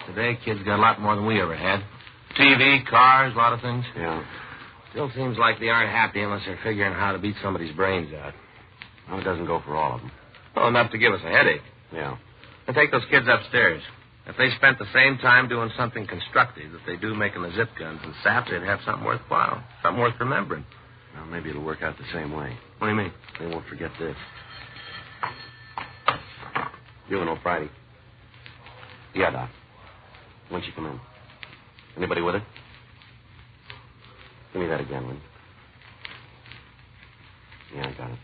Today, kids got a lot more than we ever had. TV, cars, a lot of things. Yeah. Still seems like they aren't happy unless they're figuring how to beat somebody's brains out. Well, it doesn't go for all of them. Well, enough to give us a headache. Yeah. And take those kids upstairs. If they spent the same time doing something constructive that they do making the zip guns and saps, they'd have something worthwhile, something worth remembering. Well, maybe it'll work out the same way. What do you mean? They won't forget this. Juvenile Friday. Yeah, Doc. When'd she come in? Anybody with her? Give me that again, will you? Yeah, I got it.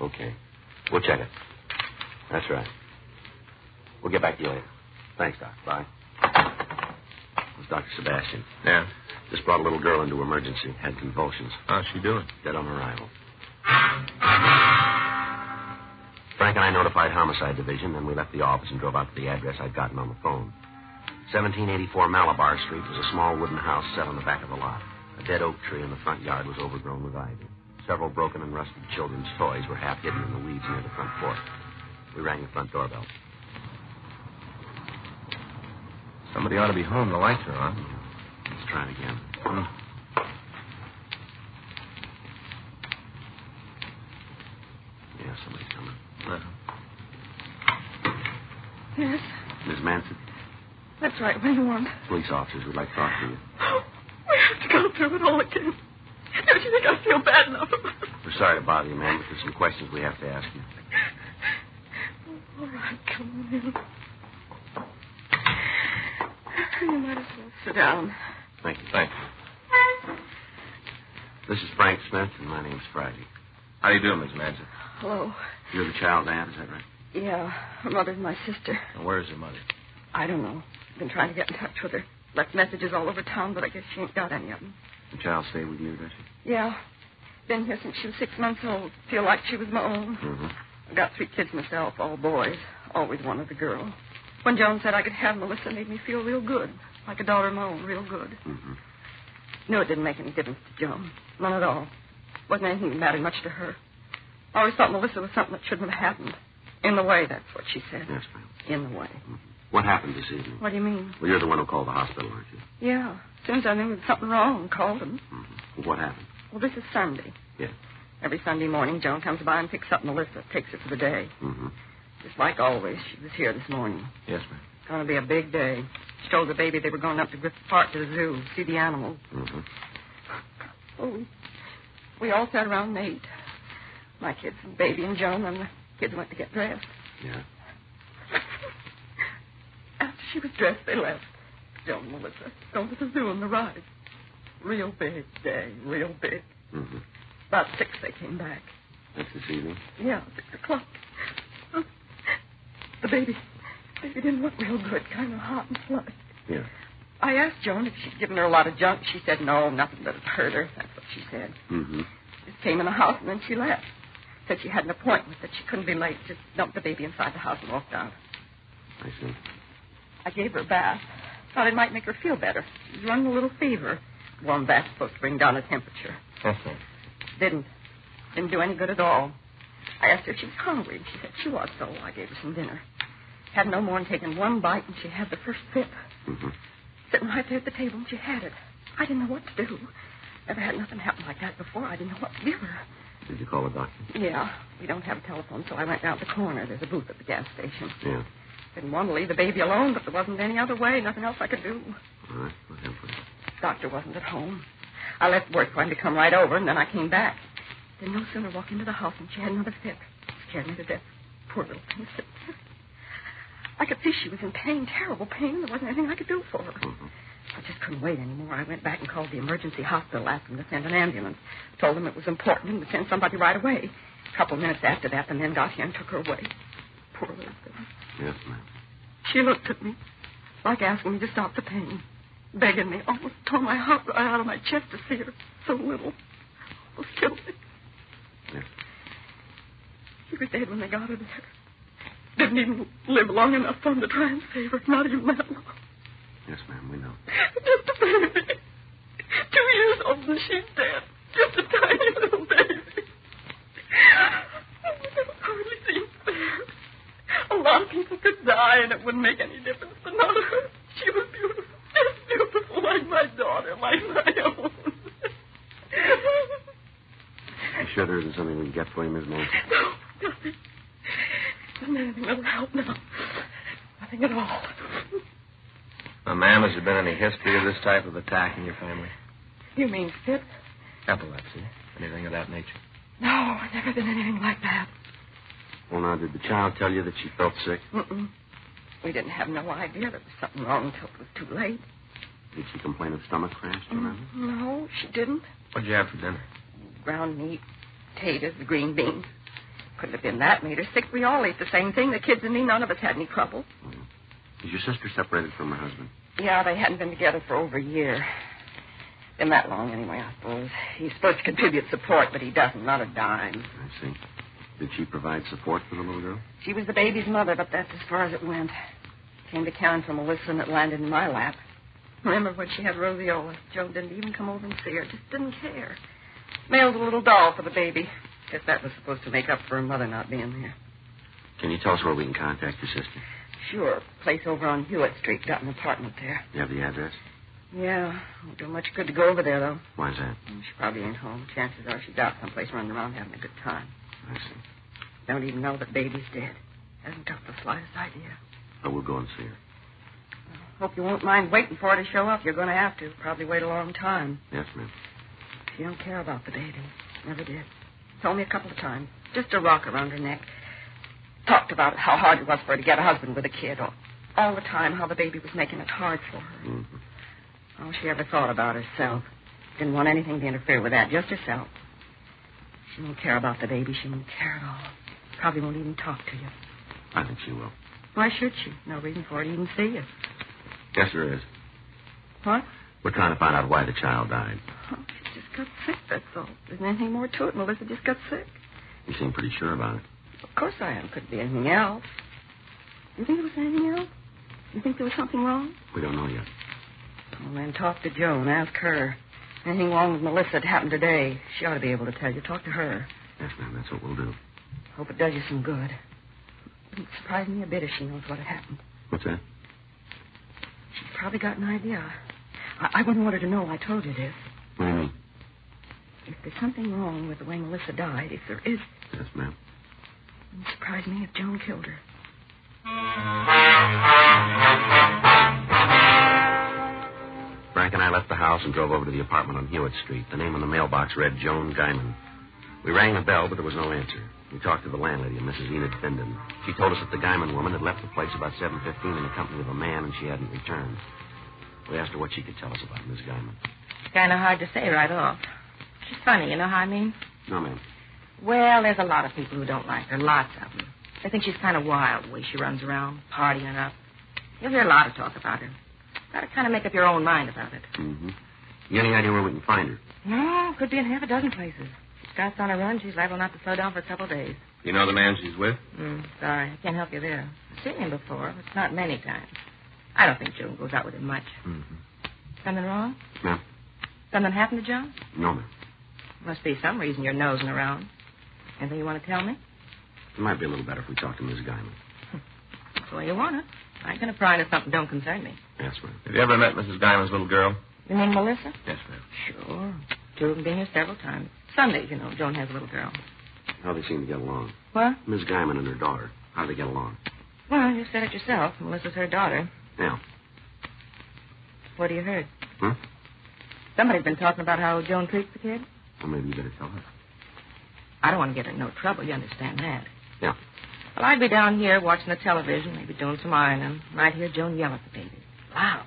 Okay. We'll check it. That's right. We'll get back to you later. Thanks, Doc. Bye. It was Dr. Sebastian. Yeah? Just brought a little girl into emergency. Had convulsions. How's she doing? Dead on arrival. Frank and I notified Homicide Division, then we left the office and drove out to the address I'd gotten on the phone. 1784 Malabar Street was a small wooden house set on the back of the lot. A dead oak tree in the front yard was overgrown with ivy. Several broken and rusted children's toys were half hidden in the weeds near the front porch. We rang the front doorbell. Somebody ought to be home. The lights are on. Let's try it again. Yeah, somebody's coming. Yes, Miss Manson? that's right. What do you want? Police officers would like to talk to you. We have to go through it all again. Don't you think I feel bad enough about it? We're sorry to bother you, ma'am, but there's some questions we have to ask you. All right, come on in. You might as well sit down. Thank you. Thank you. This is Frank Smith, and my name's Friday. How do you do, Miss Manson? Hello. You're the child dad, is that right? Yeah, her mother's my sister. And where's her mother? I don't know. I've been trying to get in touch with her. Left messages all over town, but I guess she ain't got any of them. The child stay with you, does she? Yeah. Been here since she was 6 months old. Feel like she was my own. Mm-hmm. I've got 3 kids myself, all boys. Always wanted a girl. When Joan said I could have Melissa, it made me feel real good. Like a daughter of my own, real good. Mm-hmm. Knew it didn't make any difference to Joan. None at all. Wasn't anything that mattered much to her. I always thought Melissa was something that shouldn't have happened. In the way, that's what she said. Yes, ma'am. In the way. Mm-hmm. What happened this evening? What do you mean? Well, you're the one who called the hospital, aren't you? Yeah. As soon as I knew there was something wrong, called them. Mm-hmm. Well, what happened? Well, this is Sunday. Yes. Every Sunday morning, Joan comes by and picks up Melissa, takes her for the day. Mm-hmm. Just like always, she was here this morning. Yes, ma'am. It's going to be a big day. She told the baby they were going up to Griffith Park to the zoo, see the animals. Mm-hmm. Oh, we all sat around and ate. My kids, and baby and Joan, and the kids went to get dressed. Yeah. After she was dressed, they left. Joan and Melissa going to the zoo on the ride. Real big day, real big. Mm-hmm. About 6 they came back. That's this evening? Yeah, 6 o'clock. The baby didn't look real good, kind of hot and flushed. Yeah. I asked Joan if she'd given her a lot of junk. She said no, nothing that had hurt her. That's what she said. Mm-hmm. Just came in the house and then she left. Said she had an appointment, that she couldn't be late. Just dumped the baby inside the house and walked out. I see. I gave her a bath. Thought it might make her feel better. She was running a little fever. Warm bath's supposed to bring down the temperature. Okay. Didn't do any good at all. I asked her if she was hungry, and she said she was, so I gave her some dinner. Had no more than taken one bite, and she had the first sip. Mm-hmm. Sitting right there at the table, and she had it. I didn't know what to do. Never had nothing happen like that before. I didn't know what to give her. Did you call a doctor? Yeah. We don't have a telephone, so I went down to the corner. There's a booth at the gas station. Yeah. Didn't want to leave the baby alone, but there wasn't any other way. Nothing else I could do. All right. We'll help her. Doctor wasn't at home. I left work for him to come right over, and then I came back. Didn't no sooner walk into the house than she had another fit. Scared me to death. Poor little thing. I could see she was in pain, terrible pain. There wasn't anything I could do for her. Mm-hmm. I just couldn't wait anymore. I went back and called the emergency hospital, asked them to send an ambulance. Told them it was important and to send somebody right away. A couple of minutes after that, the men got here and took her away. Poor little thing. Yes, ma'am. She looked at me like asking me to stop the pain, begging me. Almost tore my heart right out of my chest to see her so little. Almost killed me. Yes. She was dead when they got her there. Didn't even live long enough for them to try and save her. Not even that long. Yes, ma'am, we know. Just a baby. 2 years old and she's dead. Just a tiny little baby. It hardly seems fair. A lot of people could die and it wouldn't make any difference, but not her. She was beautiful. Just beautiful, like my daughter, like my own. You sure there isn't something we can get for you, Miss Manson? No, nothing. Isn't anything that'll help now. Nothing at all. Ma'am, has there been any history of this type of attack in your family? You mean fit? Epilepsy? Anything of that nature? No, never been anything like that. Well, now, did the child tell you that she felt sick? Mm-mm. We didn't have no idea there was something wrong until it was too late. Did she complain of stomach cramps, do you remember? No, she didn't. What'd you have for dinner? Ground meat, potatoes, green beans. Couldn't have been that made her sick. We all ate the same thing. The kids and me, none of us had any trouble. Is your sister separated from her husband? Yeah, they hadn't been together for over a year. Been that long anyway, I suppose. He's supposed to contribute support, but he doesn't, not a dime. I see. Did she provide support for the little girl? She was the baby's mother, but that's as far as it went. Came to town from Melissa and it landed in my lap. Remember when she had roseola? Joe didn't even come over and see her. Just didn't care. Mailed a little doll for the baby. Guess that was supposed to make up for her mother not being there. Can you tell us where we can contact your sister? Sure. Place over on Hewitt Street. Got an apartment there. You have the address? Yeah. Won't do much good to go over there, though. Why's that? She probably ain't home. Chances are she's out someplace running around having a good time. I see. Don't even know that baby's dead. Hasn't got the slightest idea. Oh, we'll go and see her. Hope you won't mind waiting for her to show up. You're going to have to. Probably wait a long time. Yes, ma'am. She don't care about the baby. Never did. Told me a couple of times. Just a rock around her neck. Talked about how hard it was for her to get a husband with a kid. All the time, how the baby was making it hard for her. Mm-hmm. All she ever thought about herself. Didn't want anything to interfere with that, just herself. She won't care about the baby. She won't care at all. Probably won't even talk to you. I think she will. Why should she? No reason for her to even see you. Yes, there is. What? We're trying to find out why the child died. Oh, she just got sick, that's all. There isn't anything more to it. Melissa just got sick. You seem pretty sure about it. Of course I am. Couldn't be anything else. You think there was anything else? You think there was something wrong? We don't know yet. Well, then talk to Jo and ask her. Anything wrong with Melissa that happened today, she ought to be able to tell you. Talk to her. Yes, ma'am, that's what we'll do. Hope it does you some good. Wouldn't surprise me a bit if she knows what had happened. What's that? She's probably got an idea. I wouldn't want her to know I told you this. What do you mean? If there's something wrong with the way Melissa died, if there is... Yes, ma'am. It wouldn't surprise me if Joan killed her. Frank and I left the house and drove over to the apartment on Hewitt Street. The name on the mailbox read Joan Guyman. We rang the bell, but there was no answer. We talked to the landlady, Mrs. Enid Findon. She told us that the Guyman woman had left the place about 7:15 in the company of a man, and she hadn't returned. We asked her what she could tell us about Miss Guyman. It's kind of hard to say right off. She's funny, you know how I mean? No, ma'am. Well, there's a lot of people who don't like her, lots of them. They think she's kind of wild, the way she runs around, partying it up. You'll hear a lot of talk about her. Got to kind of make up your own mind about it. Mm-hmm. You got any idea where we can find her? No, could be in half a dozen places. If she starts on a run, she's liable not to slow down for a couple of days. You know the man she's with? Sorry, I can't help you there. I've seen him before, but not many times. I don't think Joan goes out with him much. Mm-hmm. Something wrong? No. Something happened to Joan? No, ma'am. Must be some reason you're nosing around. Anything you want to tell me? It might be a little better if we talk to Miss Guyman. That's the way you want it. I ain't going to pry into something don't concern me. Yes, ma'am. Have you ever met Mrs. Guyman's little girl? You mean Melissa? Yes, ma'am. Sure. Two of them been here several times. Sundays, you know, Joan has a little girl. How they seem to get along. What? Miss Guyman and her daughter. How they get along. Well, you said it yourself. Melissa's her daughter. Yeah. What have you heard? Huh? Somebody's been talking about how Joan treats the kid. Well, maybe you better tell her. I don't want to get her in no trouble. You understand that? Yeah. Well, I'd be down here watching the television, maybe doing some ironing, and I'd hear Joan yell at the baby. Loud.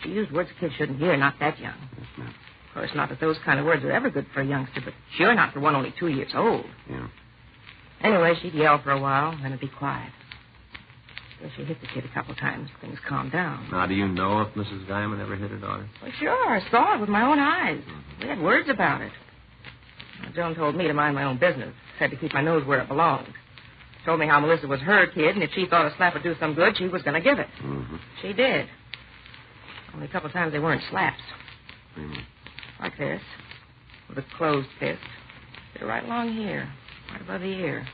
She used words a kid shouldn't hear, not that young. Yes, ma'am. Of course, not that those kind of words are ever good for a youngster, but sure not for one only 2 years old. Yeah. Anyway, she'd yell for a while, then it'd be quiet. Well, she hit the kid a couple times. Things calmed down. Now, do you know if Mrs. Guyman ever hit her daughter? Well, sure. I saw it with my own eyes. We had words about it. Well, Joan told me to mind my own business. Said to keep my nose where it belonged. Told me how Melissa was her kid, and if she thought a slap would do some good, she was going to give it. Mm-hmm. She did. Only a couple times they weren't slaps. Mm-hmm. Like this. With a closed fist. They're right along here. Right above the ear.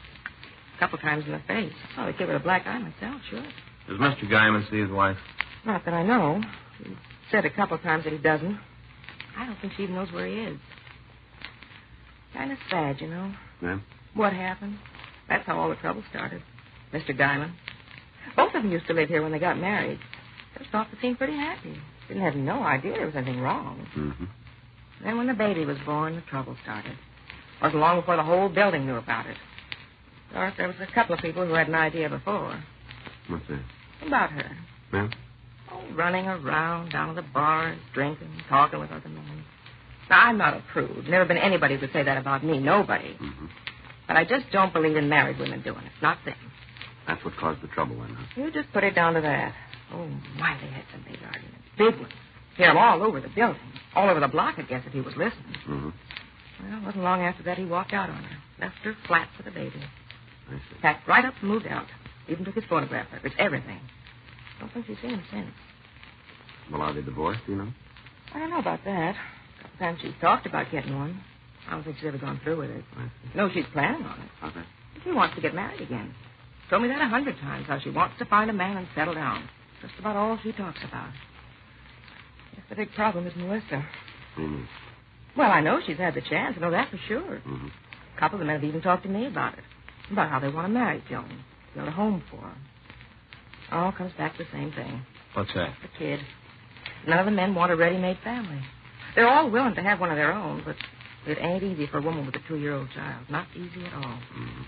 A couple times in the face. Oh, I'd give it a black eye myself, sure. Does Mr. Guyman see his wife? Not that I know. He said a couple times that he doesn't. I don't think she even knows where he is. Kind of sad, you know. Ma'am? What happened? That's how all the trouble started. Mr. Guyman. Both of them used to live here when they got married. First off, they seemed pretty happy. Didn't have no idea there was anything wrong. Mm-hmm. Then when the baby was born, the trouble started. Wasn't long before the whole building knew about it. Of course, there was a couple of people who had an idea before. What's that? About her. Ma'am? Oh, running around, down to the bars, drinking, talking with other men. Now, I'm not a prude. Never been anybody who could say that about me. Nobody. Mm-hmm. But I just don't believe in married women doing it. Not them. That's what caused the trouble then, huh? You just put it down to that. Oh, my, they had some big arguments. Big ones. Hear them all over the building. All over the block, I guess, if he was listening. Mm-hmm. Well, it wasn't long after that he walked out on her. Left her flat for the baby. I see. Packed right up and moved out. Even took his photograph records, everything. Don't think she's seen him since. Well, are they divorced, do you know? I don't know about that. A couple times she's talked about getting one. I don't think she's ever gone through with it. I see. No, she's planning on it. Okay. She wants to get married again. Told me that 100 times, how she wants to find a man and settle down. Just about all she talks about. Guess the big problem is Melissa. Mm-hmm. Well, I know she's had the chance. I know that for sure. Mm-hmm. A couple of the men have even talked to me about it. About how they want to marry Joan. Build a home for her. All comes back to the same thing. What's that? The kid. None of the men want a ready-made family. They're all willing to have one of their own, but It ain't easy for a woman with a 2-year-old child. Not easy at all. Mm-hmm.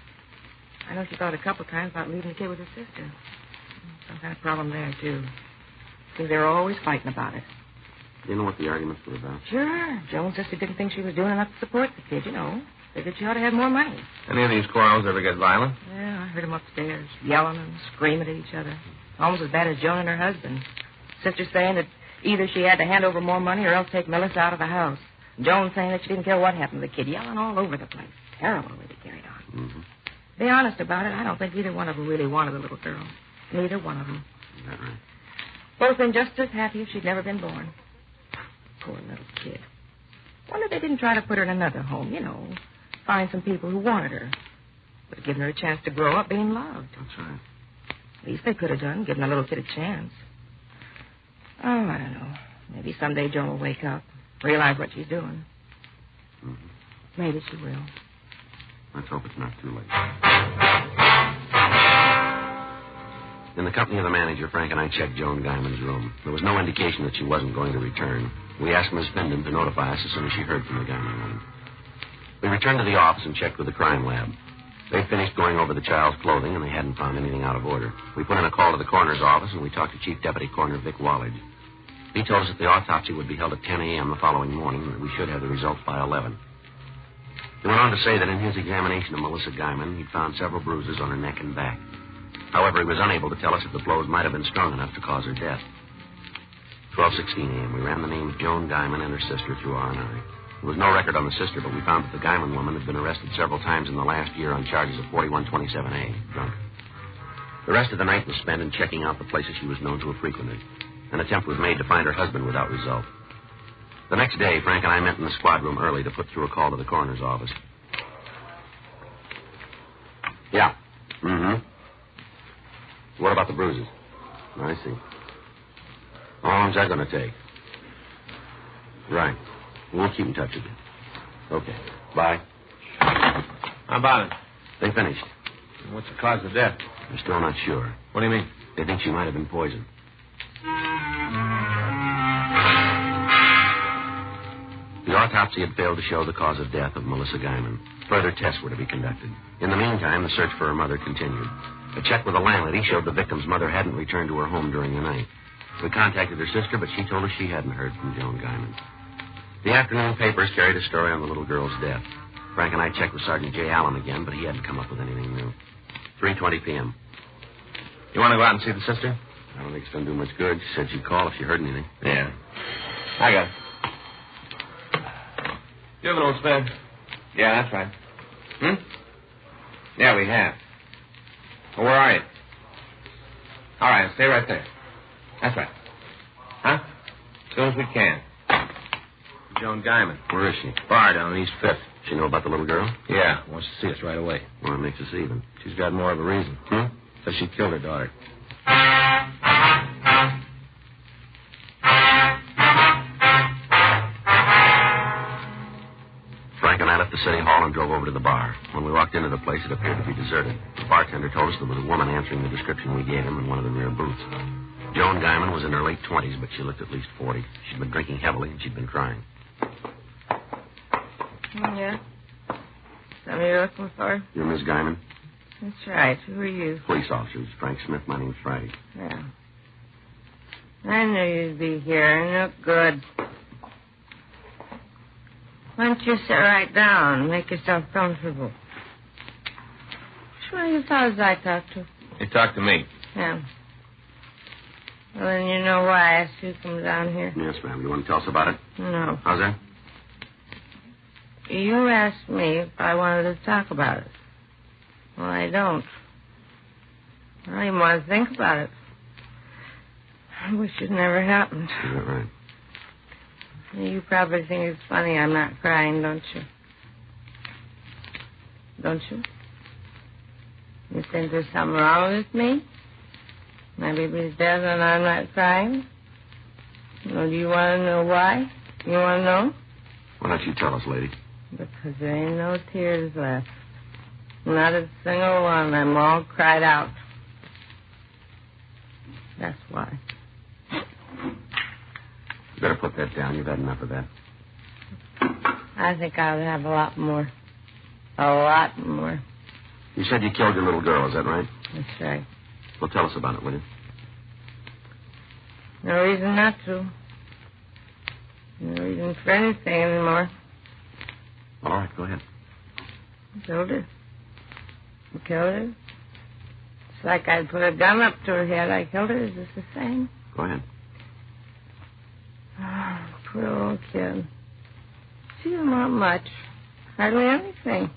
I know she thought a couple times about leaving the kid with her sister. Some kind of problem there, too. Because they were always fighting about it. Do you know what the arguments were about? Sure. Joan's sister didn't think she was doing enough to support the kid, you know. Figured she ought to have more money. Any of these quarrels ever get violent? Yeah, I heard them upstairs, yelling and screaming at each other. Almost as bad as Joan and her husband. Sister saying that either she had to hand over more money or else take Melissa out of the house. Joan saying that she didn't care what happened to the kid, yelling all over the place. Terrible the way they carried on. Mm-hmm. To be honest about it, I don't think either one of them really wanted the little girl. Neither one of them. Is that right? Both been just as happy if she'd never been born. Poor little kid. Wonder they didn't try to put her in another home, you know. Find some people who wanted her. Would have given her a chance to grow up being loved. That's right. At least they could have done, given the little kid a chance. Oh, I don't know. Maybe someday Joan will wake up, realize what she's doing. Mm-hmm. Maybe she will. Let's hope it's not too late. In the company of the manager, Frank and I checked Joan Guyman's room. There was no indication that she wasn't going to return. We asked Miss Findon to notify us as soon as she heard from the Guyman woman. We returned to the office and checked with the crime lab. They'd finished going over the child's clothing, and they hadn't found anything out of order. We put in a call to the coroner's office, and we talked to Chief Deputy Coroner Vic Wallage. He told us that the autopsy would be held at 10 a.m. the following morning, and that we should have the results by 11. He went on to say that in his examination of Melissa Guyman, he'd found several bruises on her neck and back. However, he was unable to tell us if the blows might have been strong enough to cause her death. 12:16 a.m., we ran the name of Joan Guyman and her sister through R&I. There was no record on the sister, but we found that the Guyman woman had been arrested several times in the last year on charges of 4127A, drunk. The rest of the night was spent in checking out the places she was known to have frequented. An attempt was made to find her husband without result. The next day, Frank and I met in the squad room early to put through a call to the coroner's office. Yeah. Mm-hmm. What about the bruises? I see. How long's that going to take? Right. We'll keep in touch with you. Okay. Bye. How about it? They finished. What's the cause of death? They're still not sure. What do you mean? They think she might have been poisoned. The autopsy had failed to show the cause of death of Melissa Guyman. Further tests were to be conducted. In the meantime, the search for her mother continued. A check with the landlady showed the victim's mother hadn't returned to her home during the night. We contacted her sister, but she told us she hadn't heard from Joan Guyman. The afternoon papers carried a story on the little girl's death. Frank and I checked with Sergeant J. Allen again, but he hadn't come up with anything new. 3:20 p.m. You want to go out and see the sister? I don't think it's going to do much good. She said she'd call if she heard anything. Yeah. I got it. You have an old spare? Yeah, that's right. Yeah, we have. Well, where are you? All right, stay right there. That's right. Huh? As soon as we can. Joan Guyman. Where is she? Bar down on East 5th. She know about the little girl? Yeah, wants to see us right away. Well, that makes us even. She's got more of a reason. Says she killed her daughter. Frank and I left the city hall and drove over to the bar. When we walked into the place, it appeared to be deserted. The bartender told us there was a woman answering the description we gave him in one of the rear booths. Joan Guyman was in her late 20s, but she looked at least 40. She'd been drinking heavily, and she'd been crying. Yeah? Somebody you're looking for? You're Miss Guyman? That's right. Who are you? Police officers. Frank Smith. My name's Friday. Yeah. I knew you'd be here. No good. Why don't you sit right down and make yourself comfortable? Which one of you fellas I talked to? You talked to me. Yeah. Well, then you know why I asked you to come down here? Yes, ma'am. You want to tell us about it? No. How's that? You asked me if I wanted to talk about it. Well, I don't. I don't even want to think about it. I wish it never happened. Is that right? You probably think it's funny I'm not crying, don't you? Don't you? You think there's something wrong with me? My baby's dead and I'm not crying? Well, do you want to know why? You want to know? Why don't you tell us, lady? Because there ain't no tears left. Not a single one. I'm all cried out. That's why. You better put that down. You've had enough of that. I think I would have a lot more. A lot more. You said you killed your little girl, is that right? That's right. Well, tell us about it, will you? No reason not to. No reason for anything anymore. All right, go ahead. I killed her. I killed her. It's like I'd put a gun up to her head. I killed her. Is this the same? Go ahead. Oh, poor old kid. She didn't want much. Hardly anything.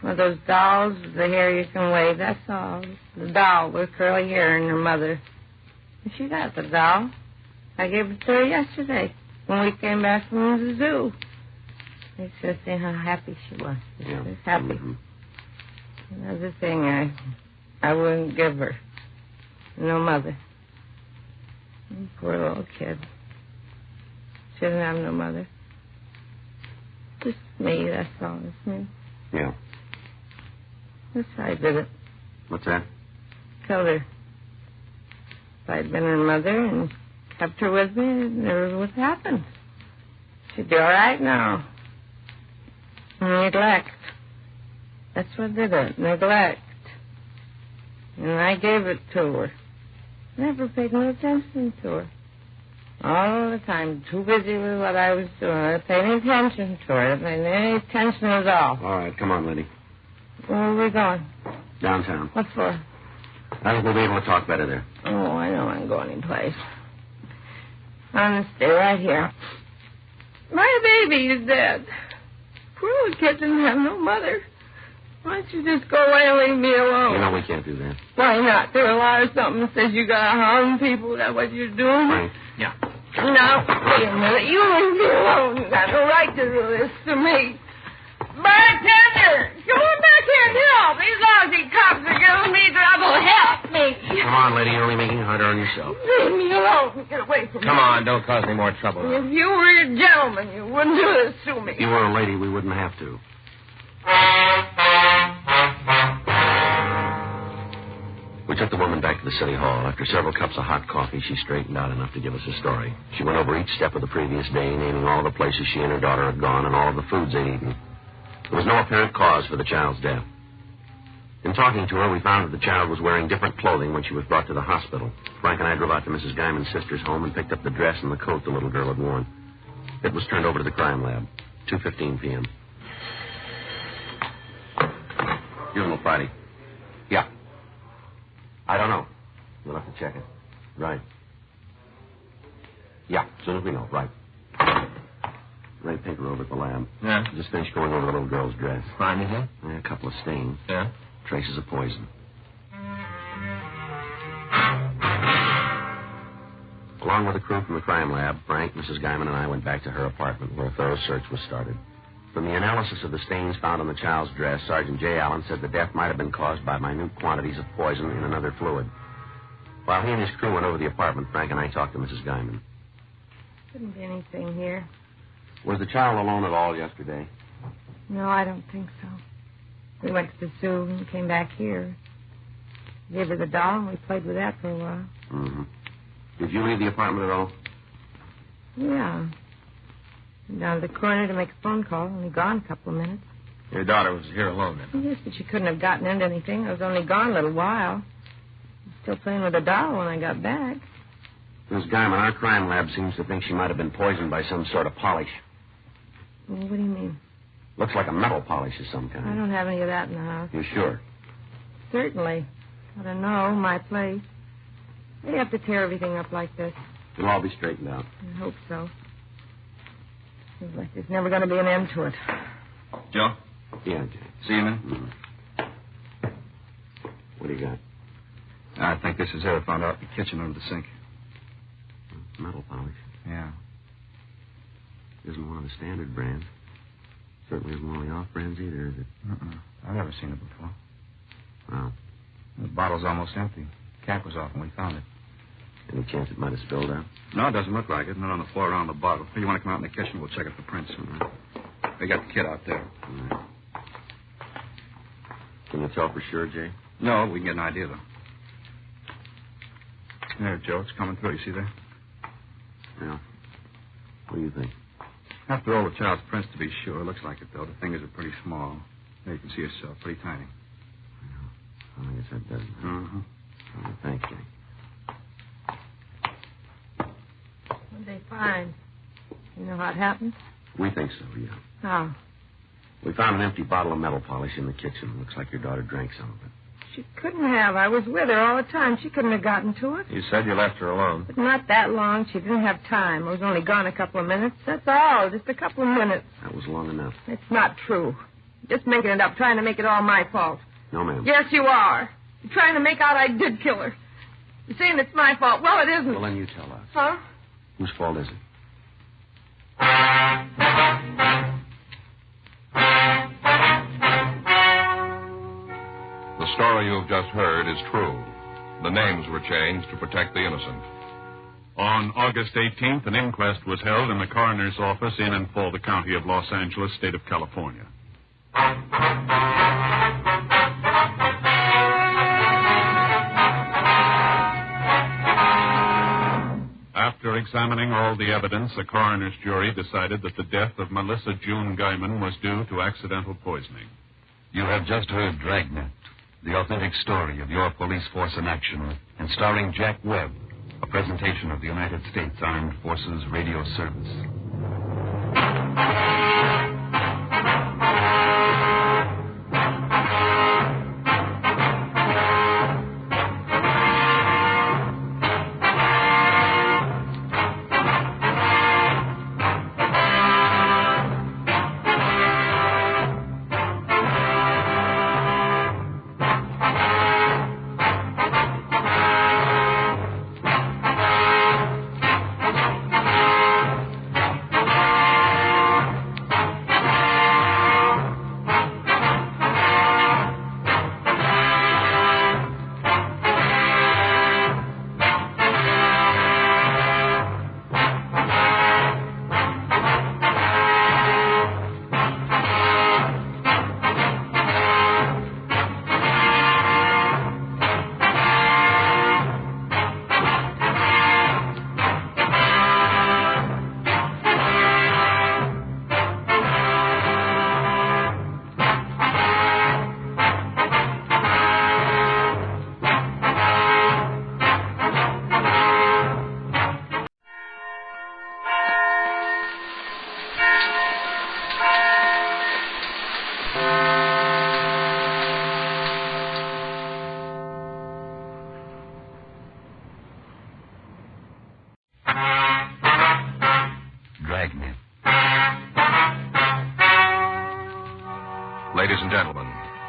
One of those dolls with the hair you can wave, that's all. The doll with curly hair and her mother. And she got the doll. I gave it to her yesterday when we came back from the zoo. They should have seen how happy she was. She was happy. Mm-hmm. Another thing I wouldn't give her. No mother. Poor little kid. She doesn't have no mother. Just me, that's all. It's me. Yeah. That's how I did it. What's that? Killed her. If I'd been her mother and kept her with me, it never would have happened. She'd be all right now. Neglect. That's what did it. Neglect. And I gave it to her. Never paid no attention to her. All the time, too busy with what I was doing. I didn't pay any attention to her. I didn't pay any attention at all. All right, come on, lady. Where are we going? Downtown. What for? I think we'll be able to talk better there. Oh, I don't want to go anyplace. I'm going to stay right here. My baby is dead. Poor little kid didn't have no mother. Why don't you just go away and leave me alone? You know we can't do that. Why not? There's a lot of something that says you gotta harm people. Is that what you're doing? Frank. Yeah. Now, wait a minute. You leave me alone. You got no right to do this to me. Bartender! Come on back here and help. These lousy cops are giving me trouble. Help me. Come on, lady. You're only making it harder on yourself. Leave me alone. Get away from me. Come on. Don't cause any more trouble. If you were a gentleman, you wouldn't do this to me. If you were a lady, we wouldn't have to. We took the woman back to the city hall. After several cups of hot coffee, she straightened out enough to give us a story. She went over each step of the previous day, naming all the places she and her daughter had gone and all of the foods they'd eaten. There was no apparent cause for the child's death. In talking to her, we found that the child was wearing different clothing when she was brought to the hospital. Frank and I drove out to Mrs. Guyman's sister's home and picked up the dress and the coat the little girl had worn. It was turned over to the crime lab, 2:15 p.m. Funeral Friday. Yeah. I don't know. We'll have to check it. Right. Yeah, as soon as we know. Right. Ray Pinker over at the lab. Yeah? Just finished going over the little girl's dress. Find anything? Yeah, a couple of stains. Yeah? Traces of poison. Along with the crew from the crime lab, Frank, Mrs. Guyman, and I went back to her apartment where a thorough search was started. From the analysis of the stains found on the child's dress, Sergeant J. Allen said the death might have been caused by minute quantities of poison in another fluid. While he and his crew went over the apartment, Frank and I talked to Mrs. Guyman. Couldn't be anything here. Was the child alone at all yesterday? No, I don't think so. We went to the zoo and came back here. Gave her the doll, and we played with that for a while. Mm-hmm. Did you leave the apartment at all? Yeah. Went down to the corner to make a phone call. Only gone a couple of minutes. Your daughter was here alone, then? Yes, but she couldn't have gotten into anything. I was only gone a little while. Still playing with the doll when I got back. Miss Guyman, our crime lab seems to think she might have been poisoned by some sort of polish. Well, what do you mean? Looks like a metal polish of some kind. I don't have any of that in the house. You sure? Certainly. I don't know. My place. They have to tear everything up like this. It'll all be straightened out. I hope so. Seems like there's never going to be an end to it. Joe? Yeah, Jay. See you, man? Mm-hmm. What do you got? I think this is it. I found out in the kitchen under the sink. Metal polish. Yeah. Isn't one of the standard brands. Certainly isn't one of the off brands either, is it? I've never seen it before. Wow. The bottle's almost empty. Cap was off when we found it. Any chance it might have spilled out? No, it doesn't look like it. Not on the floor around the bottle. You want to come out in the kitchen? We'll check it for prints. They got the kid out there. Right. Can you tell for sure, Jay? No, we can get an idea, though. There, Joe. It's coming through. You see that? Yeah. What do you think? Have to roll the child's prints to be sure. Looks like it, though. The fingers are pretty small. There you can see yourself. Pretty tiny. I guess that does. Mm-hmm. Oh, thanks, Jane. What'd they find? You know how it happened? We think so, yeah. How? We found an empty bottle of metal polish in the kitchen. Looks like your daughter drank some of it. She couldn't have. I was with her all the time. She couldn't have gotten to it. You said you left her alone. But not that long. She didn't have time. I was only gone a couple of minutes. That's all. Just a couple of minutes. That was long enough. It's not true. Just making it up, trying to make it all my fault. No, ma'am. Yes, you are. You're trying to make out I did kill her. You're saying it's my fault. Well, it isn't. Well, then you tell us. Huh? Whose fault is it? The story you have just heard is true. The names were changed to protect the innocent. On August 18th, an inquest was held in the coroner's office in and for the county of Los Angeles, state of California. After examining all the evidence, a coroner's jury decided that the death of Melissa June Guyman was due to accidental poisoning. You have just heard Dragnet, the authentic story of your police force in action, and starring Jack Webb, a presentation of the United States Armed Forces Radio Service. Dragnet. Ladies and gentlemen,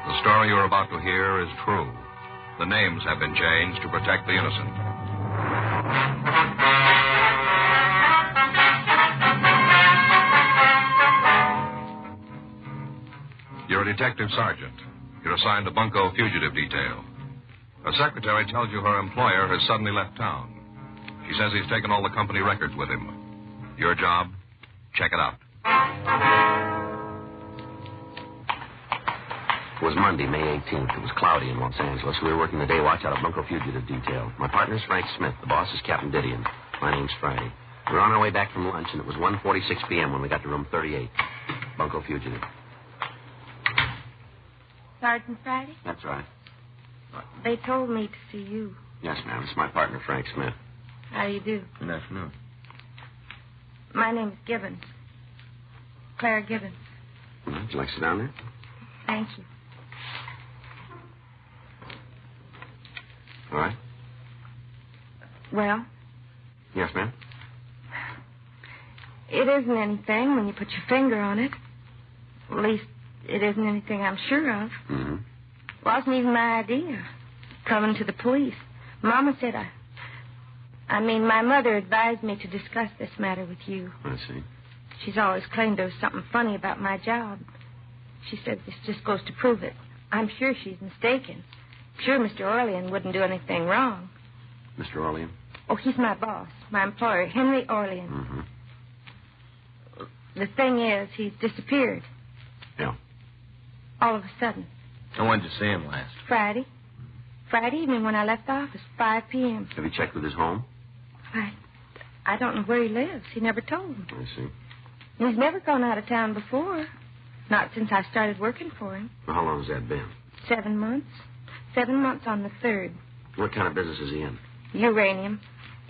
the story you're about to hear is true. The names have been changed to protect the innocent. You're a detective sergeant. You're assigned to Bunko Fugitive Detail. A secretary tells you her employer has suddenly left town. She says he's taken all the company records with him. Your job? Check it out. It was Monday, May 18th. It was cloudy in Los Angeles. We were working the day watch out of Bunko Fugitive Detail. My partner's Frank Smith. The boss is Captain Didion. My name's Friday. We were on our way back from lunch, and it was 1:46 p.m. when we got to room 38. Bunko Fugitive. Sergeant Friday? That's right. They told me to see you. Yes, ma'am. It's my partner, Frank Smith. How do you do? Good afternoon. My name's Gibbons. Clara Gibbons. Would you like to sit down there? Thank you. All right. Well? Yes, ma'am. It isn't anything when you put your finger on it. At least, it isn't anything I'm sure of. Mm-hmm. Wasn't even my idea. Coming to the police. Mama said my mother advised me to discuss this matter with you. I see. She's always claimed there was something funny about my job. She said this just goes to prove it. I'm sure she's mistaken. Sure, Mr. Orlean wouldn't do anything wrong. Mr. Orlean? Oh, he's my boss, my employer, Henry Orlean. Mm-hmm. The thing is, he's disappeared. Yeah. All of a sudden. And when did you see him last? Friday. Friday evening when I left the office, 5 p.m. Have you checked with his home? I don't know where he lives. He never told me. I see. He's never gone out of town before. Not since I started working for him. Well, how long has that been? 7 months. 7 months on the 3rd. What kind of business is he in? Uranium.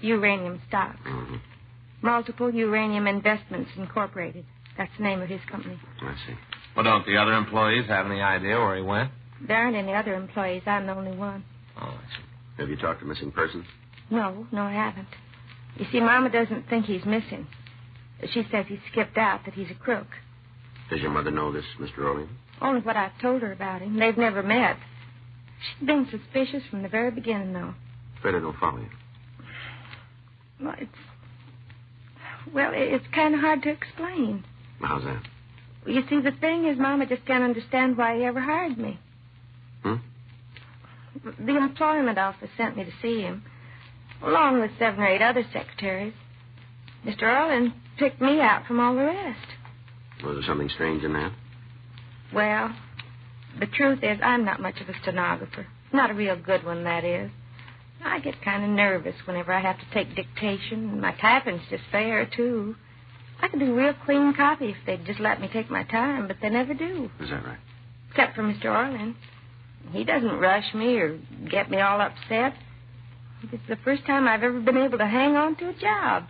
Uranium stocks. Mm-hmm. Multiple Uranium Investments Incorporated. That's the name of his company. I see. Well, don't the other employees have any idea where he went? There aren't any other employees. I'm the only one. Oh, I see. Have you talked to missing persons? No, I haven't. You see, Mama doesn't think he's missing. She says he skipped out, that he's a crook. Does your mother know this, Mr. Orlean? Only what I've told her about him. They've never met. She's been suspicious from the very beginning, though. Afraid I don't follow you. Well, it's kind of hard to explain. How's that? You see, the thing is, Mama just can't understand why he ever hired me. The employment office sent me to see him, along with 7 or 8 other secretaries. Mr. Orlean picked me out from all the rest. Was there something strange in that? Well, the truth is, I'm not much of a stenographer. Not a real good one, that is. I get kind of nervous whenever I have to take dictation, and my typing's just fair, too. I could do real clean copy if they'd just let me take my time, but they never do. Is that right? Except for Mr. Orlean. He doesn't rush me or get me all upset. It's the first time I've ever been able to hang on to a job.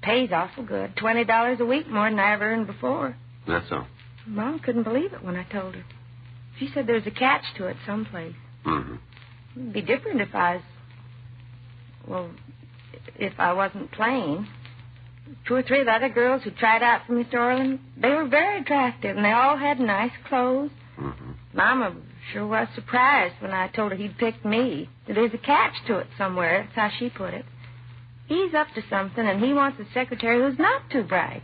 Pays awful good. $20 a week, more than I ever earned before. That's so. Mom couldn't believe it when I told her. She said there was a catch to it someplace. Mm-hmm. It'd be different if I wasn't plain. 2 or 3 of the other girls who tried out for Mr. Orlean, they were very attractive, and they all had nice clothes. Mm-hmm. Mama sure was surprised when I told her he'd picked me. There's a catch to it somewhere, that's how she put it. He's up to something, and he wants a secretary who's not too bright.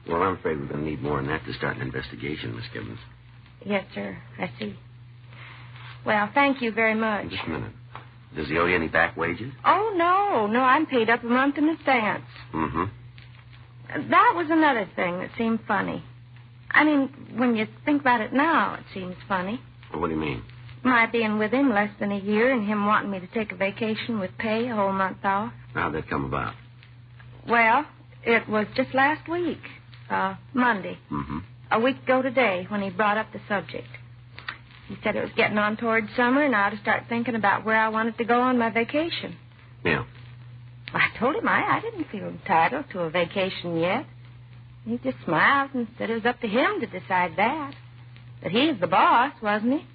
Well, I'm afraid we're going to need more than that to start an investigation, Miss Gibbons. Yes, sir. I see. Well, thank you very much. Just a minute. Does he owe you any back wages? Oh, no. I'm paid up a month in advance. Mm-hmm. That was another thing that seemed funny. I mean, when you think about it now, it seems funny. Well, what do you mean? My being with him less than a year and him wanting me to take a vacation with pay, a whole month off. How'd that come about? Well, it was just last week, Monday. Mm-hmm. A week ago today when he brought up the subject. He said it was getting on toward summer and I ought to start thinking about where I wanted to go on my vacation. Yeah. I told him I didn't feel entitled to a vacation yet. He just smiled and said it was up to him to decide that. That he's the boss, wasn't he?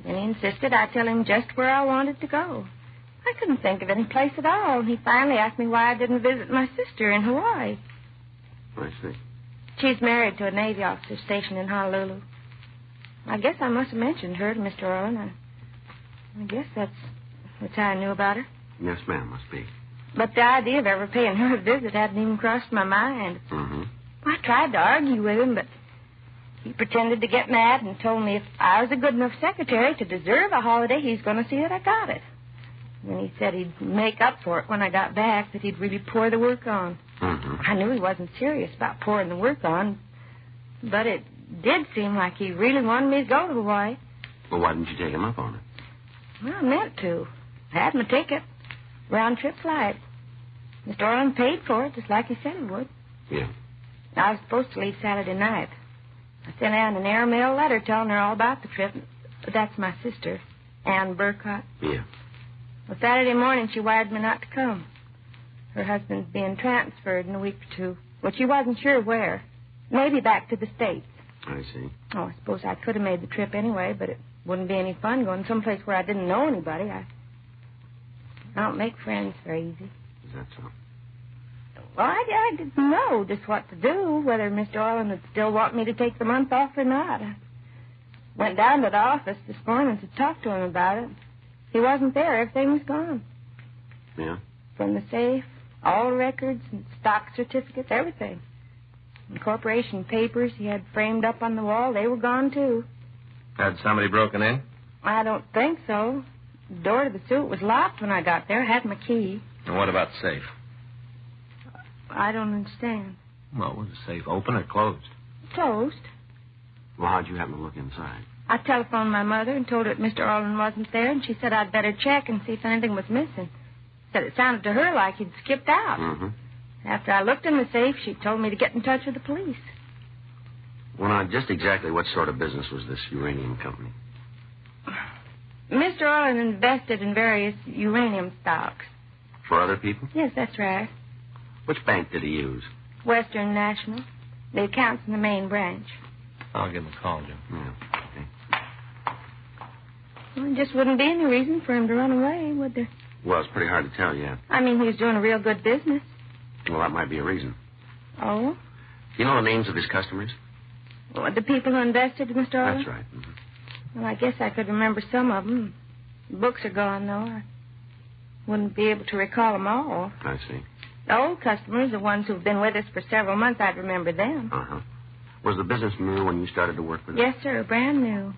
Then he insisted I tell him just where I wanted to go. I couldn't think of any place at all, and he finally asked me why I didn't visit my sister in Hawaii. I see. She's married to a Navy officer stationed in Honolulu. I guess I must have mentioned her to Mr. Orlean. I guess that's how I knew about her. Yes, ma'am, must be. But the idea of ever paying her a visit hadn't even crossed my mind. Mm-hmm. I tried to argue with him, but he pretended to get mad and told me if I was a good enough secretary to deserve a holiday, he's going to see that I got it. And he said he'd make up for it when I got back, that he'd really pour the work on. Mm-hmm. I knew he wasn't serious about pouring the work on, but it did seem like he really wanted me to go to Hawaii. Well, why didn't you take him up on it? Well, I meant to. I had my ticket. Round-trip flight. Mr. Orlean paid for it, just like he said he would. Yeah. I was supposed to leave Saturday night. I sent Ann an airmail letter telling her all about the trip. That's my sister, Ann Burcott. Yeah. Well, Saturday morning, she wired me not to come. Her husband's being transferred in a week or 2. Well, she wasn't sure where. Maybe back to the States. I see. Oh, I suppose I could have made the trip anyway, but it wouldn't be any fun going someplace where I didn't know anybody. I don't make friends very easy. Is that so? Well, I didn't know just what to do, whether Mr. Orlean would still want me to take the month off or not. I went down to the office this morning to talk to him about it. He wasn't there. Everything was gone. Yeah? From the safe, all records and stock certificates, everything. And corporation papers he had framed up on the wall, they were gone, too. Had somebody broken in? I don't think so. The door to the suite was locked when I got there. I had my key. And what about the safe? I don't understand. Well, was the safe open or closed? Closed. Well, how'd you happen to look inside? I telephoned my mother and told her that Mr. Orlean wasn't there, and she said I'd better check and see if anything was missing. Said it sounded to her like he'd skipped out. Mm-hmm. After I looked in the safe, she told me to get in touch with the police. Well, now, just exactly what sort of business was this uranium company? Mr. Orland invested in various uranium stocks. For other people? Yes, that's right. Which bank did he use? Western National. The account's in the main branch. I'll give him a call, Jim. Yeah, okay. Well, there just wouldn't be any reason for him to run away, would there? Well, it's pretty hard to tell yet. I mean, he was doing a real good business. Well, that might be a reason. Oh? Do you know the names of his customers? Well, the people who invested, Mr. Orland? That's right. Mm-hmm. Well, I guess I could remember some of them. The books are gone, though. I wouldn't be able to recall them all. I see. The old customers, the ones who've been with us for several months, I'd remember them. Uh-huh. Was the business new when you started to work with it? Yes, sir, brand new.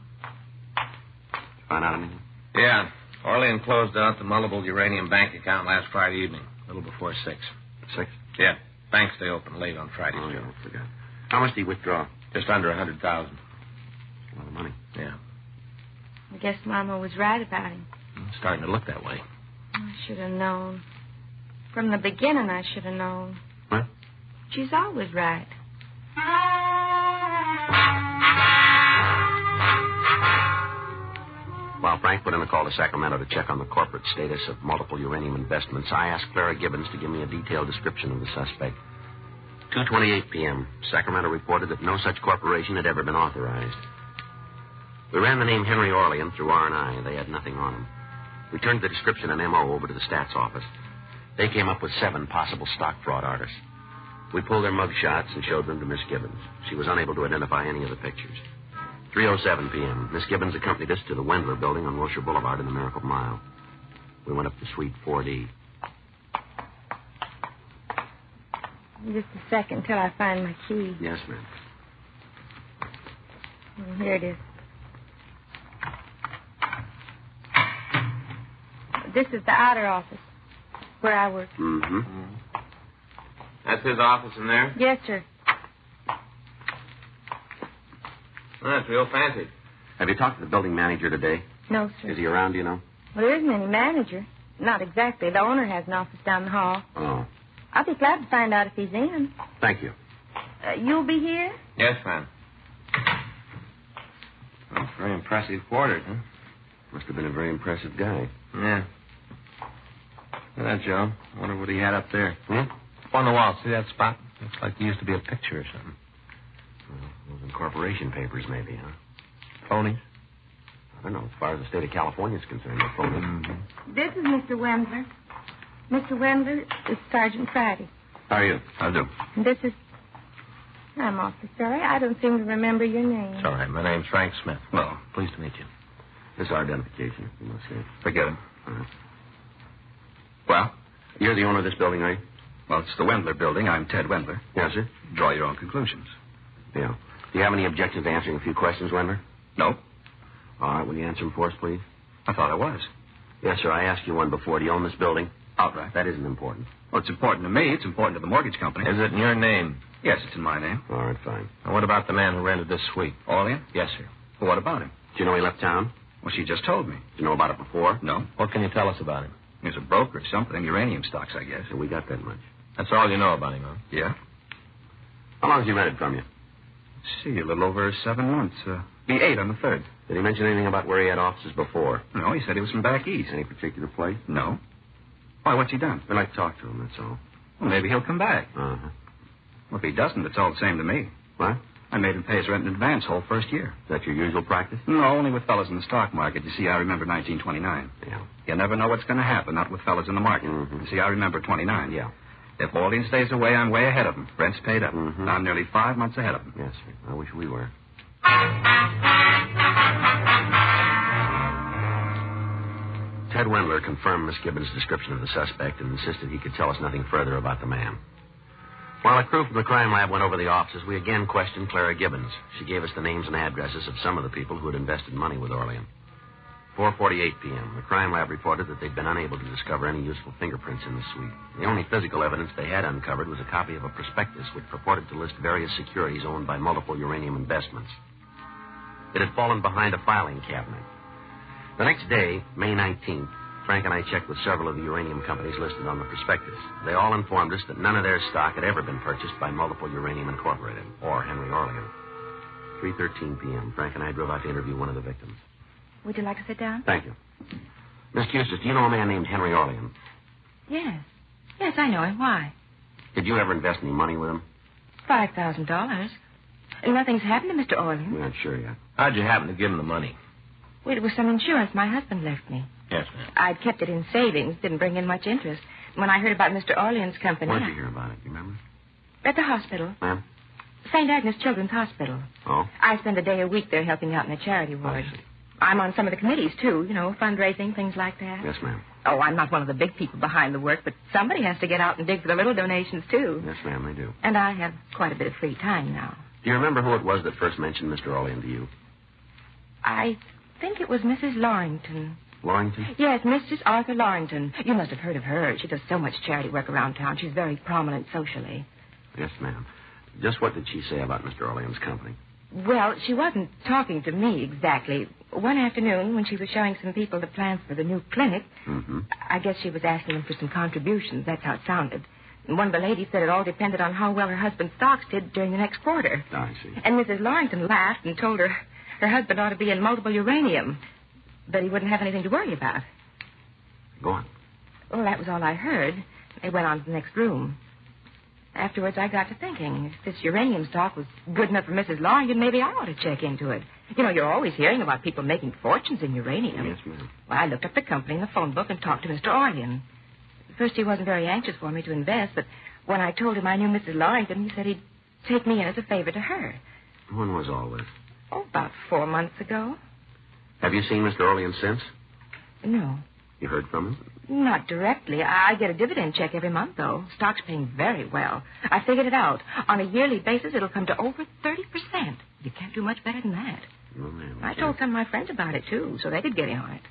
Find out anything? Yeah. Orlean closed out the multiple uranium bank account last Friday evening, a little before 6. 6? Yeah. Banks stay open late on Fridays, Oh, Joe. yeah, I forgot. How much did he withdraw? Just under $100,000. A lot of money. Yeah. I guess Mama was right about him. It's starting to look that way. I should have known. From the beginning, I should have known. What? She's always right. While Frank put in a call to Sacramento to check on the corporate status of multiple uranium investments, I asked Clara Gibbons to give me a detailed description of the suspect. 2:28 p.m., Sacramento reported that no such corporation had ever been authorized. We ran the name Henry Orlean through R&I. They had nothing on him. We turned the description and MO over to the stats office. They came up with 7 possible stock fraud artists. We pulled their mug shots and showed them to Miss Gibbons. She was unable to identify any of the pictures. 3:07 p.m., Miss Gibbons accompanied us to the Wendler building on Wilshire Boulevard in the Miracle Mile. We went up to Suite 4D. Just a second till I find my key. Yes, ma'am. Here it is. This is the outer office where I work. Mm-hmm. That's his office in there? Yes, sir. Oh, that's real fancy. Have you talked to the building manager today? No, sir. Is he around, do you know? Well, there isn't any manager. Not exactly. The owner has an office down the hall. Oh. I'll be glad to find out if he's in. Thank you. You'll be here? Yes, ma'am. Well, very impressive quarters, huh? Must have been a very impressive guy. Yeah. Look at that, Joe. I wonder what he had up there. Hmm? Up on the wall. See that spot? Looks like there used to be a picture or something. Well, those incorporation papers, maybe, huh? Phonies? I don't know. As far as the state of California is concerned, they're phonies. Mm-hmm. This is Mr. Wendler. Mr. Wendler is Sergeant Friday. How are you? I do. And this is... I'm awfully sorry. I don't seem to remember your name. It's all right. My name's Frank Smith. Well, pleased to meet you. This is our identification, you must say. Forget it. Uh-huh. Well? You're the owner of this building, are you? Well, it's the Wendler building. I'm Ted Wendler. Yes, sir. Draw your own conclusions. Yeah. Do you have any objection to answering a few questions, Wendler? No. All right. Will you answer them for us, please? I thought I was. Yes, sir. I asked you one before. Do you own this building? Outright. That isn't important. Well, it's important to me. It's important to the mortgage company. Is it in your name? Yes, it's in my name. All right, fine. And what about the man who rented this suite? Orlean? Yes, sir. Well, what about him? Do you know he left town? Well, she just told me. Did you know about it before? No. What can you tell us about him? He's a broker or something. Uranium stocks, I guess. So we got that much. That's all you know about him, huh? Yeah. How long has he rented from you? Let's see, a little over 7 months. Be 8 on the 3rd. Did he mention anything about where he had offices before? No, he said he was from back east. Any particular place? No. Why, what's he done? We'd like to talk to him, that's all. Well, maybe he'll come back. Uh-huh. Well, if he doesn't, it's all the same to me. What? I made him pay his rent in advance whole first year. Is that your usual practice? No, only with fellas in the stock market. You see, I remember 1929. Yeah. You never know what's going to happen, not with fellas in the market. Mm-hmm. You see, I remember 29. Yeah. If Orlean stays away, I'm way ahead of him. Rent's paid up. Mm-hmm. I'm nearly 5 months ahead of him. Yes, sir. I wish we were. Ted Wendler confirmed Miss Gibbons' description of the suspect and insisted he could tell us nothing further about the man. While a crew from the crime lab went over the offices, we again questioned Clara Gibbons. She gave us the names and addresses of some of the people who had invested money with Orlean. 4:48 p.m., the crime lab reported that they'd been unable to discover any useful fingerprints in the suite. The only physical evidence they had uncovered was a copy of a prospectus which purported to list various securities owned by multiple uranium investments. It had fallen behind a filing cabinet. The next day, May 19th, Frank and I checked with several of the uranium companies listed on the prospectus. They all informed us that none of their stock had ever been purchased by Multiple Uranium Incorporated or Henry Orlean. 3:13 p.m. Frank and I drove out to interview one of the victims. Would you like to sit down? Thank you. Miss Custis, do you know a man named Henry Orlean? Yes. Yes, I know him. Why? Did you ever invest any money with him? $5,000. And nothing's happened to Mr. Orlean. We're not sure yet. How'd you happen to give him the money? Well, it was some insurance my husband left me. Yes, ma'am. I'd kept it in savings, didn't bring in much interest. When I heard about Mr. Orlean's company... Where'd you hear about it? You remember? At the hospital. Ma'am? St. Agnes Children's Hospital. Oh? I spend a day a week there helping out in the charity ward. I see. I'm on some of the committees, too, you know, fundraising, things like that. Yes, ma'am. Oh, I'm not one of the big people behind the work, but somebody has to get out and dig for the little donations, too. Yes, ma'am, they do. And I have quite a bit of free time now. Do you remember who it was that first mentioned Mr. Orlean to you? I think it was Mrs. Lorrington. Lorrington? Yes, Mrs. Arthur Lorrington. You must have heard of her. She does so much charity work around town. She's very prominent socially. Yes, ma'am. Just what did she say about Mr. Orlean's company? Well, she wasn't talking to me exactly. One afternoon, when she was showing some people the plans for the new clinic, I guess she was asking them for some contributions. That's how it sounded. And one of the ladies said it all depended on how well her husband's stocks did during the next quarter. Oh, I see. And Mrs. Lorrington laughed and told her husband ought to be in Multiple Uranium, but he wouldn't have anything to worry about. Go on. Well, that was all I heard. They went on to the next room. Afterwards, I got to thinking, if this uranium stock was good enough for Mrs. Lorrington, maybe I ought to check into it. You know, you're always hearing about people making fortunes in uranium. Yes, ma'am. Well, I looked up the company in the phone book and talked to Mr. Orlean. At first, he wasn't very anxious for me to invest, but when I told him I knew Mrs. Lorrington, he said he'd take me in as a favor to her. When was all this? Oh, about 4 months ago. Have you seen Mr. Orlean since? No. You heard from him? Not directly. I get a dividend check every month, though. Stock's paying very well. I figured it out. On a yearly basis, it'll come to over 30%. You can't do much better than that. No, ma'am. I told some of my friends about it, too, so they could get in on it.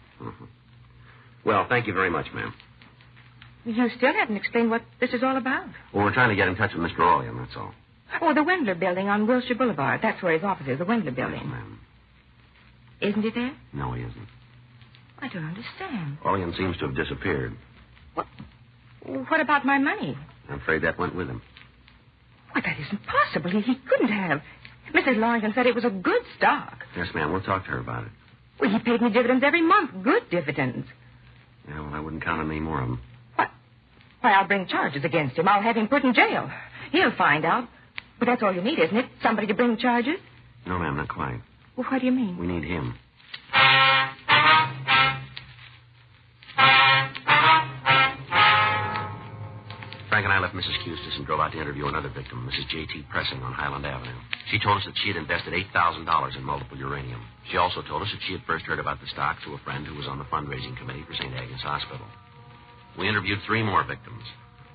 Well, thank you very much, ma'am. You still haven't explained what this is all about. Well, we're trying to get in touch with Mr. Orlean, that's all. Oh, the Wendler building on Wilshire Boulevard. That's where his office is, the Wendler building. Yes, ma'am. Isn't he there? No, he isn't. I don't understand. Orlean seems to have disappeared. What about my money? I'm afraid that went with him. Why, that isn't possible. He couldn't have. Mrs. Lorrington said it was a good stock. Yes, ma'am. We'll talk to her about it. Well, he paid me dividends every month. Good dividends. Yeah, well, I wouldn't count on any more of them. Why, I'll bring charges against him. I'll have him put in jail. He'll find out. But that's all you need, isn't it? Somebody to bring charges? No, ma'am, not quite. Well, what do you mean? We need him. Frank and I left Mrs. Custis and drove out to interview another victim, Mrs. J.T. Pressing on Highland Avenue. She told us that she had invested $8,000 in Multiple Uranium. She also told us that she had first heard about the stock through a friend who was on the fundraising committee for St. Agnes Hospital. We interviewed 3 more victims.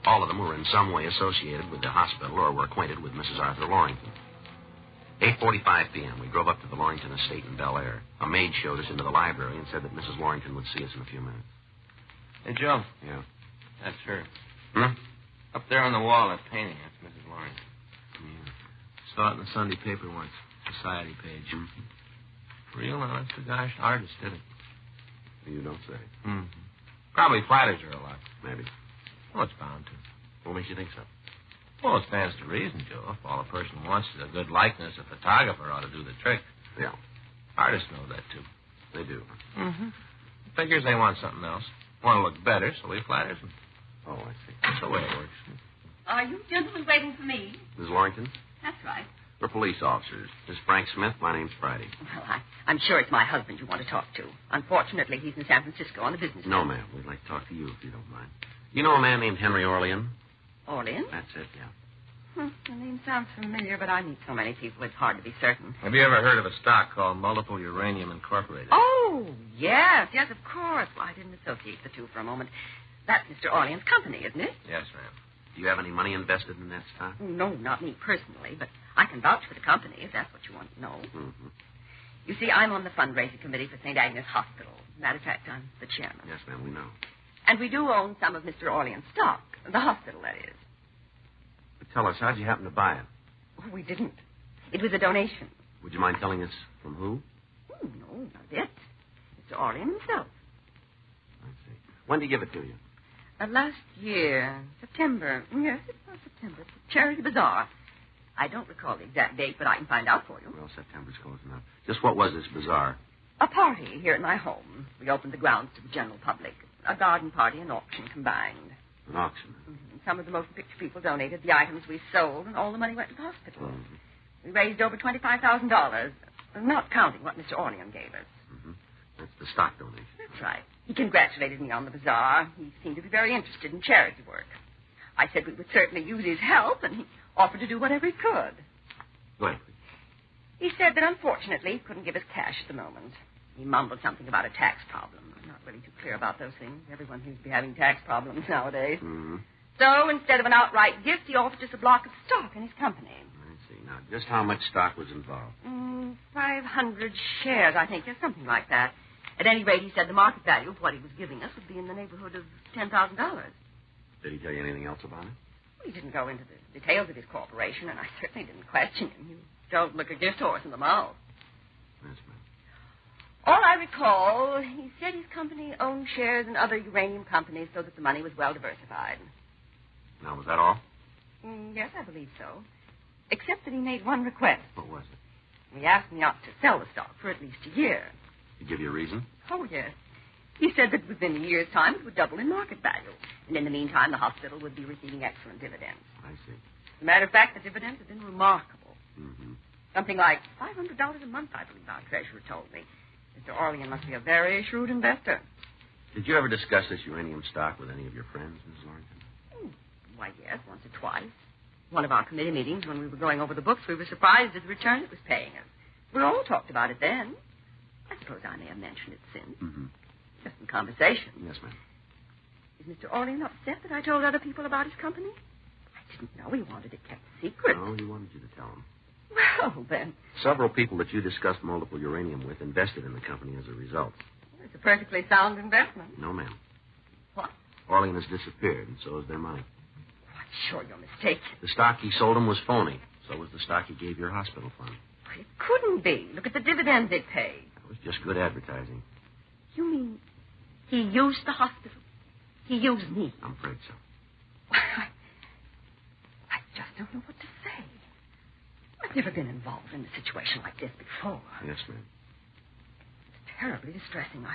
All of them were in some way associated with the hospital or were acquainted with Mrs. Arthur Lorrington. 8:45 p.m., we drove up to the Lorrington estate in Bel Air. A maid showed us into the library and said that Mrs. Lorrington would see us in a few minutes. Hey, Joe. Yeah. That's her. Hmm? Up there on the wall, that painting. That's Mrs. Lorrington. Yeah. Saw it in the Sunday paper once. Society page. Real honest to gosh artist did it. You don't say. Probably flatters her a lot. Maybe. Well, it's bound to. What makes you think so? Well, it stands to reason, Joe. If all a person wants is a good likeness, a photographer ought to do the trick. Yeah. Artists know that, too. They do. Figures they want something else. Want to look better, so he flatters them. Oh, I see. That's the way it works. Are you gentlemen waiting for me? Mrs. Lorrington? That's right. We're police officers. This is Frank Smith. My name's Friday. Well, I'm sure it's my husband you want to talk to. Unfortunately, he's in San Francisco on a business No, trip. ma'am. We'd like to talk to you if you don't mind. You know a man named Henry Orlean? Orlean? That's it, yeah. The name sounds familiar, but I meet so many people, it's hard to be certain. Have you ever heard of a stock called Multiple Uranium Incorporated? Oh, yes, of course. Well, I didn't associate the two for a moment. That's Mr. Orlean's company, isn't it? Yes, ma'am. Do you have any money invested in that stock? No, not me personally, but I can vouch for the company if that's what you want to know. You see, I'm on the fundraising committee for St. Agnes Hospital. Matter of fact, I'm the chairman. Yes, ma'am, we know. And we do own some of Mr. Orlean's stock. The hospital, that is. But tell us, how'd you happen to buy it? Oh, we didn't. It was a donation. Would you mind telling us from who? Oh, no, not it. Mr. Orlean himself. I see. When did he give it to you? Last year, September. Yes, it was September. Charity Bazaar. I don't recall the exact date, but I can find out for you. Well, September's close enough. Just what was this bazaar? A party here at my home. We opened the grounds to the general public. A garden party and auction combined. An auction? Mm-hmm. Some of the most picture people donated the items we sold, and all the money went to the hospital. Mm-hmm. We raised over $25,000, not counting what Mr. Orlean gave us. Mm-hmm. That's the stock donation. That's right. He congratulated me on the bazaar. He seemed to be very interested in charity work. I said we would certainly use his help, and he offered to do whatever he could. Go ahead, please. He said that unfortunately he couldn't give us cash at the moment. He mumbled something about a tax problem. I'm not really too clear about those things. Everyone seems to be having tax problems nowadays. Mm-hmm. So instead of an outright gift, he offered us a block of stock in his company. I see. Now, just how much stock was involved? 500 shares, I think. Yes, something like that. At any rate, he said the market value of what he was giving us would be in the neighborhood of $10,000. Did he tell you anything else about it? He didn't go into the details of his corporation, and I certainly didn't question him. You don't look a gift horse in the mouth. Yes, ma'am. All I recall, he said his company owned shares in other uranium companies so that the money was well diversified. Now, was that all? Yes, I believe so. Except that he made one request. What was it? He asked me not to sell the stock for at least a year. Did he give you a reason? Oh, yes. He said that within a year's time it would double in market value. And in the meantime, the hospital would be receiving excellent dividends. I see. As a matter of fact, the dividends have been remarkable. Mm-hmm. Something like $500 a month, I believe our treasurer told me. Mr. Orlean must be a very shrewd investor. Did you ever discuss this uranium stock with any of your friends, Mrs. Lawrence? Why, yes, once or twice. One of our committee meetings, when we were going over the books, we were surprised at the return it was paying us. We all talked about it then. I suppose I may have mentioned it since. Mm-hmm. Just in conversation. Yes, ma'am. Is Mr. Orlean upset that I told other people about his company? I didn't know he wanted it kept secret. No, he wanted you to tell him. Well, then. Several people that you discussed multiple uranium with invested in the company as a result. It's a perfectly sound investment. No, ma'am. What? Orlean has disappeared, and so has their money. I'm sure you're mistaken. The stock he sold him was phony. So was the stock he gave your hospital fund. It couldn't be. Look at the dividends it paid. It was just good advertising. You mean he used the hospital? He used me? I'm afraid so. I just don't know what to say. I've never been involved in a situation like this before. Yes, ma'am. It's terribly distressing.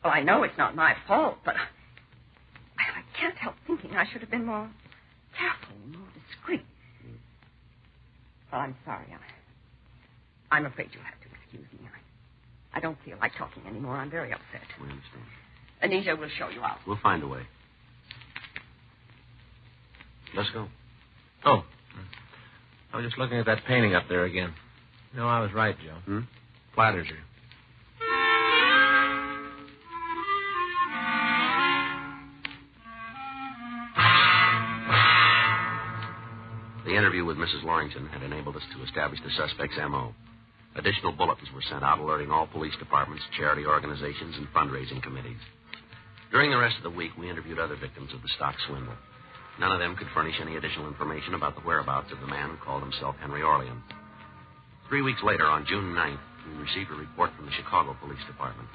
I know it's not my fault, but I can't help thinking I should have been more careful, more discreet. Well, I'm sorry. I'm afraid you'll have to excuse me. I don't feel like talking anymore. I'm very upset. We understand. Anita will show you out. We'll find a way. Let's go. Oh. I was just looking at that painting up there again. No, I was right, Joe. Flatters her. The interview with Mrs. Lawrington had enabled us to establish the suspect's M.O. Additional bulletins were sent out alerting all police departments, charity organizations, and fundraising committees. During the rest of the week, we interviewed other victims of the stock swindle. None of them could furnish any additional information about the whereabouts of the man who called himself Henry Orlean. 3 weeks later, on June 9th, we received a report from the Chicago Police Department.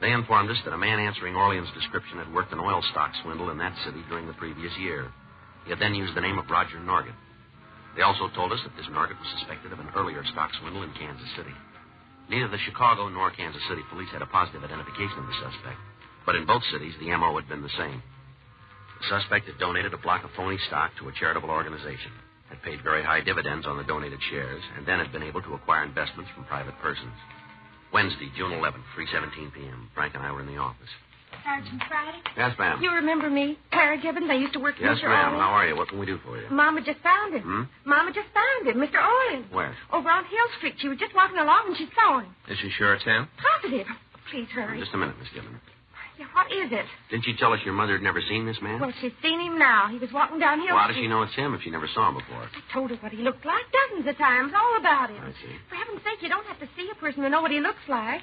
They informed us that a man answering Orlean's description had worked an oil stock swindle in that city during the previous year. He had then used the name of Roger Norgett. They also told us that this Norgett was suspected of an earlier stock swindle in Kansas City. Neither the Chicago nor Kansas City police had a positive identification of the suspect, but in both cities, the M.O. had been the same. The suspect had donated a block of phony stock to a charitable organization, had paid very high dividends on the donated shares, and then had been able to acquire investments from private persons. Wednesday, June 11th, 3:17 p.m. Frank and I were in the office. Sergeant Friday? Yes, ma'am. You remember me? Clara Gibbons. I used to work for Yes, Mr. ma'am. Orlean. How are you? What can we do for you? Mama just found him. Mama just found him. Mr. Orlean. Where? Over on Hill Street. She was just walking along and she saw him. Is she sure it's him? Positive. Please hurry. Just a minute, Miss Gibbons. Yeah, what is it? Didn't you tell us your mother had never seen this man? Well, she's seen him now. He was walking down Hill Well, how does Street. she know it's him if she never saw him before? I told her what he looked like dozens of times, all about him. I see. For heaven's sake, you don't have to see a person to know what he looks like.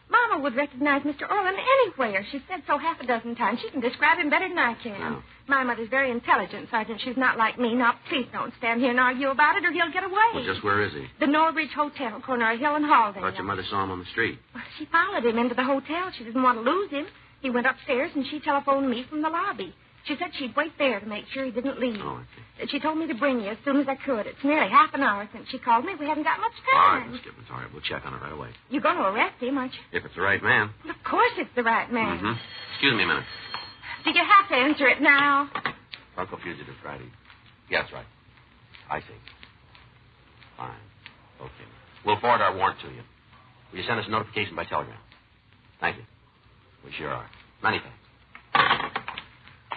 Mama would recognize Mr. Orlean anywhere. She's said so half a dozen times. She can describe him better than I can. Oh. My mother's very intelligent, Sergeant. She's not like me. Now, please don't stand here and argue about it, or he'll get away. Well, just where is he? The Norridge Hotel, corner of Hill and Haldane. I thought your mother saw him on the street. Well, she followed him into the hotel. She didn't want to lose him. He went upstairs, and she telephoned me from the lobby. She said she'd wait there to make sure he didn't leave. Oh, I see. She told me to bring you as soon as I could. It's nearly half an hour since she called me. We haven't got much All right, time. Miss Gibbons. All right, we'll check on it right away. You're going to arrest him, aren't you? If it's the right man. Of course it's the right man. Mm-hmm. Excuse me a minute. Do you have to answer it now? Uncle Fugitive Friday. Yeah, that's right. I see. Fine. Okay. We'll forward our warrant to you. Will you send us a notification by telegram? Thank you. We sure are. Many thanks.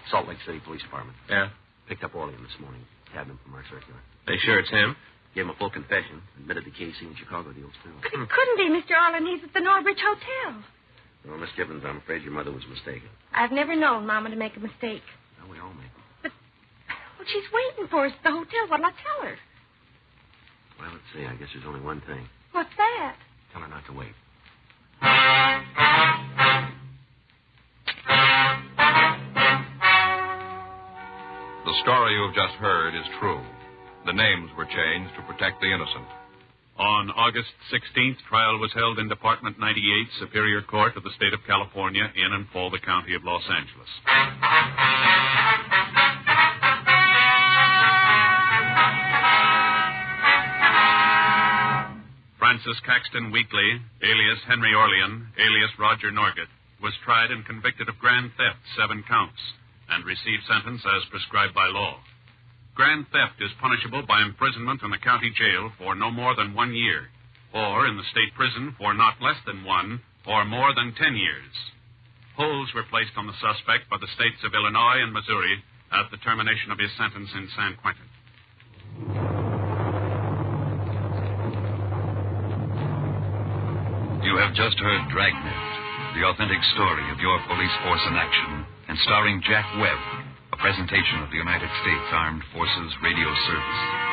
Salt Lake City Police Department. Yeah? Picked up Orlean this morning. Tabbed him from our circular. They sure it's him? Gave him a full confession. Admitted the KC and Chicago deals, too. But it couldn't be Mr. Orlin. He's at the Norbridge Hotel. Well, Miss Gibbons, I'm afraid your mother was mistaken. I've never known Mama to make a mistake. Well, we all make them. Well, she's waiting for us at the hotel. What'll I tell her? Well, let's see. I guess there's only one thing. What's that? Tell her not to wait. The story you have just heard is true. The names were changed to protect the innocent. On August 16th, trial was held in Department 98, Superior Court of the State of California, in and for the County of Los Angeles. Francis Caxton Wheatley, alias Henry Orlean, alias Roger Norgett, was tried and convicted of grand theft, 7 counts, and received sentence as prescribed by law. Grand theft is punishable by imprisonment in the county jail for no more than 1 year, or in the state prison for not less than 1 or more than 10 years. Holds were placed on the suspect by the states of Illinois and Missouri at the termination of his sentence in San Quentin. You have just heard Dragnet, the authentic story of your police force in action, and starring Jack Webb, a presentation of the United States Armed Forces Radio Service.